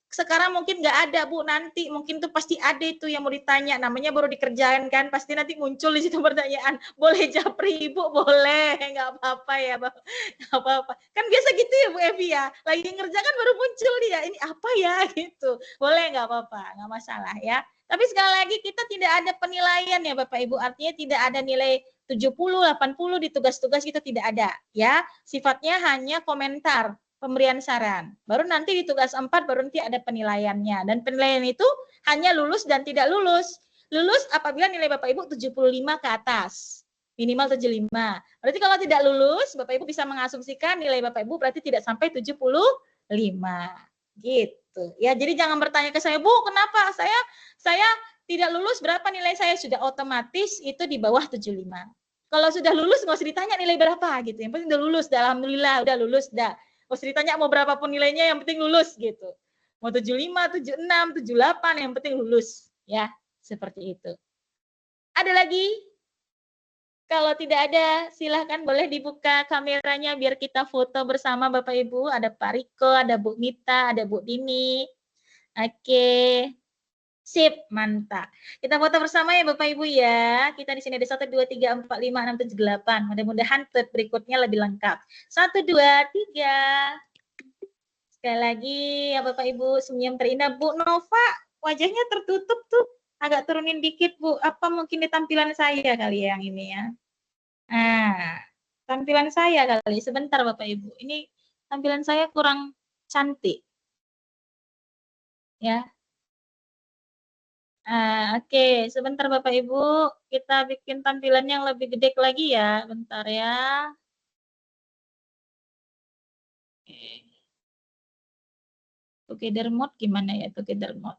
sekarang mungkin nggak ada, Bu, nanti mungkin tuh pasti ada itu yang mau ditanya, namanya baru dikerjain kan, pasti nanti muncul di situ pertanyaan. Boleh Japri, Bu? Boleh, nggak apa-apa ya, Bang. Nggak apa-apa. Kan biasa gitu ya, Bu Evi ya, lagi ngerjakan baru muncul dia, ini apa ya, gitu. Boleh, nggak apa-apa, nggak masalah ya. Tapi sekali lagi kita tidak ada penilaian ya Bapak Ibu, artinya tidak ada nilai 70, 80 di tugas-tugas kita tidak ada ya. Sifatnya hanya komentar, pemberian saran. Baru nanti di tugas 4 baru nanti ada penilaiannya. Dan penilaian itu hanya lulus dan tidak lulus. Lulus apabila nilai Bapak Ibu 75 ke atas. Minimal 75. Berarti kalau tidak lulus, Bapak Ibu bisa mengasumsikan nilai Bapak Ibu berarti tidak sampai 75. Gitu. Ya, jadi jangan bertanya ke saya, Bu, kenapa saya tidak lulus, berapa nilai saya? Sudah otomatis itu di bawah 75. Kalau sudah lulus nggak usah ditanya nilai berapa gitu. Yang penting udah lulus, alhamdulillah udah lulus dah. Nggak usah ditanya mau berapapun nilainya, yang penting lulus gitu. Mau 75, 76, 78, yang penting lulus ya. Seperti itu. Ada lagi? Kalau tidak ada, silahkan boleh dibuka kameranya biar kita foto bersama Bapak Ibu. Ada Pak Riko, ada Bu Mita, ada Bu Dini. Oke. Sip, mantap. Kita foto bersama ya Bapak Ibu ya. Kita di sini ada 1, 2, 3, 4, 5, 6, 7, 8. Mudah-mudahan tweet berikutnya lebih lengkap. 1, 2, 3. Sekali lagi ya Bapak Ibu, senyum terindah. Bu Nova, wajahnya tertutup tuh. Agak turunin dikit Bu. Apa mungkin di tampilan saya kali yang ini ya. Nah, tampilan saya kali. Sebentar Bapak Ibu. Ini tampilan saya kurang cantik. Ya. Oke. Sebentar Bapak Ibu. Kita bikin tampilan yang lebih gede lagi ya. Bentar ya. Oke. Together mode gimana ya together mode?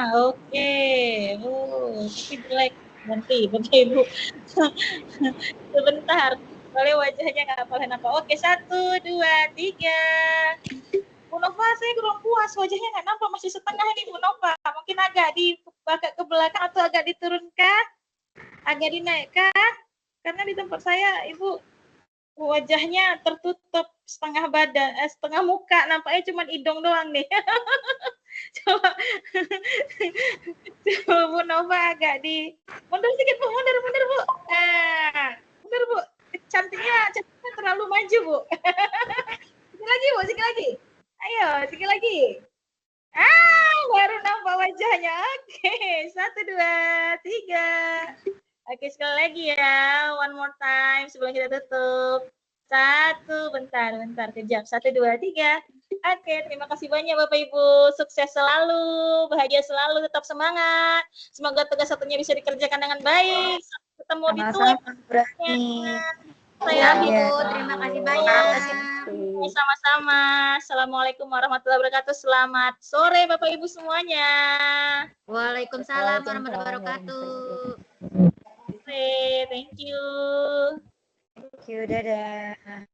Oke. Tapi jelek. Nanti Bapak Ibu. Sebentar. Soalnya wajahnya nggak apa-apa. Oke, 1, 2, 3. Bu Nova, saya kurang puas. Wajahnya nggak nampak. Masih setengah ini Bu Nova. Mungkin agak ke belakang atau agak diturunkan. Agak dinaikkan. Karena di tempat saya, Ibu, wajahnya tertutup setengah badan, setengah muka. Nampaknya cuma hidung doang nih. Coba Bu Nova agak mundur sedikit Bu, mundur Bu. Mundur Bu. Cantiknya terlalu maju Bu. Sikit lagi. Ayo, sikit lagi. Baru nampak wajahnya. Oke, 1, 2, 3. Oke, sekali lagi ya. One more time sebelum kita tutup. 1, bentar, kejap. 1, 2, 3. Oke, terima kasih banyak Bapak Ibu. Sukses selalu, bahagia selalu, tetap semangat. Semoga tugas satunya bisa dikerjakan dengan baik. Sampai ketemu di tuh. Saya Ibu, terima kasih banyak. sama-sama. Assalamualaikum warahmatullahi wabarakatuh. Selamat sore Bapak Ibu semuanya. Waalaikumsalam warahmatullahi wabarakatuh. Oke, thank you. Thank you, dadah.